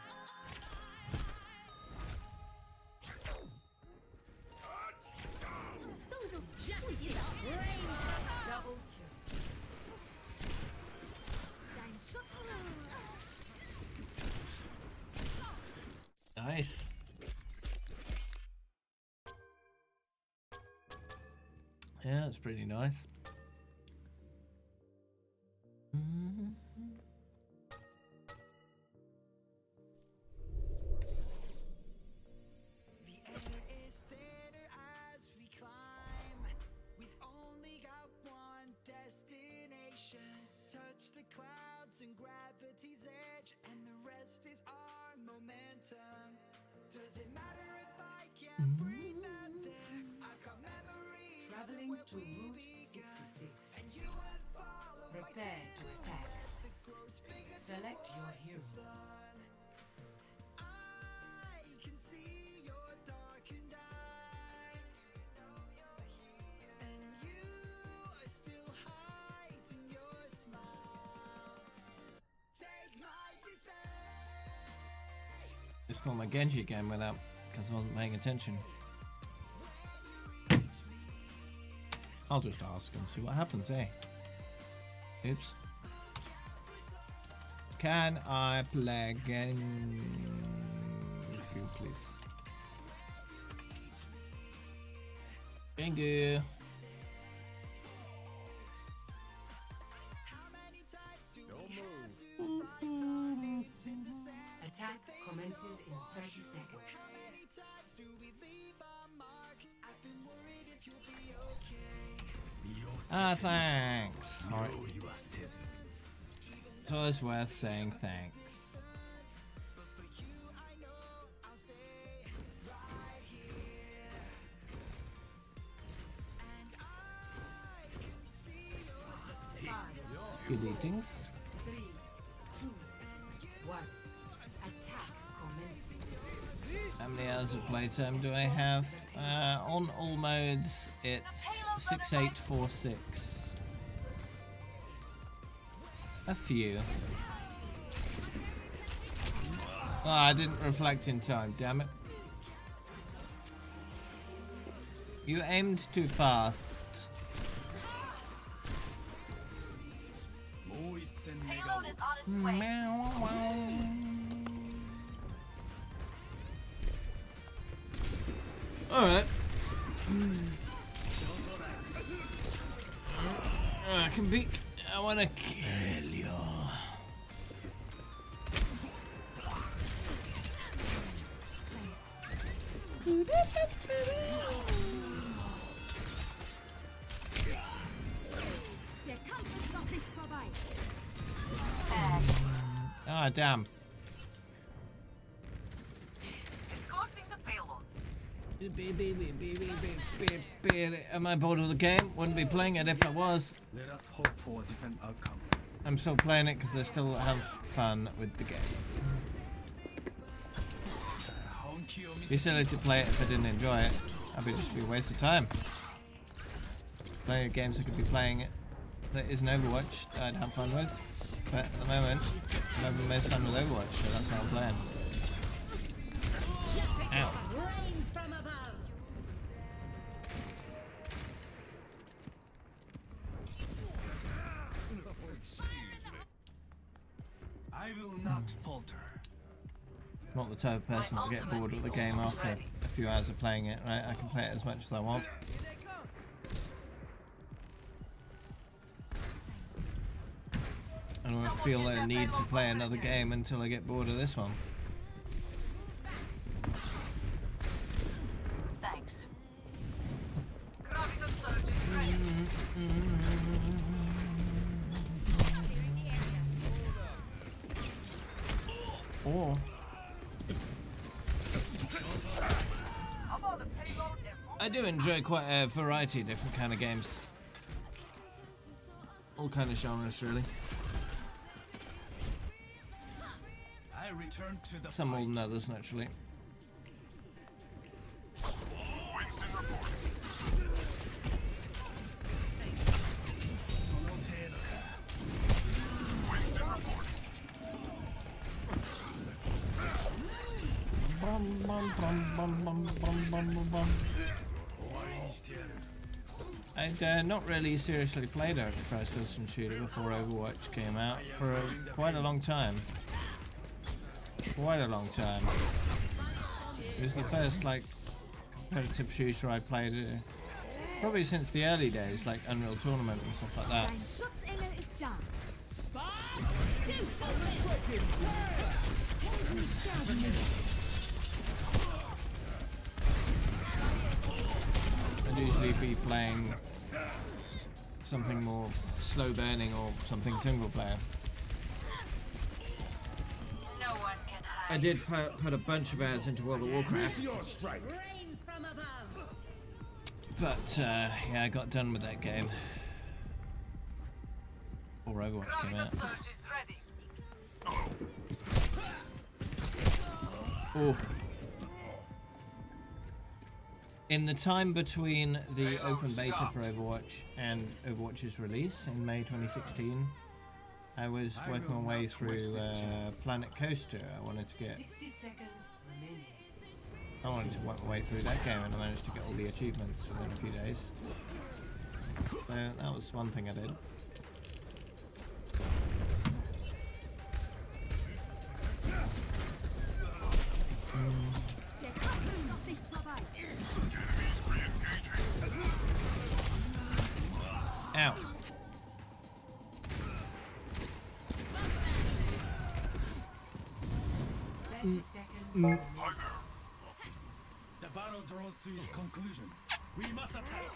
Total justice reigns. Double kill. Dein Schutt. Nice. Yeah, it's pretty nice. The air is thinner as we climb. We've only got one destination. Touch the clouds and gravity's edge, and the rest is our momentum. Does it matter if I can't breathe out there? I've got memories of Traveling where to we Route began. 66. And you unfollow my Prepare to attack. that grows bigger Select your towards the hero. sun. I can see your darkened eyes, and you are still hiding your smile. Take my dismay. Just got my Genji again without, because I wasn't paying attention. I'll just ask and see what happens, eh? Oops. Can I play again? If you please. Thank you. Attack commences in 30 seconds. Ah, thanks. Alright. It's always worth saying thanks. Good eatings. 3, 2, 1. Attack commencing. How many hours of playtime do I have? On all modes, it's 6846. A few. Oh, I didn't reflect in time, damn it. You aimed too fast. Payload is on its way. Meow, wow. Alright. I can beat. I wanna kill you. Ah, damn. Escorting the payload. Am I bored of the game? Wouldn't be playing it if I was. Let us hope for a different outcome. I'm still playing it because I still have fun with the game. It'd be silly to play it if I didn't enjoy it. I'd just be a waste of time. Playing games I could be playing it that isn't Overwatch that I'd have fun with. But at the moment, I'm having the most fun with Overwatch, so that's what I'm playing. Ow. Rains from above. I will not falter. Not the type of person to get bored of the game after a few hours of playing it, right? I can play it as much as I want. I don't feel a need to play another game until I get bored of this one. Thanks. Gravity surge is ready. Oh. I'm on the payload and I do enjoy quite a variety of different kind of games. all kind of genres really. I return to the Some more fight. than others naturally. Winston reporting. Winston reporting. Bum, bum, bum, bum, bum, bum, bum, bum, bum. I'd not really seriously played a first-person shooter before Overwatch came out for quite a long time. Quite a long time. It was the first like competitive shooter I played, probably since the early days, like Unreal Tournament and stuff like that. Do something! I'd usually be playing something more slow burning or something single player. No one can hide. I did put a bunch of ads into World of Warcraft, Rains from above! but yeah, I got done with that game. Or Overwatch came out. Surge is ready. Oh. In the time between the open beta for Overwatch and Overwatch's release in May 2016, I was working my way through Planet Coaster. I wanted to work my way through that game, and I managed to get all the achievements within a few days. So that was one thing I did. Ow. The battle draws to its conclusion. We must attack.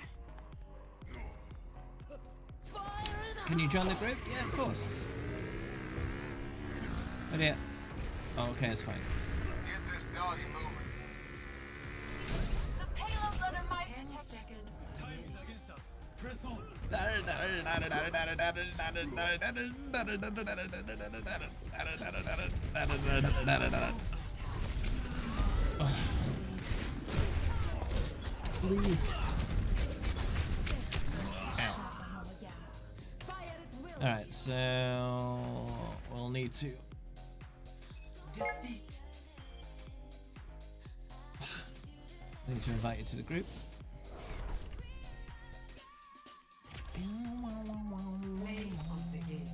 Can you join the group? Yeah, of course. Oh dear. Oh, okay, it's fine. Get this doggy moving. The payload's under my 10 protection. seconds. Time is against us. Press on. Please. Alright, so we'll need to invite you to the group. Play of the game.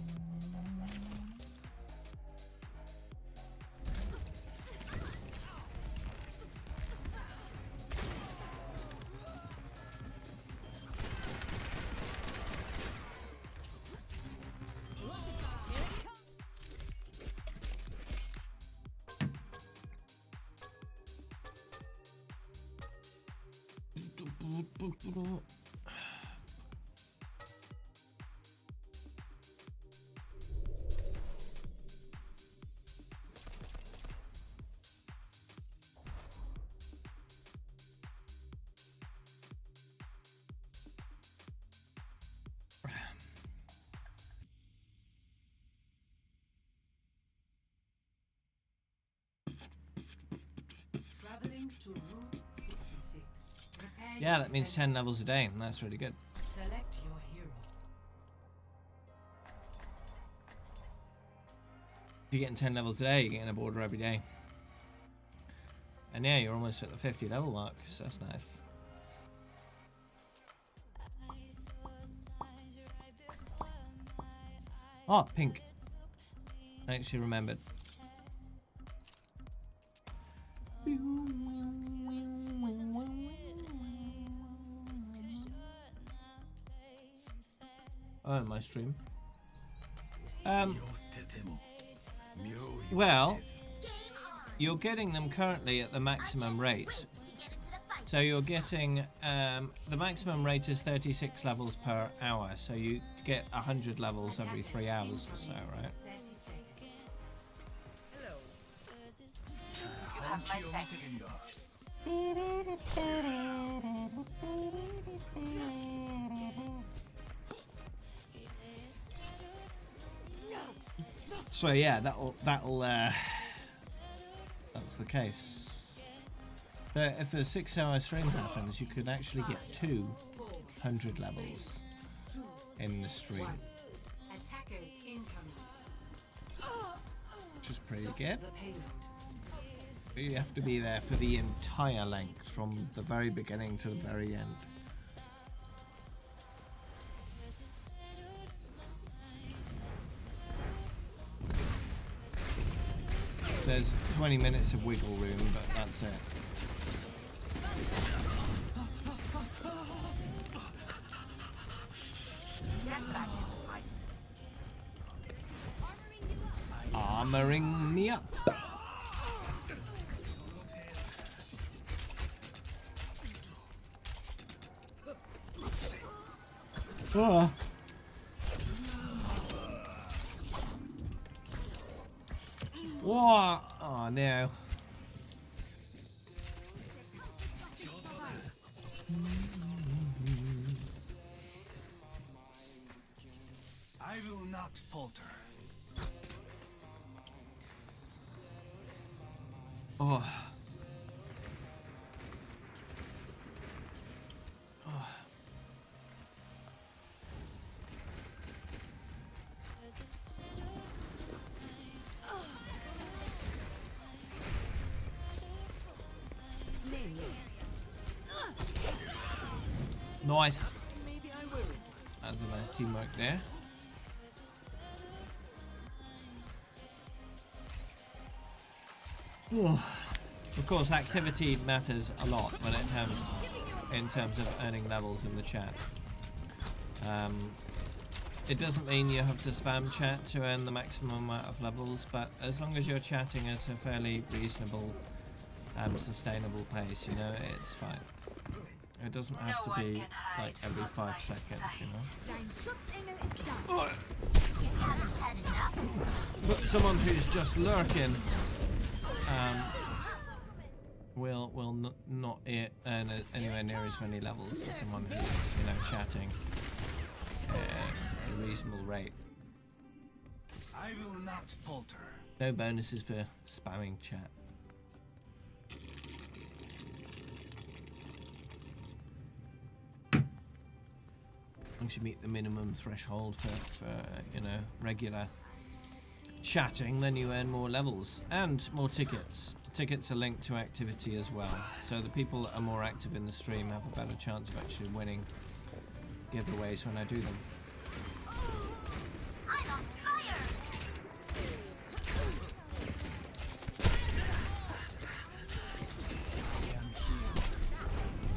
Traveling to Route 66. Prepare Yeah, your that means 10 levels a day, and that's really good. Select your hero. If you're getting 10 levels a day, you're getting a border every day. And yeah, you're almost at the 50 level mark, so that's nice. Oh, pink. I actually remembered. Oh, my stream. Well, you're getting them currently at the maximum rate. So you're getting, the maximum rate is 36 levels per hour, so you get 100 levels every 3 hours or so, right? You have my thanks. So yeah, that'll that's the case. So if a 6-hour stream happens, you could actually get 200 levels in the stream, Attackers incoming. which is pretty good. But you have to be there for the entire length, from the very beginning to the very end. There's 20 minutes of wiggle room, but that's it. Armoring me up. Oh. What? Oh no. I will not falter. Oh. Nice. That's a nice teamwork there. Of course, activity matters a lot when it comes in terms of earning levels in the chat. It doesn't mean you have to spam chat to earn the maximum amount of levels, but as long as you're chatting at a fairly reasonable, sustainable pace, you know, it's fine. It doesn't have to be like every 5 seconds, you know. Dein Schutzengel ist da. But someone who's just lurking will not earn anywhere near as many levels as someone who's, you know, chatting at a reasonable rate. I will not falter. No bonuses for spamming chat. Once you meet the minimum threshold for you know, regular chatting, then you earn more levels and more tickets. Tickets are linked to activity as well, so the people that are more active in the stream have a better chance of actually winning giveaways when I do them. I'm on fire!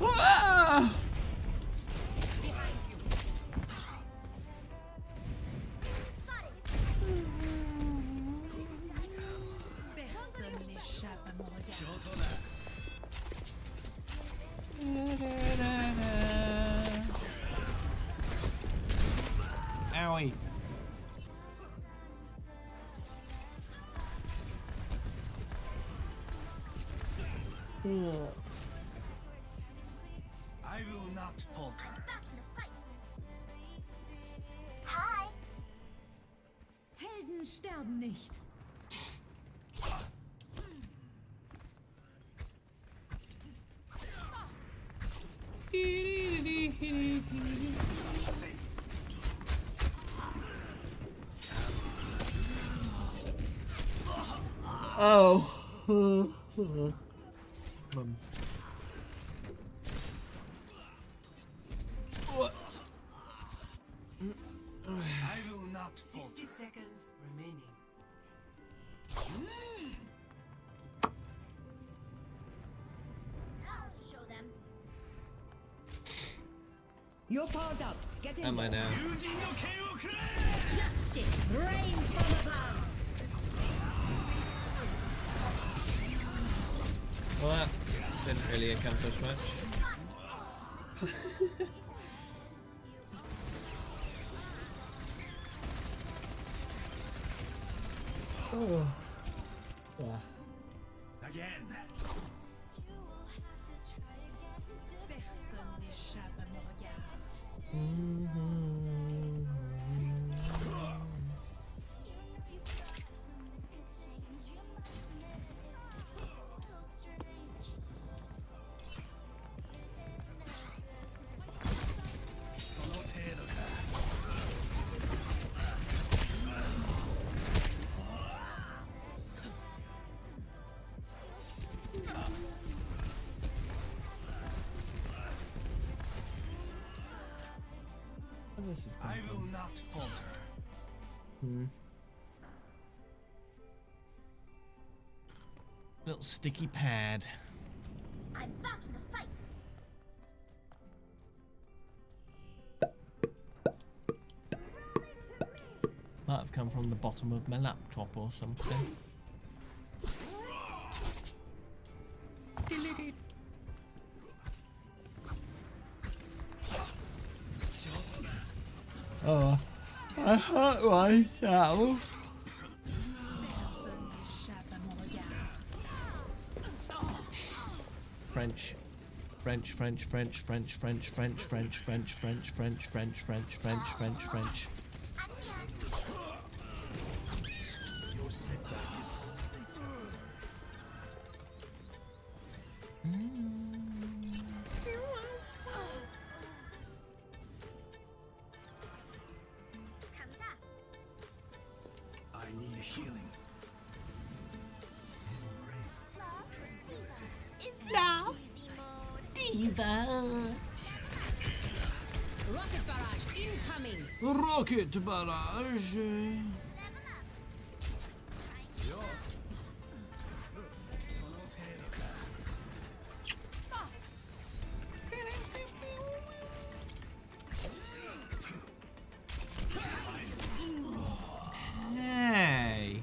Ah! Owie. I will not falter. Hi! Helden sterben nicht. Oh. What? I will not falter. 60 seconds remaining. I'll show them. You're powered up. Get in. Am I now? Justice reigns from above. Well, that didn't really accomplish much. Oh. Yeah. Again. Personne n'échappe à mon regard. Oh, this is I kind of will fun. not falter. Little sticky pad. I'm back in the fight. Might have come from the bottom of my laptop or something. Oh, I hurt myself. French. French, French, French, French, French, French, French, French, French, French, French, French, French, French, French. I need healing. Now, easy mode. Diva. Rocket barrage incoming. Rocket barrage. Hey.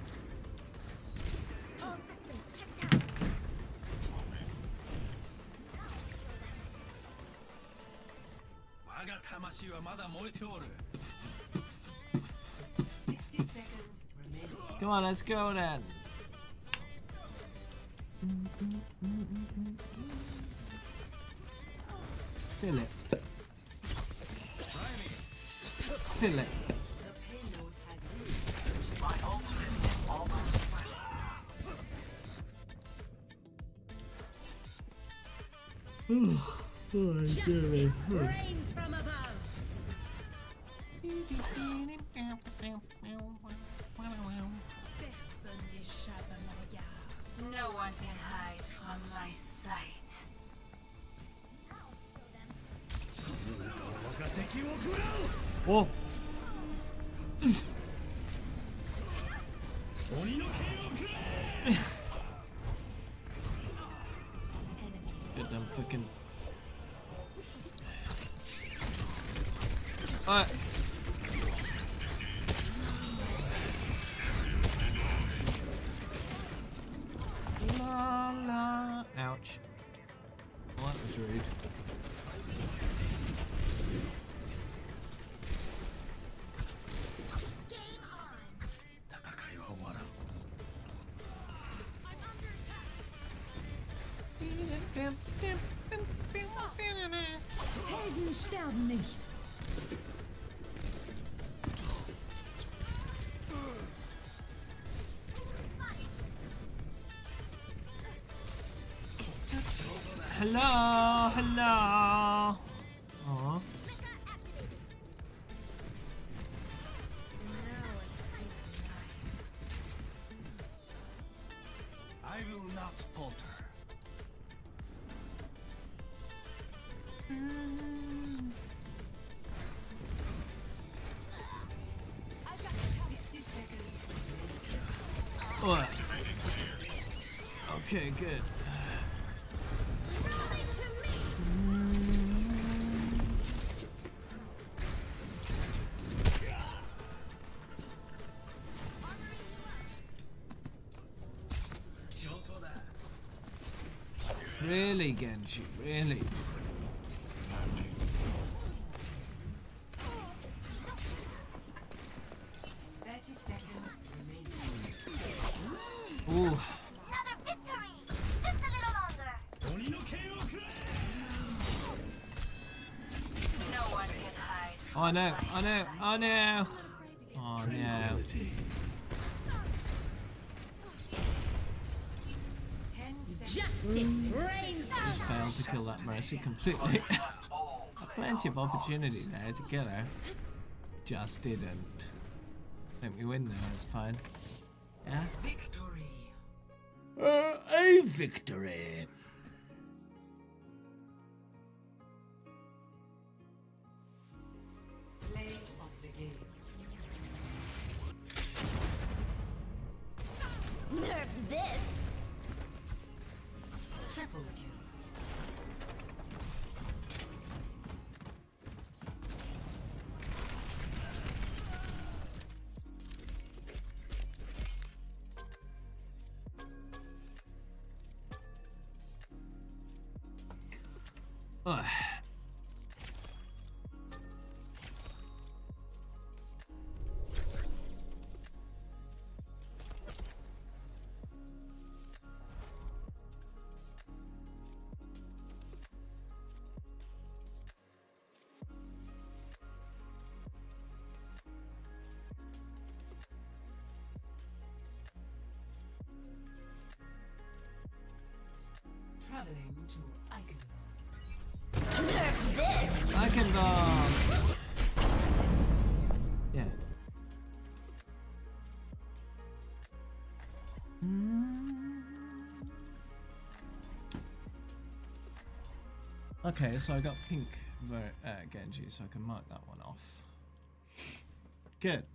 Waga tamashi wa mada moete oru. 60 seconds remaining. Come on, let's go then. Fill it. Fill it. The payload has reached. My ultimate is almost ready. Justice reigns from above. No one can hide from my sight. Oh. Get them fucking. La la. Ouch. Well, that was rude. Helden sterben nicht. Hello, hello. Aw. I will not falter. What? Okay, good. Really, Genji, really? Ooh. Another victory! Just a little longer! No one can hide. Oh no, oh no, oh no! Oh no. Justice reigns. Just failed to kill that Mercy completely. Plenty of opportunity there to kill her. Just didn't. I think we win though, it's fine. Yeah? Victory. A victory! Play this. Triple kill. Ugh. Traveling to Icon. I can go. Yeah. Okay, so I got pink Genji, so I can mark that one off. Good.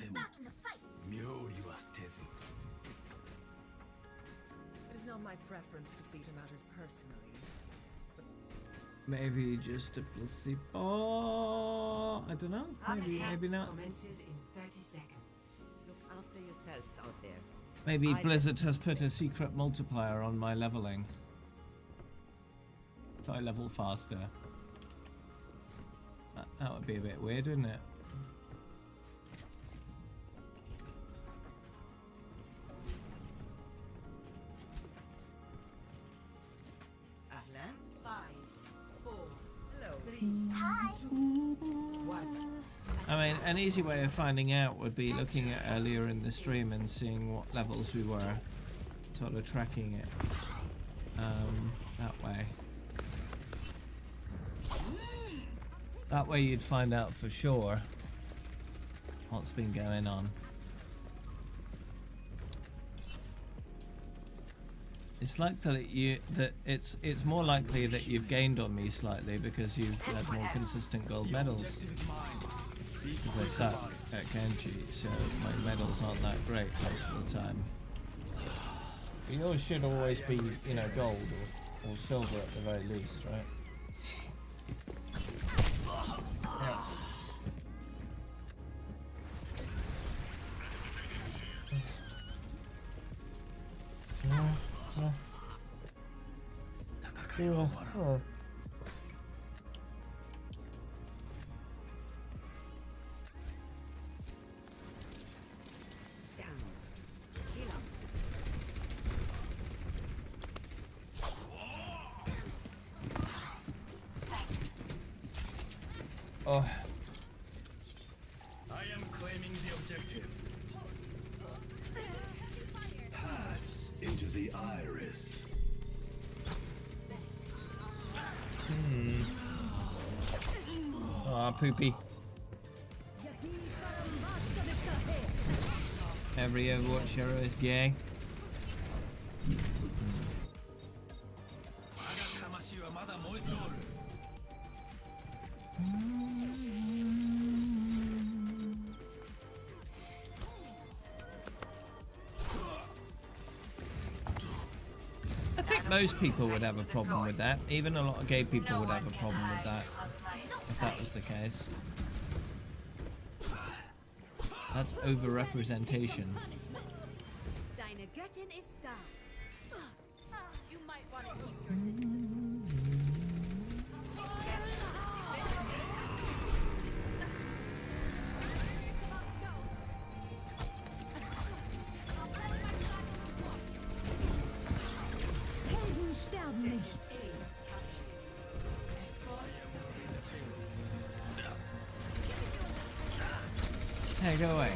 I'm back in the fight. It is not my preference to see to matters personally. Maybe just a placebo. I don't know. Maybe not. Commences in 30 seconds. Look after yourselves out there. Maybe Blizzard has put a secret multiplier on my leveling, so I level faster. That would be a bit weird, wouldn't it? Ahlan. 5, 4, hello. 3, Hi. 1. I mean, an easy way of finding out would be looking at earlier in the stream and seeing what levels we were, sort of tracking it that way. That way you'd find out for sure what's been going on. It's like it's more likely that you've gained on me slightly because you've had more consistent gold medals. Because I suck at Genji, so my medals aren't that great most of the time. But yours should always be, you know, gold or silver at the very least, right? Yeah. Oh. I am claiming the objective. Pass into the iris. Ah, poopy. Every Overwatch hero is gay. I think most people would have a problem with that. Even a lot of gay people would have a problem with that, if that was the case. That's over-representation. Deine Göttin ist da. You might want to keep your distance. Helden sterben nicht. Hey, go away.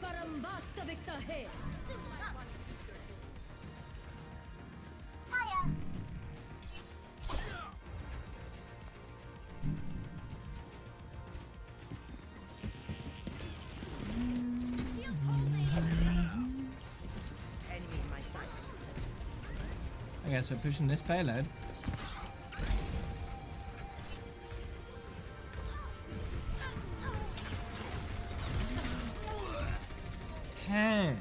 परम वास्तविकता है I guess we're pushing this payload. Hey.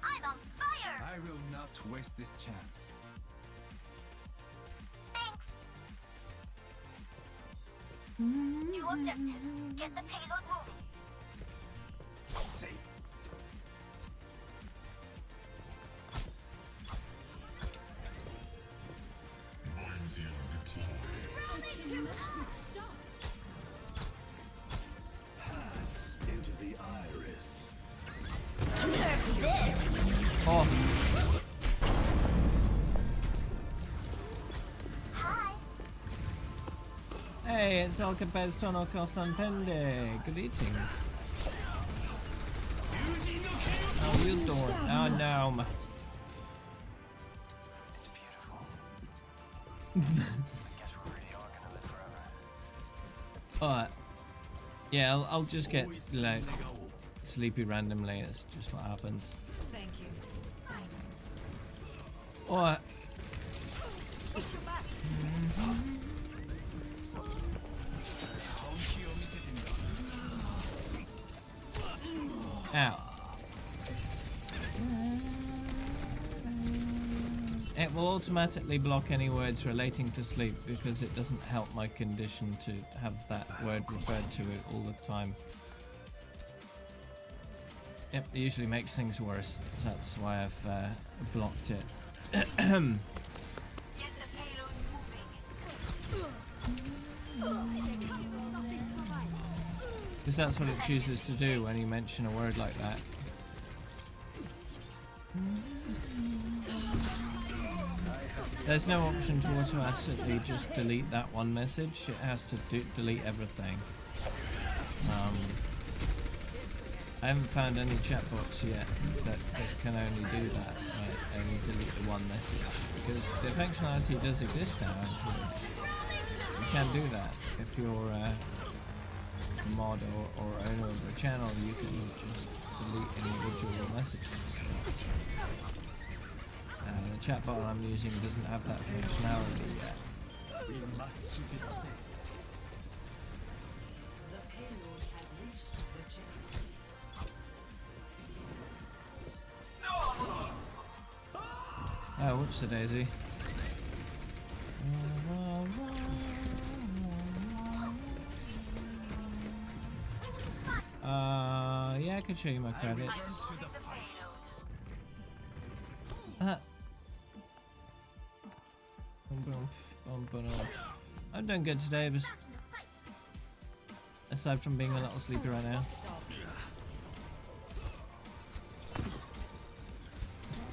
I'm on fire! I will not waste this chance. Thanks. New objective. Get the payload moving. Safe. Pass into the iris. Oh. Hi. Hey, it's El Capestono Cosantende. Greetings. How you doing? Oh no. Alright. Yeah, I'll just get like sleepy randomly. It's just what happens. Thank you. Alright. Ow. It will automatically block any words relating to sleep because it doesn't help my condition to have that word referred to it all the time. Yep, it usually makes things worse. So that's why I've blocked it. Get the payload moving. Because that's what it chooses to do when you mention a word like that. There's no option to automatically just delete that one message. It has to delete everything. I haven't found any chatbots yet that can only do that, only delete the one message, because the functionality does exist now on Twitch. You can do that. If you're a mod or owner of a channel, you can just delete individual messages. The chatbot I'm using doesn't have that functionality yet. We must keep it safe. The payload has reached the checkpoint. Oh, whoops a daisy. Yeah, I could show you my credits. I'm doing good today, but aside from being a little sleepy right now.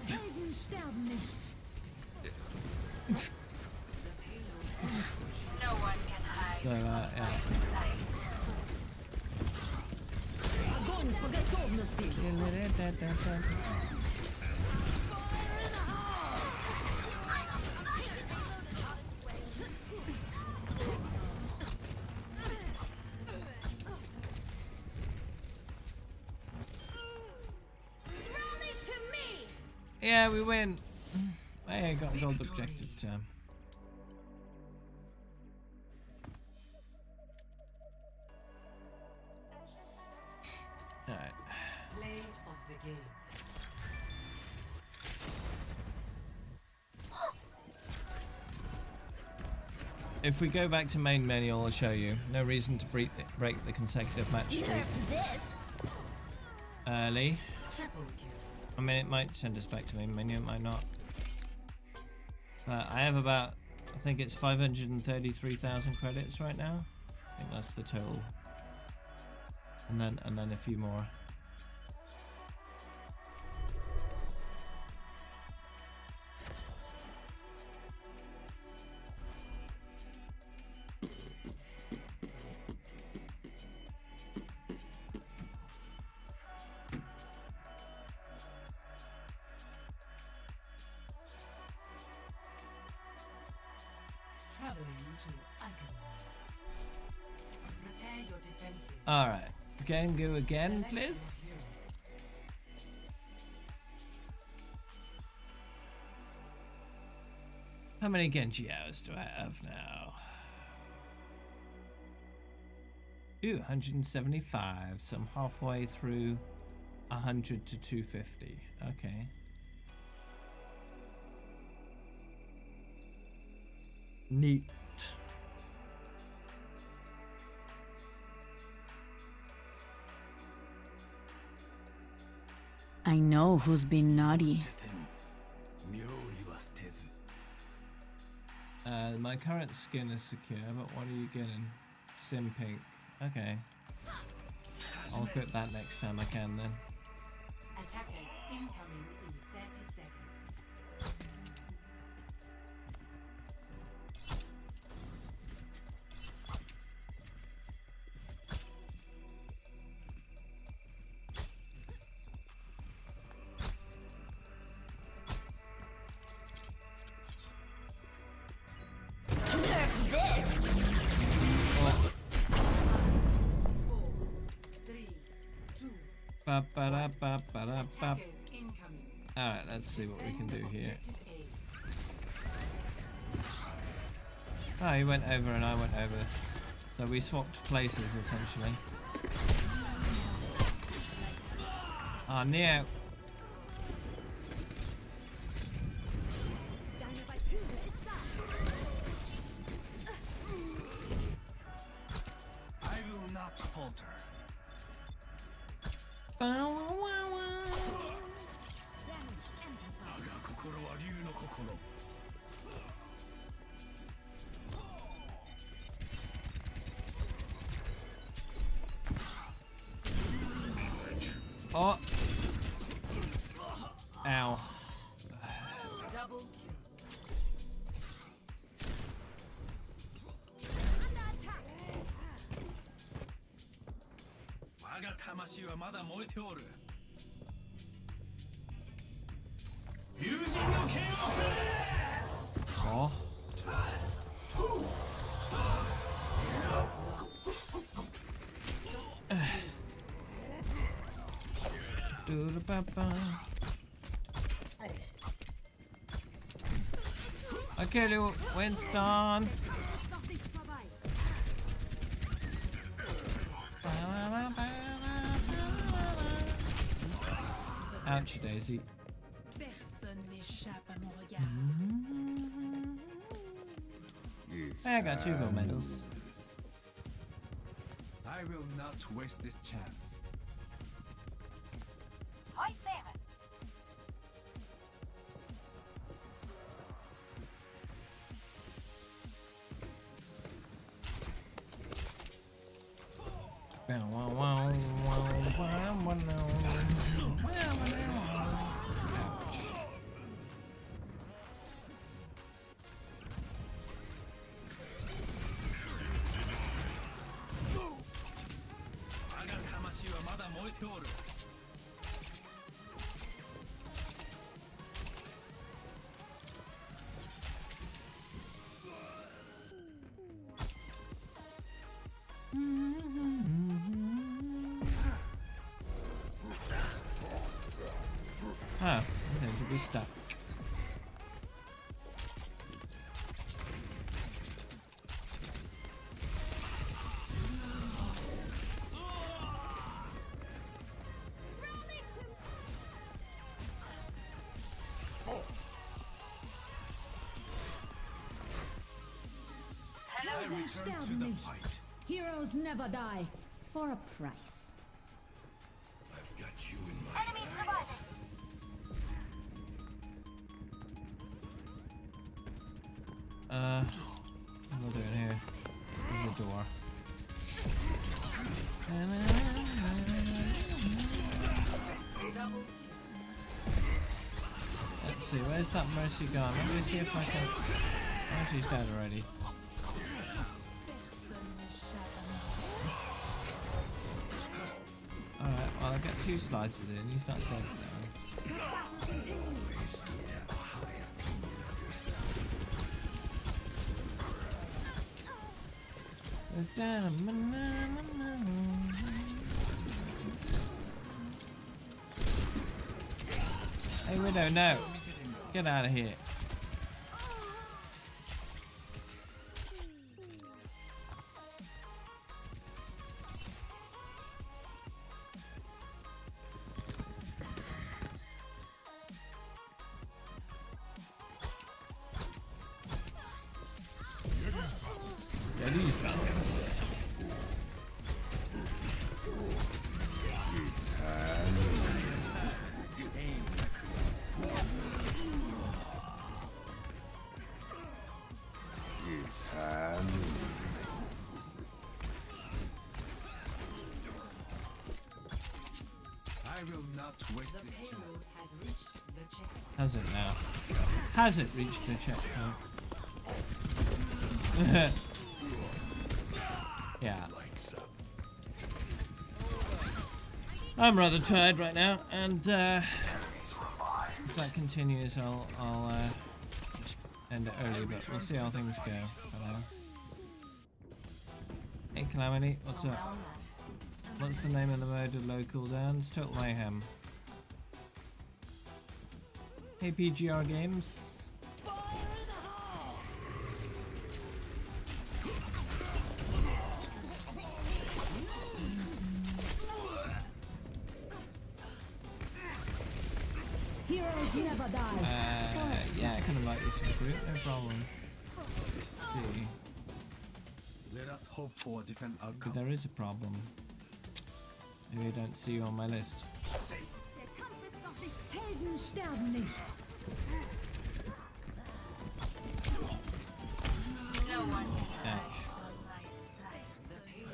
Helden sterben nicht. No one can hide. So, yeah. Огонь по готовности. Rally to me. Yeah, we win. Hey, I got a gold objective term. Alright. Play of the game. If we go back to main menu, I'll show you. No reason to break the consecutive match streak early. Triple kill. I mean, it might send us back to main menu, it might not. I have about, I think it's 533,000 credits right now. I think that's the total. And then a few more. Alright. Go again, please. How many Genji hours do I have now? Ooh, 175. So I'm halfway through 100 to 250. Okay. Neat. I know who's been naughty. My current skin is secure, but what are you getting? Sim pink. Okay. I'll equip that next time I can then. Attackers incoming in 30 seconds. Alright, let's see what we can do here. Oh, he went over and I went over. So we swapped places essentially. Ah, Neo. I will not falter. Oh. Ow. Double kill. Oh. Okay, Winston. Ouch, Daisy. I got 2 gold medals. I will not waste this chance. Hi, Sam. Ah, I think to be stuck. Return to the fight. Heroes never die. For a price. I've got you in my Enemy sights. What am I doing here? There's a door. Let's see, where's that Mercy gone? Let me see if I can... Oh, she's dead already. Alright, well I get 2 slices in, he's not dead now. Hey, Widow, no. Get out of here. Daddy's balance. It's time. It's time. I will not waste The this chance. payload has reached the checkpoint. Has it now? Has it reached the checkpoint? Yeah. I'm rather tired right now, and if that continues, I'll just end it early. But we'll see how things go. Hello. Hey, Calamity, what's up? What's the name of the mode of low cooldowns? Total Mayhem. Hey, PGR Games. Heroes never die. Yeah, I can invite you to the group, no problem. Let's see. Let us hope for a different But outcome. there is a problem. Maybe I don't see you on my list. Helden sterben nicht. No one can Ouch. from my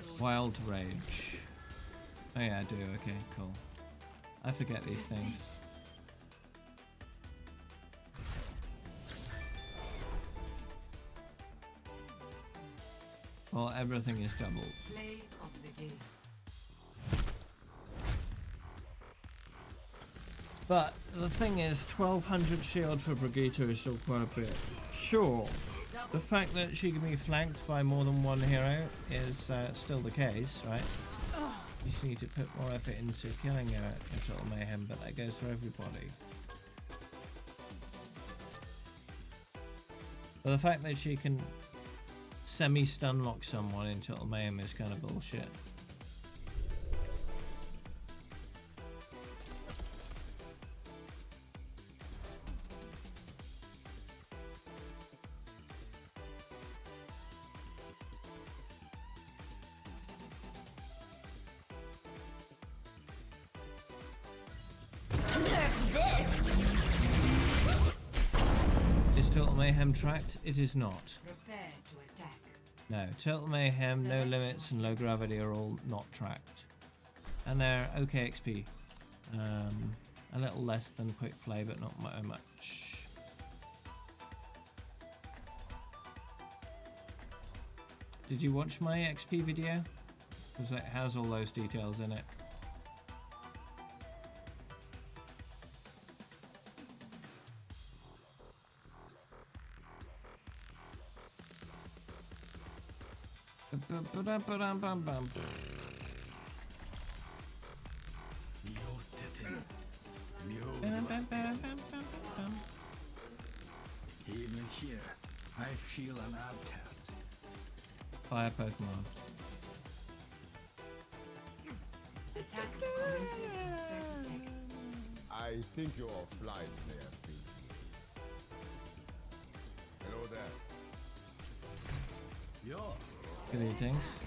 sight. Wild Rage. Oh yeah, I do, okay, cool. I forget these things. Well, everything is doubled. Play of the game. But the thing is, 1200 shield for Brigitte is still quite a bit. Sure, the fact that she can be flanked by more than one hero is still the case, right? You just need to put more effort into killing her in Total Mayhem, but that goes for everybody. But the fact that she can semi-stun lock someone in Total Mayhem is kind of bullshit. Is Total Mayhem tracked? It is not. Prepare to attack. No, Total Mayhem, No Limits, and Low Gravity are all not tracked. And they're okay XP. A little less than Quick Play, but not much. Did you watch my XP video? Because it has all those details in it. Even here, I feel an outcast. Fire Pokemon. Attack commences in 30 seconds. I think your flight may have been. Hello there. Yo, Greetings.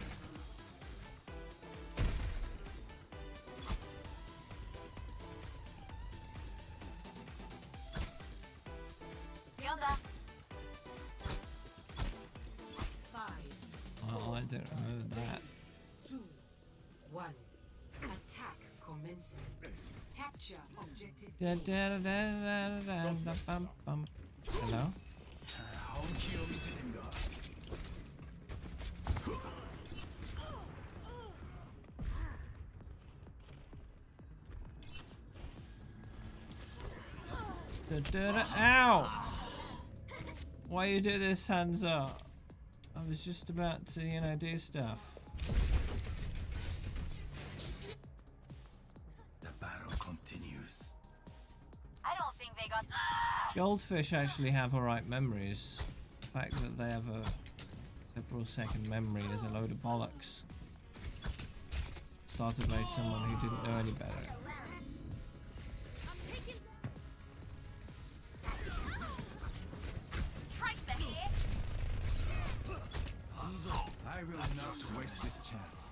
Yonda. 5, Oh, I don't remember that. 2, 1. Attack commencing. Capture objective. Hello? 本気を見せてみろ。Ow! Why you do this, hands up? I was just about to, you know, do stuff. The battle continues. I don't think got. Goldfish actually have alright memories. The fact that they have a several second memory is a load of bollocks. Started by someone who didn't know any better. I will not waste this chance.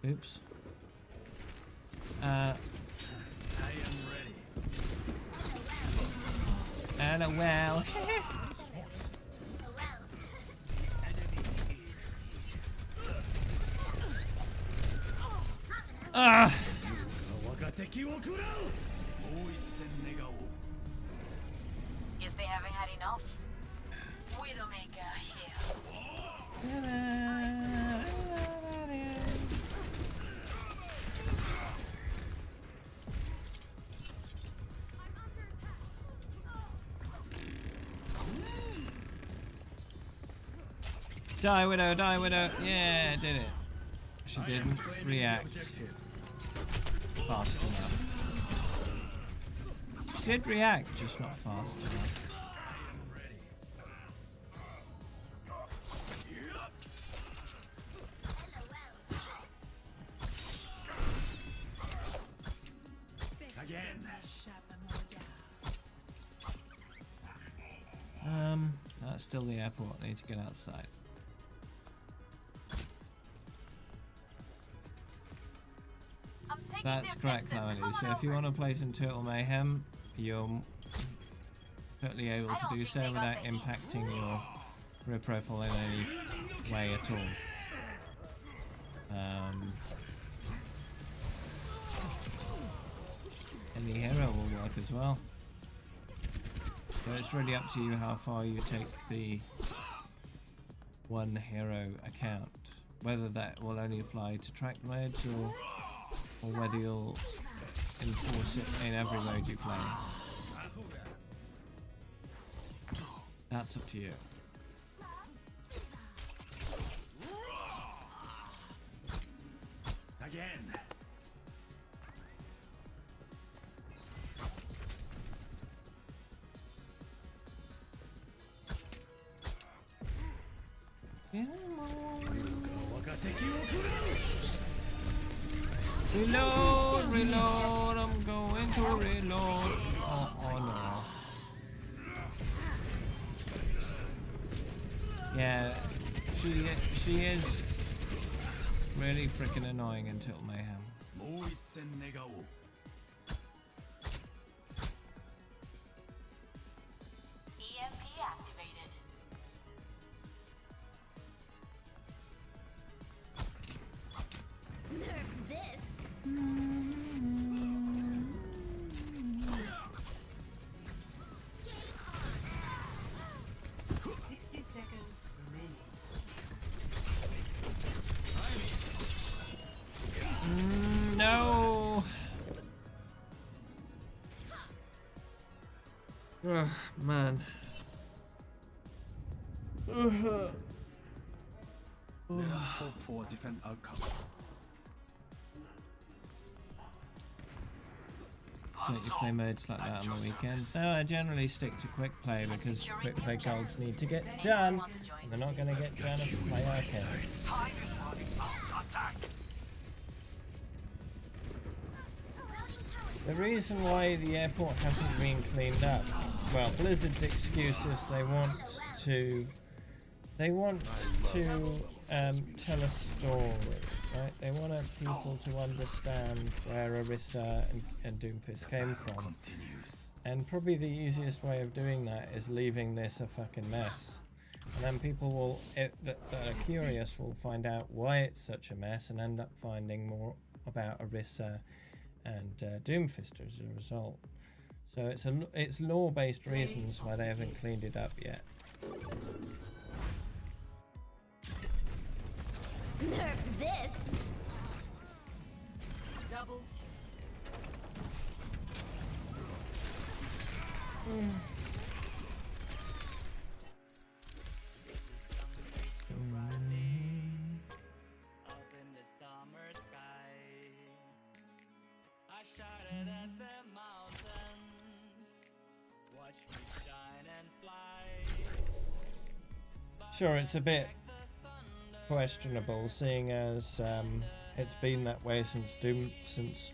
Oops. I am ready. LOL. Ah! Guess they haven't had enough. Widowmaker here. Die, Widow, die, Widow. Yeah, did it. She didn't react fast enough. She did react, just not fast enough. That's still the airport. I need to get outside. That's correct, Calamity. So if you want to play some Turtle Mayhem, you're totally able to do so without impacting your career profile in any way at all. Any hero will work as well. But it's really up to you how far you take the one hero account. Whether that will only apply to tracked modes or whether you'll enforce it in every mode you play. That's up to you. Again. Reload, reload, I'm going to reload. Oh no. Yeah, she is really freaking annoying in Turtle Mayhem. EMP activated. Nerf this. 60 seconds remaining. No. Ugh, man. Let us hope for a different outcome. Don't you play modes like that on the weekend? No, I generally stick to quick play because quick play golds need to get done. And they're not going to get done if you play arcade. The reason why the airport hasn't been cleaned up, well, Blizzard's excuse is they want to tell a story, right? They want people to understand where Orisa and Doomfist came from. And probably the easiest way of doing that is leaving this a fucking mess. And then people that are curious will find out why it's such a mess and end up finding more about Orisa and Doomfist as a result. So it's lore-based reasons why they haven't cleaned it up yet. Nerf this. Double. sure it's a bit questionable, seeing as it's been that way since since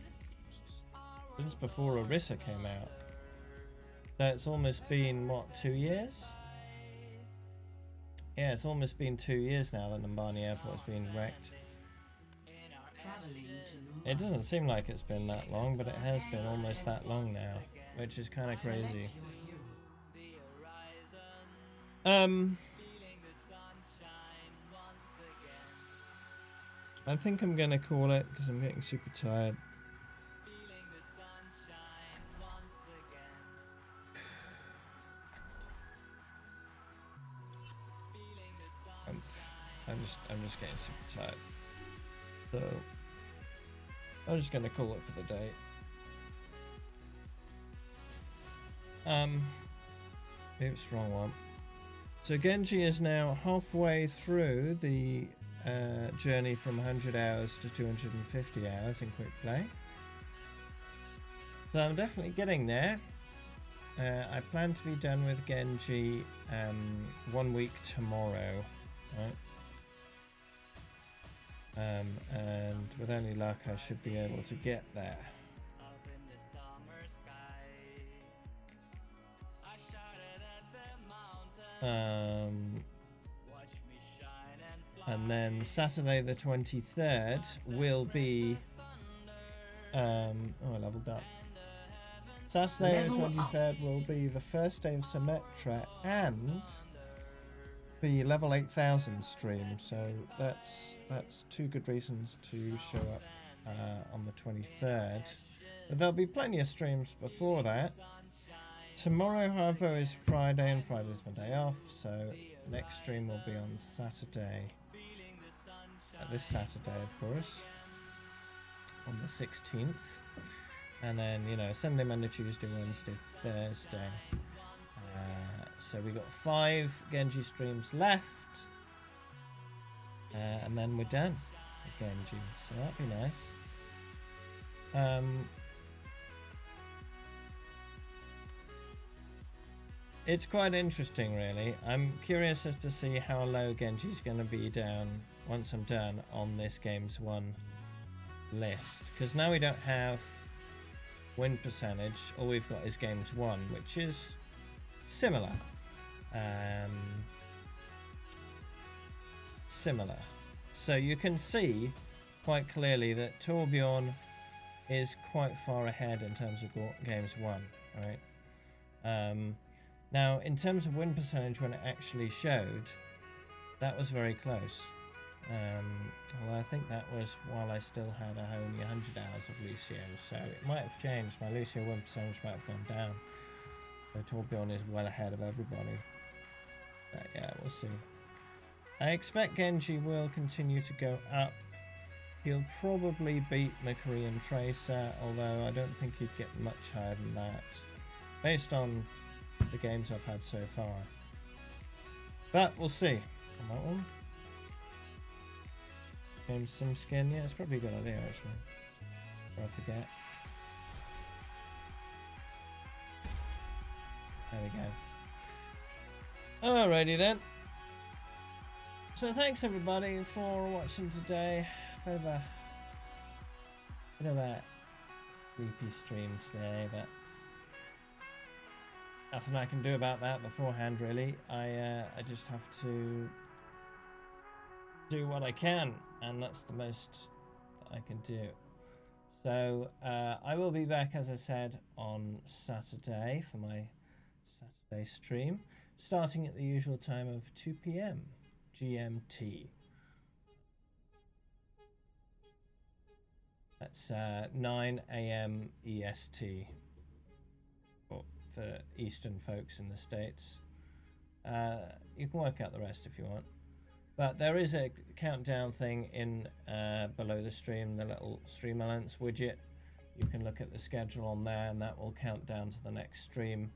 before Orisa came out. So it's almost been what, 2 years? Yeah, it's almost been 2 years now that Numbani Airport's been wrecked. It doesn't seem like it's been that long, but it has been almost that long now, which is kind of crazy. I think I'm gonna call it because I'm getting super tired. I'm just getting super tired. So I'm just gonna call it for the day. Oops, wrong one. So Genji is now halfway through the journey from 100 hours to 250 hours in quick play. So I'm definitely getting there. I plan to be done with Genji 1 week tomorrow, right? And with any luck I should be able to get there. And then Saturday the 23rd will be oh, I leveled up. Saturday the 23rd will be the first day of Symmetra and the level 8000 stream, so that's 2 good reasons to show up on the 23rd. But there'll be plenty of streams before that. Tomorrow, however, is Friday, and Friday's my day off, so the next stream will be on Saturday. This Saturday, of course, on the 16th. And then, you know, Sunday, Monday, Tuesday, Wednesday, Thursday. So we got 5 Genji streams left. And then we're done with Genji. So that'd be nice. It's quite interesting, really. I'm curious as to see how low Genji's going to be down once I'm done on this Games 1 list. Because now we don't have win percentage. All we've got is Games 1, which is similar. So you can see quite clearly that Torbjorn is quite far ahead in terms of Games 1, right? Now, in terms of win percentage, when it actually showed, that was very close. Although I think that was while I still had only 100 hours of Lucio, so it might have changed. My Lucio win percentage might have gone down. So Torbjorn is well ahead of everybody. But yeah, we'll see. I expect Genji will continue to go up. He'll probably beat McCree and Tracer, although I don't think he'd get much higher than that, based on the games I've had so far. But we'll see on that one. Games Sim skin, yeah, it's probably a good idea actually. Before I forget. There we go. Alrighty then. So thanks everybody for watching today. Bit of a sleepy stream today, but nothing I can do about that beforehand, really. I just have to do what I can, and that's the most that I can do. So I will be back, as I said, on Saturday for my Saturday stream, starting at the usual time of 2 PM GMT. That's 9 AM EST for Eastern folks in the States. You can work out the rest if you want. But there is a countdown thing in below the stream, the little Stream Elements widget. You can look at the schedule on there, and that will count down to the next stream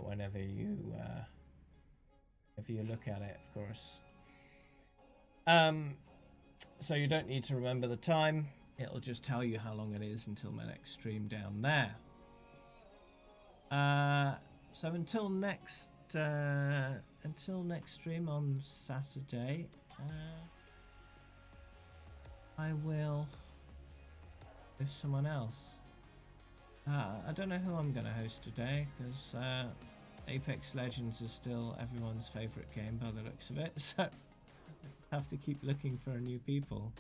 whenever you if you look at it, of course. So you don't need to remember the time. It'll just tell you how long it is until my next stream down there. So until next until next stream on Saturday, I will host someone else. I don't know who I'm going to host today, because Apex Legends is still everyone's favourite game by the looks of it, so I have to keep looking for new people.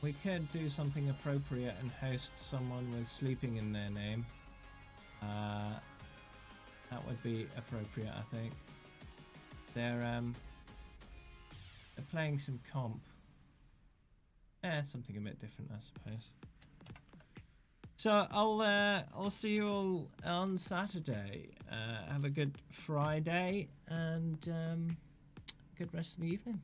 We could do something appropriate and host someone with sleeping in their name. That would be appropriate, I think. They're playing some comp. Something a bit different, I suppose. So I'll see you all on Saturday. Have a good Friday and good rest of the evening.